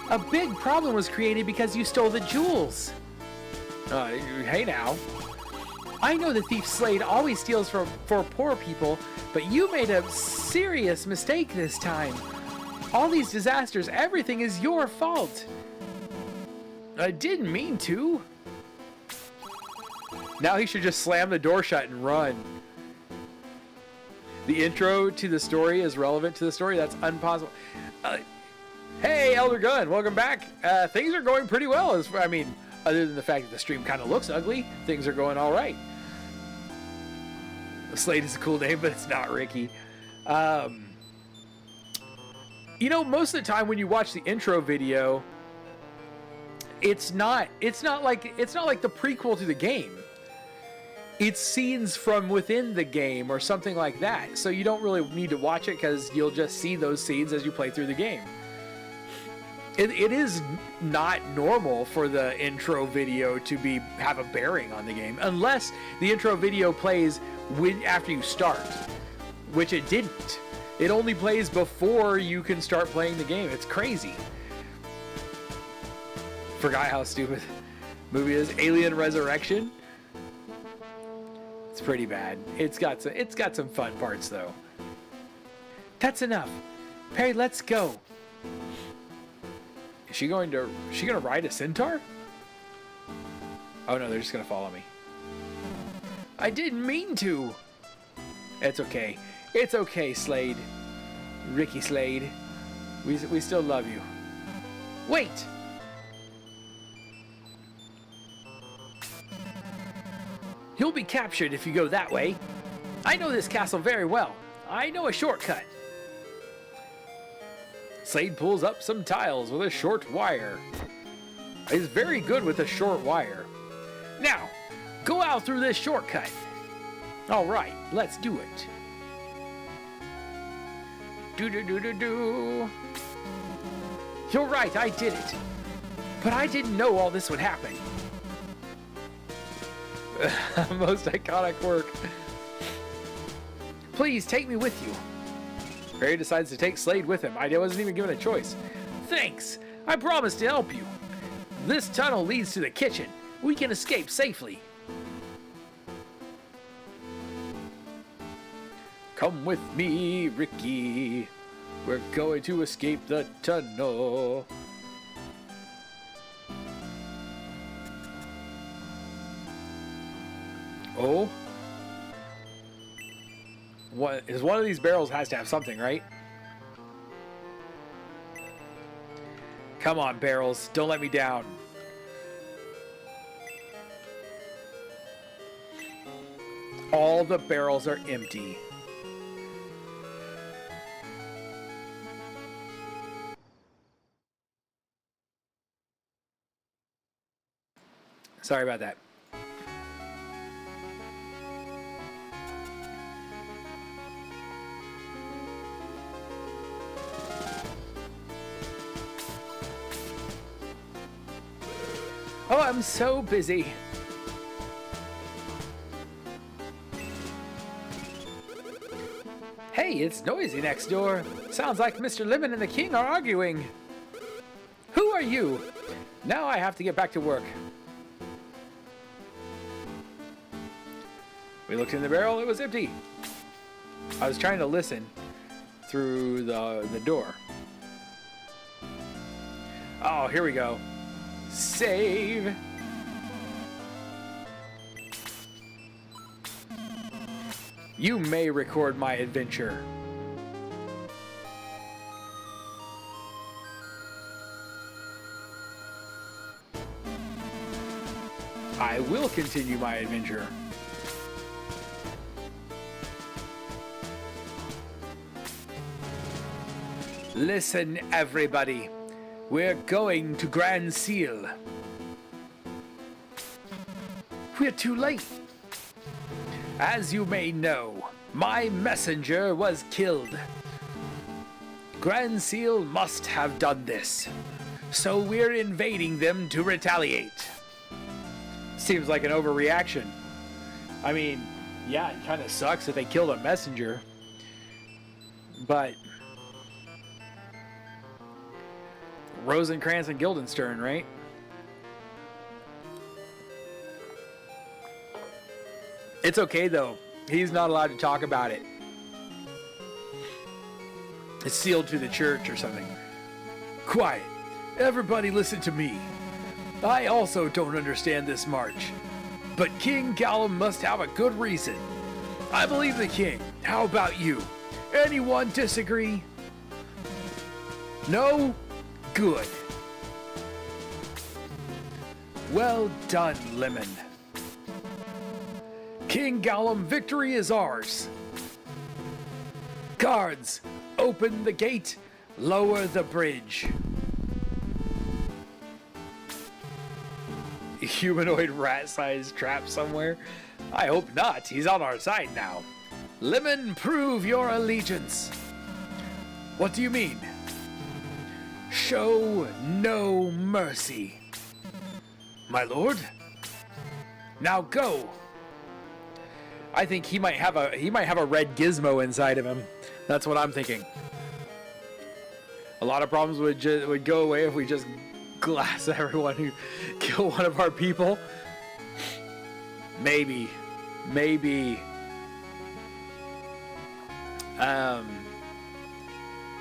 A big problem was created because you stole the jewels. Hey now. I know the thief Slade always steals for poor people, but you made a serious mistake this time. All these disasters, everything is your fault. I didn't mean to. Now he should just slam the door shut and run. the intro to the story is relevant to the story. That's impossible. Hey, Elder Gunn, welcome back. Things are going pretty well. I mean, other than the fact that the stream kind of looks ugly, things are going all right. Slade is a cool name, but it's not Ricky. You know, most of the time when you watch the intro video, it's not like the prequel to the game. It's scenes from within the game or something like that. So you don't really need to watch it because you'll just see those scenes as you play through the game. It is not normal for the intro video to have a bearing on the game unless the intro video plays after you start, which it didn't. It only plays before you can start playing the game. It's crazy. Forgot how stupid the movie is. Alien Resurrection. It's pretty bad. It's got some fun parts though. That's enough. Perry, let's go. Is she gonna ride a centaur? Oh no, they're just gonna follow me. I didn't mean to. It's okay. It's okay, Slade. Ricky Slade. We still love you. Wait! You'll be captured if you go that way. I know this castle very well. I know a shortcut. Slade pulls up some tiles with a short wire. He's very good with a short wire. Now, go out through this shortcut. All right, let's do it. Do. You're right, I did it. But I didn't know all this would happen. Most iconic work. Please take me with you. Perry decides to take Slade with him. I wasn't even given a choice. Thanks. I promise to help you. This tunnel leads to the kitchen. We can escape safely. Come with me, Ricky. We're going to escape the tunnel. Oh. One of these barrels has to have something, right? Come on, barrels. Don't let me down. All the barrels are empty. Sorry about that. Oh, I'm so busy. Hey, it's noisy next door. Sounds like Mr. Lemon and the King are arguing. Who are you? Now I have to get back to work. We looked in the barrel, it was empty. I was trying to listen through the door. Oh, here we go. Save. You may record my adventure. I will continue my adventure. Listen, everybody. We're going to Granseal. We're too late. As you may know, my messenger was killed. Granseal must have done this, so we're invading them to retaliate. Seems like an overreaction. I mean, yeah, it kind of sucks that they killed a messenger, but Rosencrantz and Guildenstern, right? It's okay, though. He's not allowed to talk about it. It's sealed to the church or something. Quiet. Everybody listen to me. I also don't understand this march. But King Callum must have a good reason. I believe the king. How about you? Anyone disagree? No? Good. Well done, Lemon. King Gollum, victory is ours. Guards, open the gate, lower the bridge. Humanoid rat-sized trap somewhere? I hope not. He's on our side now. Lemon, prove your allegiance. What do you mean? Show no mercy. My lord? Now go. I think he might have a red gizmo inside of him. That's what I'm thinking. A lot of problems would go away if we just glass everyone who kill one of our people. Maybe.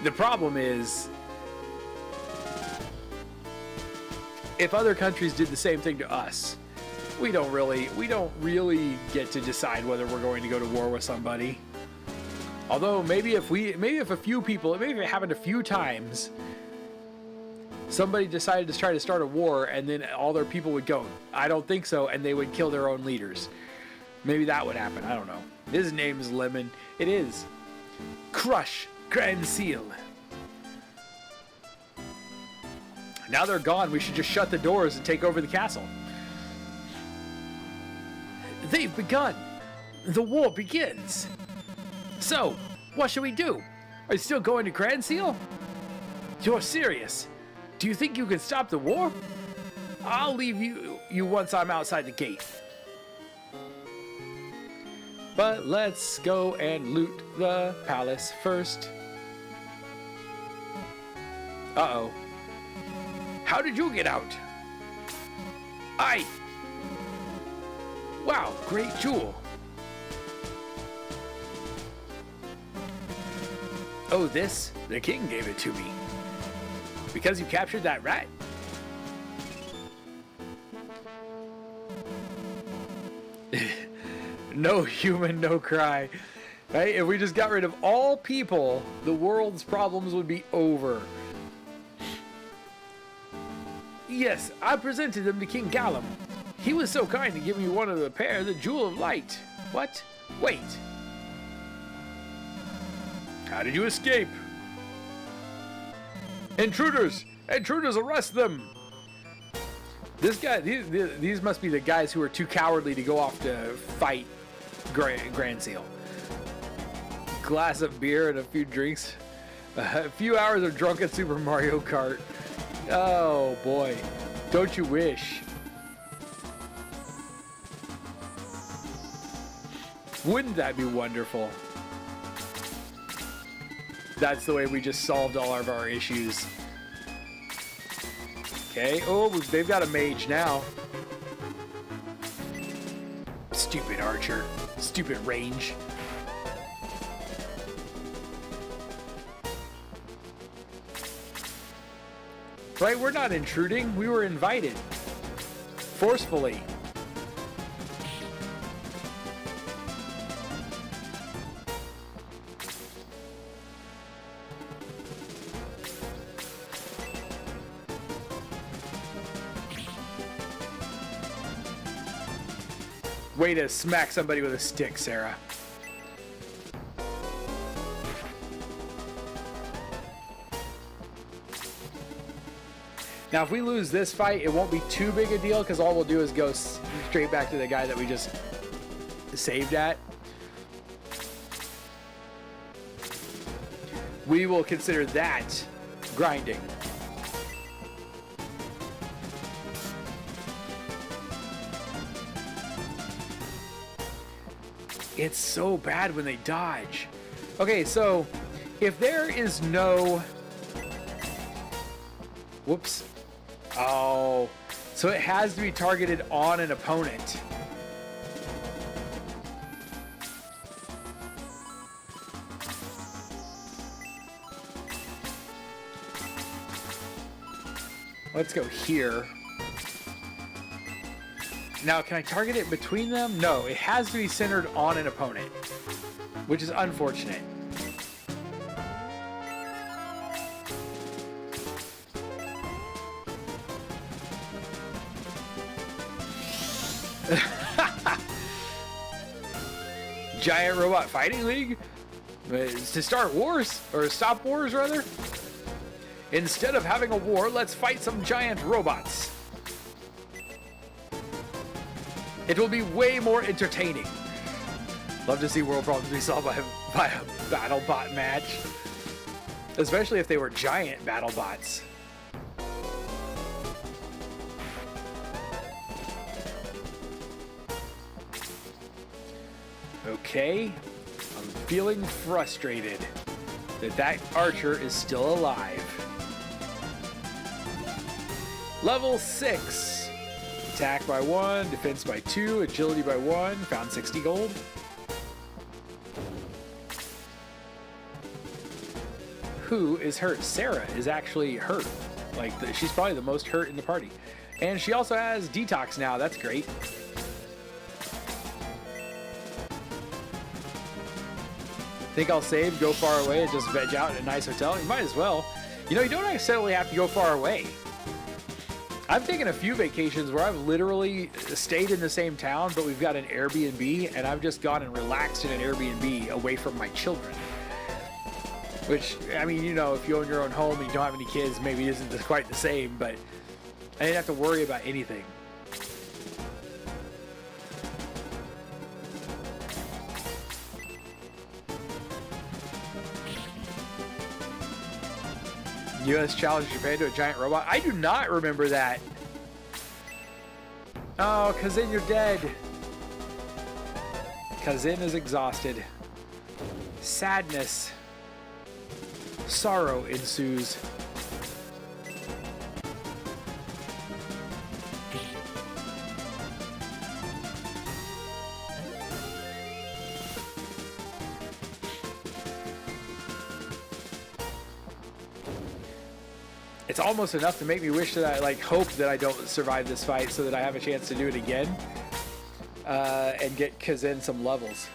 The problem is, if other countries did the same thing to us, we don't really get to decide whether we're going to go to war with somebody. Although maybe if a few people, maybe if it happened a few times, somebody decided to try to start a war and then all their people would go, I don't think so, and they would kill their own leaders. Maybe that would happen. I don't know. His name's Lemon. It is. Crush Granseal. Now they're gone. We should just shut the doors and take over the castle. They've begun. The war begins. So, what should we do? Are you still going to Granseal? You're serious? Do you think you can stop the war? I'll leave you once I'm outside the gate. But let's go and loot the palace first. Uh-oh. How did you get out? Wow, great jewel. Oh, this? The king gave it to me. Because you captured that rat? No human, no cry. Right? If we just got rid of all people, the world's problems would be over. Yes, I presented them to King Gollum. He was so kind to give me one of the pair, the Jewel of Light. What? Wait. How did you escape? Intruders! Intruders, arrest them! This guy, these must be the guys who are too cowardly to go off to fight Granseal. Glass of beer and a few drinks. A few hours of drunken Super Mario Kart. Oh boy, don't you wish? Wouldn't that be wonderful? That's the way we just solved all of our issues. Okay, oh, they've got a mage now. Stupid archer. Stupid range. Right, we're not intruding. We were invited. Forcefully. Way to smack somebody with a stick, Sarah. Now, if we lose this fight, it won't be too big a deal because all we'll do is go straight back to the guy that we just saved at. We will consider that grinding. It's so bad when they dodge. Okay, so if there is no... Whoops. Oh, so it has to be targeted on an opponent. Let's go here. Now, can I target it between them? No, it has to be centered on an opponent, which is unfortunate. Giant Robot Fighting League? To start wars, or stop wars rather. Instead of having a war, let's fight some giant robots. It will be way more entertaining. Love to see world problems be solved by a BattleBot match. Especially if they were giant BattleBots. Okay, I'm feeling frustrated that archer is still alive. Level 6. Attack by 1, defense by 2, agility by 1, found 60 gold. Who is hurt? Sarah is actually hurt. Like, she's probably the most hurt in the party. And she also has detox now, that's great. Think I'll save, go far away, and just veg out in a nice hotel? You might as well. You know, you don't necessarily have to go far away. I've taken a few vacations where I've literally stayed in the same town, but we've got an Airbnb, and I've just gone and relaxed in an Airbnb away from my children. Which, I mean, you know, if you own your own home and you don't have any kids, maybe it isn't quite the same, but I didn't have to worry about anything. U.S. challenged Japan to a giant robot. I do not remember that. Oh, Kazin, you're dead. Kazin is exhausted. Sadness. Sorrow ensues. It's almost enough to make me wish that I hope that I don't survive this fight so that I have a chance to do it again and get Kazin some levels.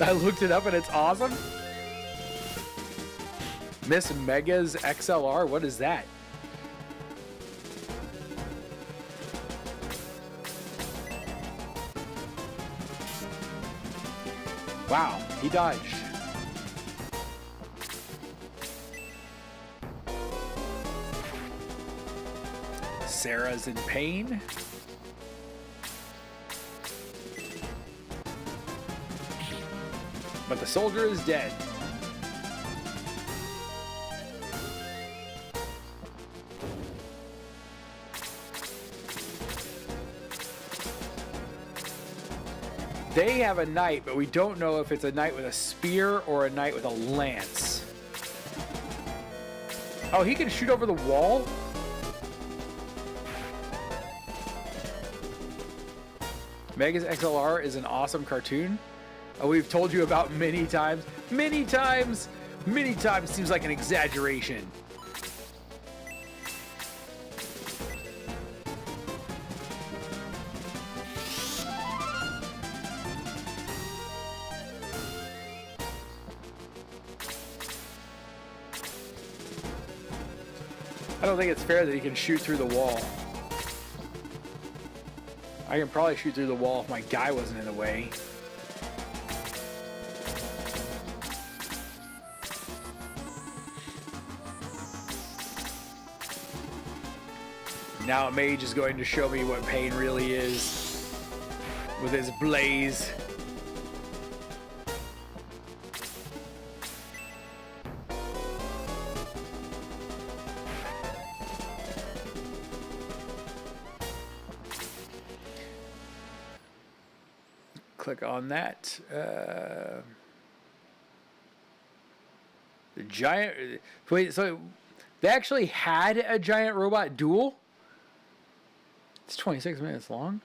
I looked it up and it's awesome. Miss Mega's XLR, what is that? Wow, he dodged. Sarah's in pain. But the soldier is dead. They have a knight, but we don't know if it's a knight with a spear or a knight with a lance. Oh, he can shoot over the wall? Mega's XLR is an awesome cartoon. We've told you about many times. Many times! Many times seems like an exaggeration. I don't think it's fair that he can shoot through the wall. I can probably shoot through the wall if my guy wasn't in the way. Now a mage is going to show me what pain really is with his blaze. Click on that. The giant. Wait, so They actually had a giant robot duel. It's 26 minutes long.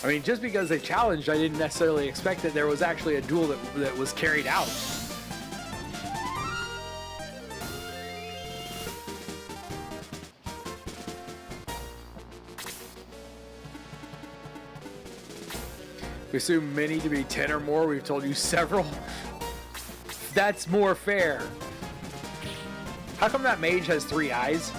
I mean, just because they challenged, I didn't necessarily expect that there was actually a duel that was carried out. We assume many to be 10 or more. We've told you several. That's more fair. How come that mage has 3 eyes?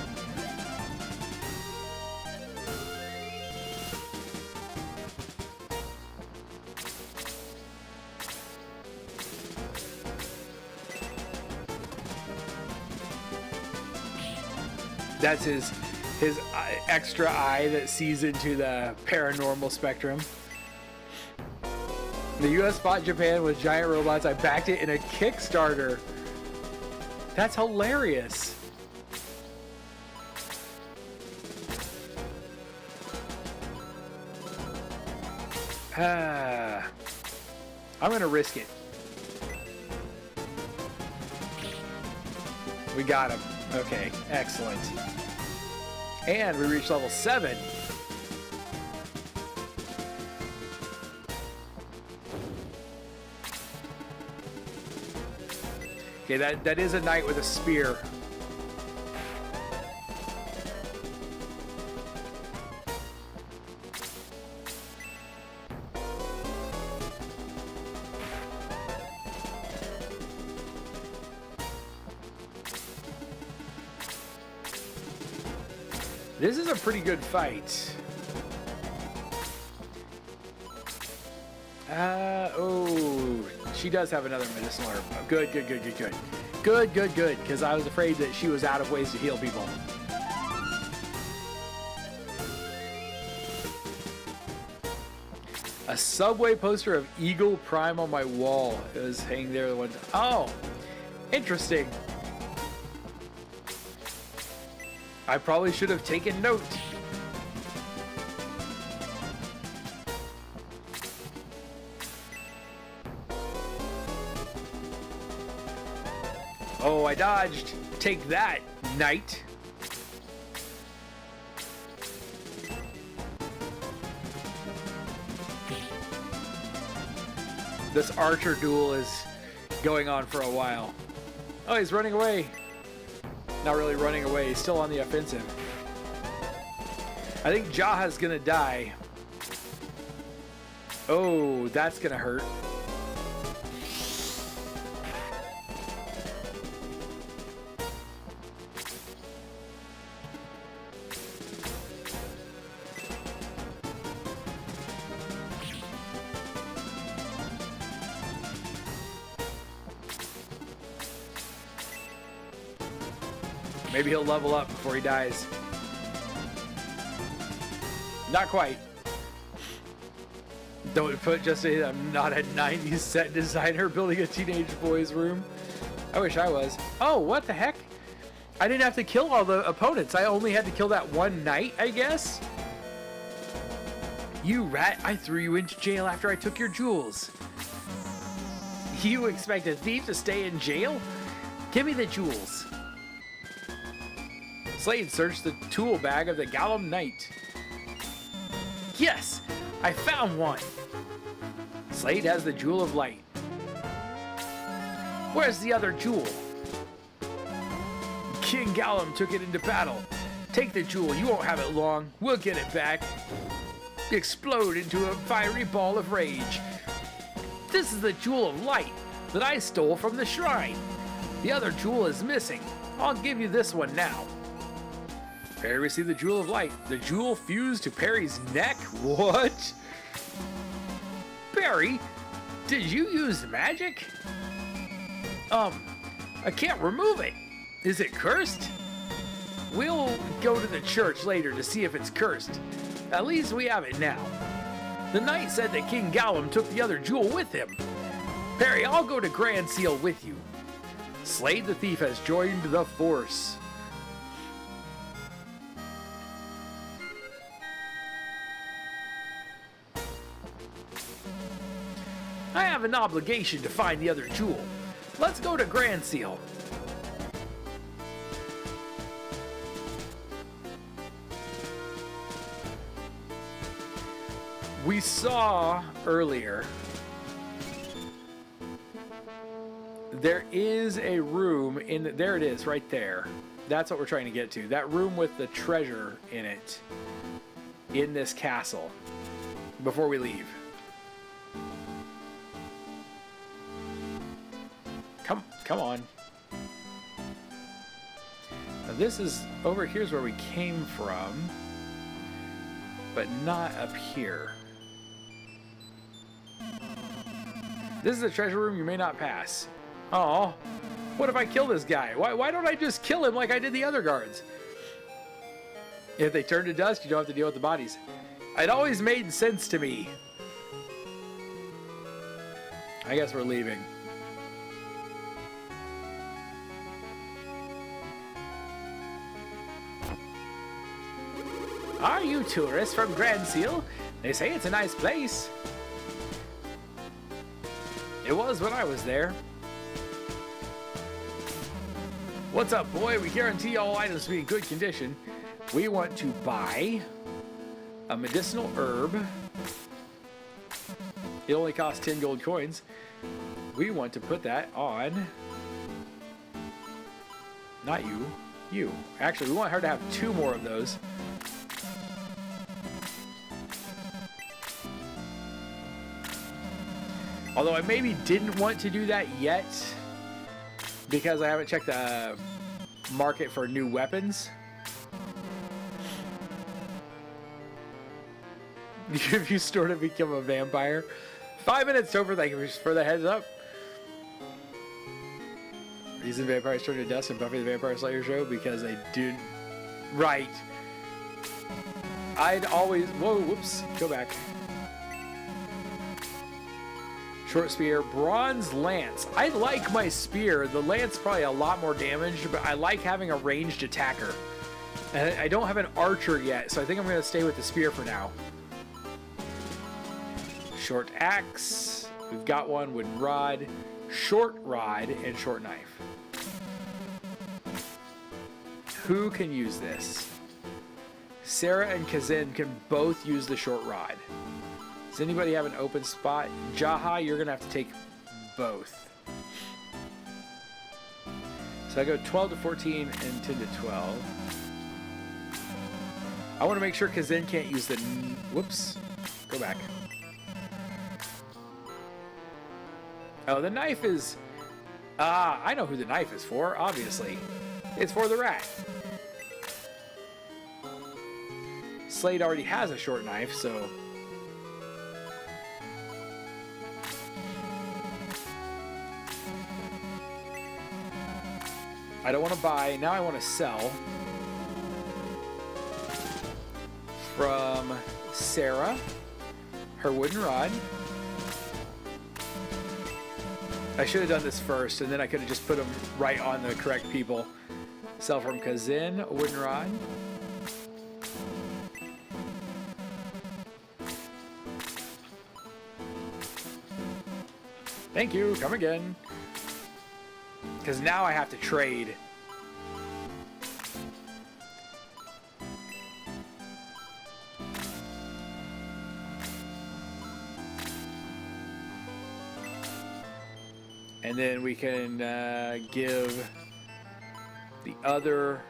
That's his extra eye that sees into the paranormal spectrum. The US fought Japan with giant robots. I backed it in a Kickstarter. That's hilarious. I'm gonna risk it. We got him. Okay, excellent. And we reached level 7. Okay, that is a knight with a spear. This is a pretty good fight. Oh, she does have another medicinal herb. Oh, good. Good, because I was afraid that she was out of ways to heal people. A Subway poster of Eagle Prime on my wall. It was hanging there one time. Oh, interesting. I probably should have taken note. Oh, I dodged. Take that, knight. This archer duel is going on for a while. Oh, he's running away. Not really running away, he's still on the offensive. I think Jaha's gonna die. Oh, that's gonna hurt. Maybe he'll level up before he dies. Not quite. Don't put just a, I'm not a 90s set designer building a teenage boy's room. I wish I was. Oh, what the heck? I didn't have to kill all the opponents. I only had to kill that one knight, I guess. You rat, I threw you into jail after I took your jewels. You expect a thief to stay in jail? Give me the jewels. Slade searched the tool bag of the Gallum Knight. Yes, I found one. Slade has the Jewel of Light. Where's the other jewel? King Gallum took it into battle. Take the jewel, you won't have it long. We'll get it back. Explode into a fiery ball of rage. This is the Jewel of Light that I stole from the shrine. The other jewel is missing. I'll give you this one now. Perry received the Jewel of Light. The jewel fused to Perry's neck? What? Perry, did you use magic? I can't remove it. Is it cursed? We'll go to the church later to see if it's cursed. At least we have it now. The knight said that King Gallum took the other jewel with him. Perry, I'll go to Granseal with you. Slade the thief has joined the force. I have an obligation to find the other jewel. Let's go to Granseal. We saw earlier there is a room in there it is right there. That's what we're trying to get to. That room with the treasure in it in this castle before we leave. Come on. Now this is over here's where we came from, but not up here. This is a treasure room you may not pass. Oh, what if I kill this guy? Why don't I just kill him like I did the other guards? If they turn to dust, you don't have to deal with the bodies. It always made sense to me. I guess we're leaving. Are you tourists from Granseal? They say it's a nice place. It was when I was there. What's up, boy? We guarantee all items to be in good condition. We want to buy a medicinal herb. It only costs 10 gold coins. We want to put that on... Not you. You. Actually, we want her to have 2 more of those. Although I maybe didn't want to do that yet because I haven't checked the market for new weapons. If you sort of become a vampire. 5 minutes over, thank you for the heads up. Reason vampires turn to dust in Buffy the Vampire Slayer show because they do. Right. I'd always. Whoa, whoops. Go back. Short spear, bronze lance. I like my spear. The lance probably a lot more damage, but I like having a ranged attacker. And I don't have an archer yet, so I think I'm going to stay with the spear for now. Short axe. We've got one. Wooden rod. Short rod and short knife. Who can use this? Sarah and Kazin can both use the short rod. Does anybody have an open spot? Jaha, you're going to have to take both. So I go 12 to 14 and 10 to 12. I want to make sure Kazin can't use the... Whoops. Go back. Oh, the knife is... I know who the knife is for, obviously. It's for the rat. Slade already has a short knife, so... I don't want to buy. Now I want to sell. From Sarah, her wooden rod. I should have done this first, and then I could have just put them right on the correct people. Sell from Kazin, a wooden rod. Thank you. Come again. Because now I have to trade. And then we can give the other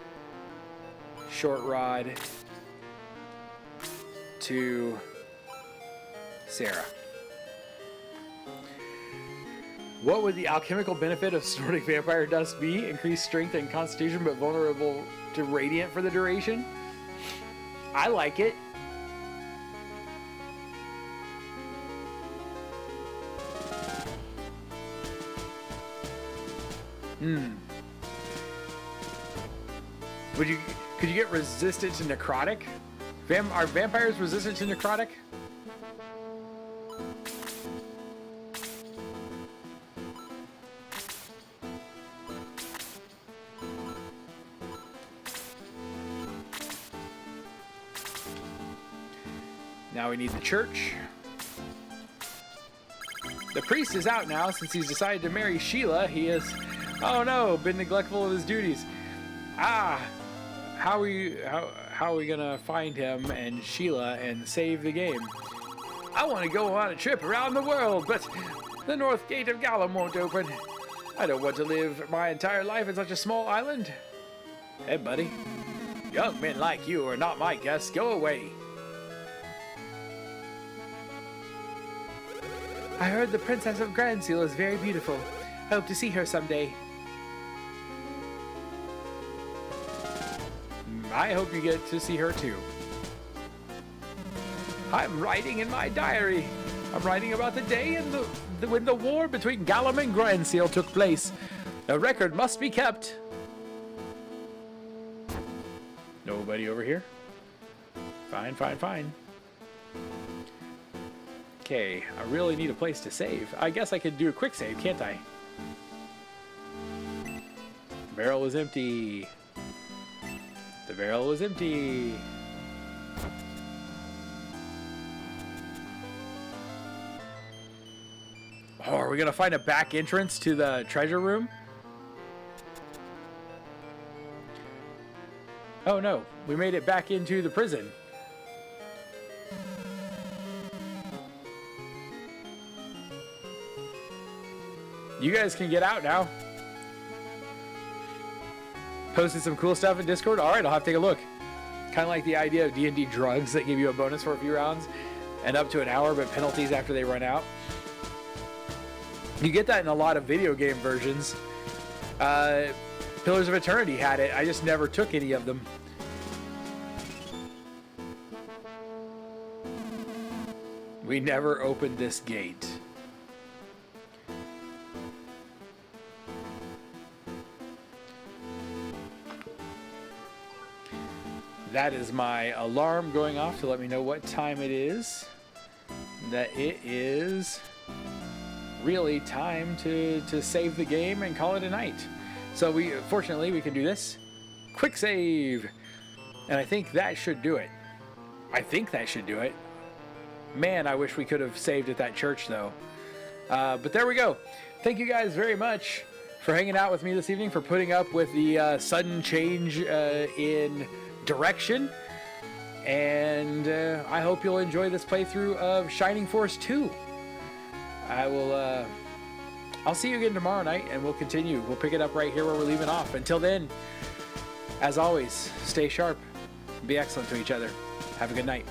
short rod to Sarah. What would the alchemical benefit of snorting vampire dust be? Increased strength and constitution, but vulnerable to radiant for the duration? I like it. Could you get resistant to necrotic? Are vampires resistant to necrotic? Now we need the church. The priest is out now since he's decided to marry Sheila. He has, oh no, been neglectful of his duties. Ah, how are we gonna find him and Sheila and save the game? I want to go on a trip around the world, but the north gate of Gallum won't open. I don't want to live my entire life in such a small island. Hey, buddy. Young men like you are not my guests. Go away. I heard the Princess of Granseal is very beautiful. I hope to see her someday. I hope you get to see her too. I'm writing in my diary. I'm writing about the day when the war between Gallum and Granseal took place. The record must be kept. Nobody over here? Fine, fine, fine. Okay, I really need a place to save. I guess I could do a quick save, can't I? The barrel is empty. The barrel is empty. Oh, are we gonna find a back entrance to the treasure room? Oh no, we made it back into the prison. You guys can get out now. Posted some cool stuff in Discord. All right, I'll have to take a look. Kind of like the idea of D&D drugs that give you a bonus for a few rounds and up to an hour, but penalties after they run out. You get that in a lot of video game versions. Pillars of Eternity had it. I just never took any of them. We never opened this gate. That is my alarm going off to let me know what time it is. That it is really time to save the game and call it a night. So fortunately we can do this. Quick save. And I think that should do it. I think that should do it. Man, I wish we could have saved at that church though. But there we go. Thank you guys very much for hanging out with me this evening, for putting up with the sudden change in direction, and I hope you'll enjoy this playthrough of Shining Force 2. I'll see you again tomorrow night, and we'll continue. We'll pick it up right here where we're leaving off. Until then, as always, stay sharp, be excellent to each other. Have a good night.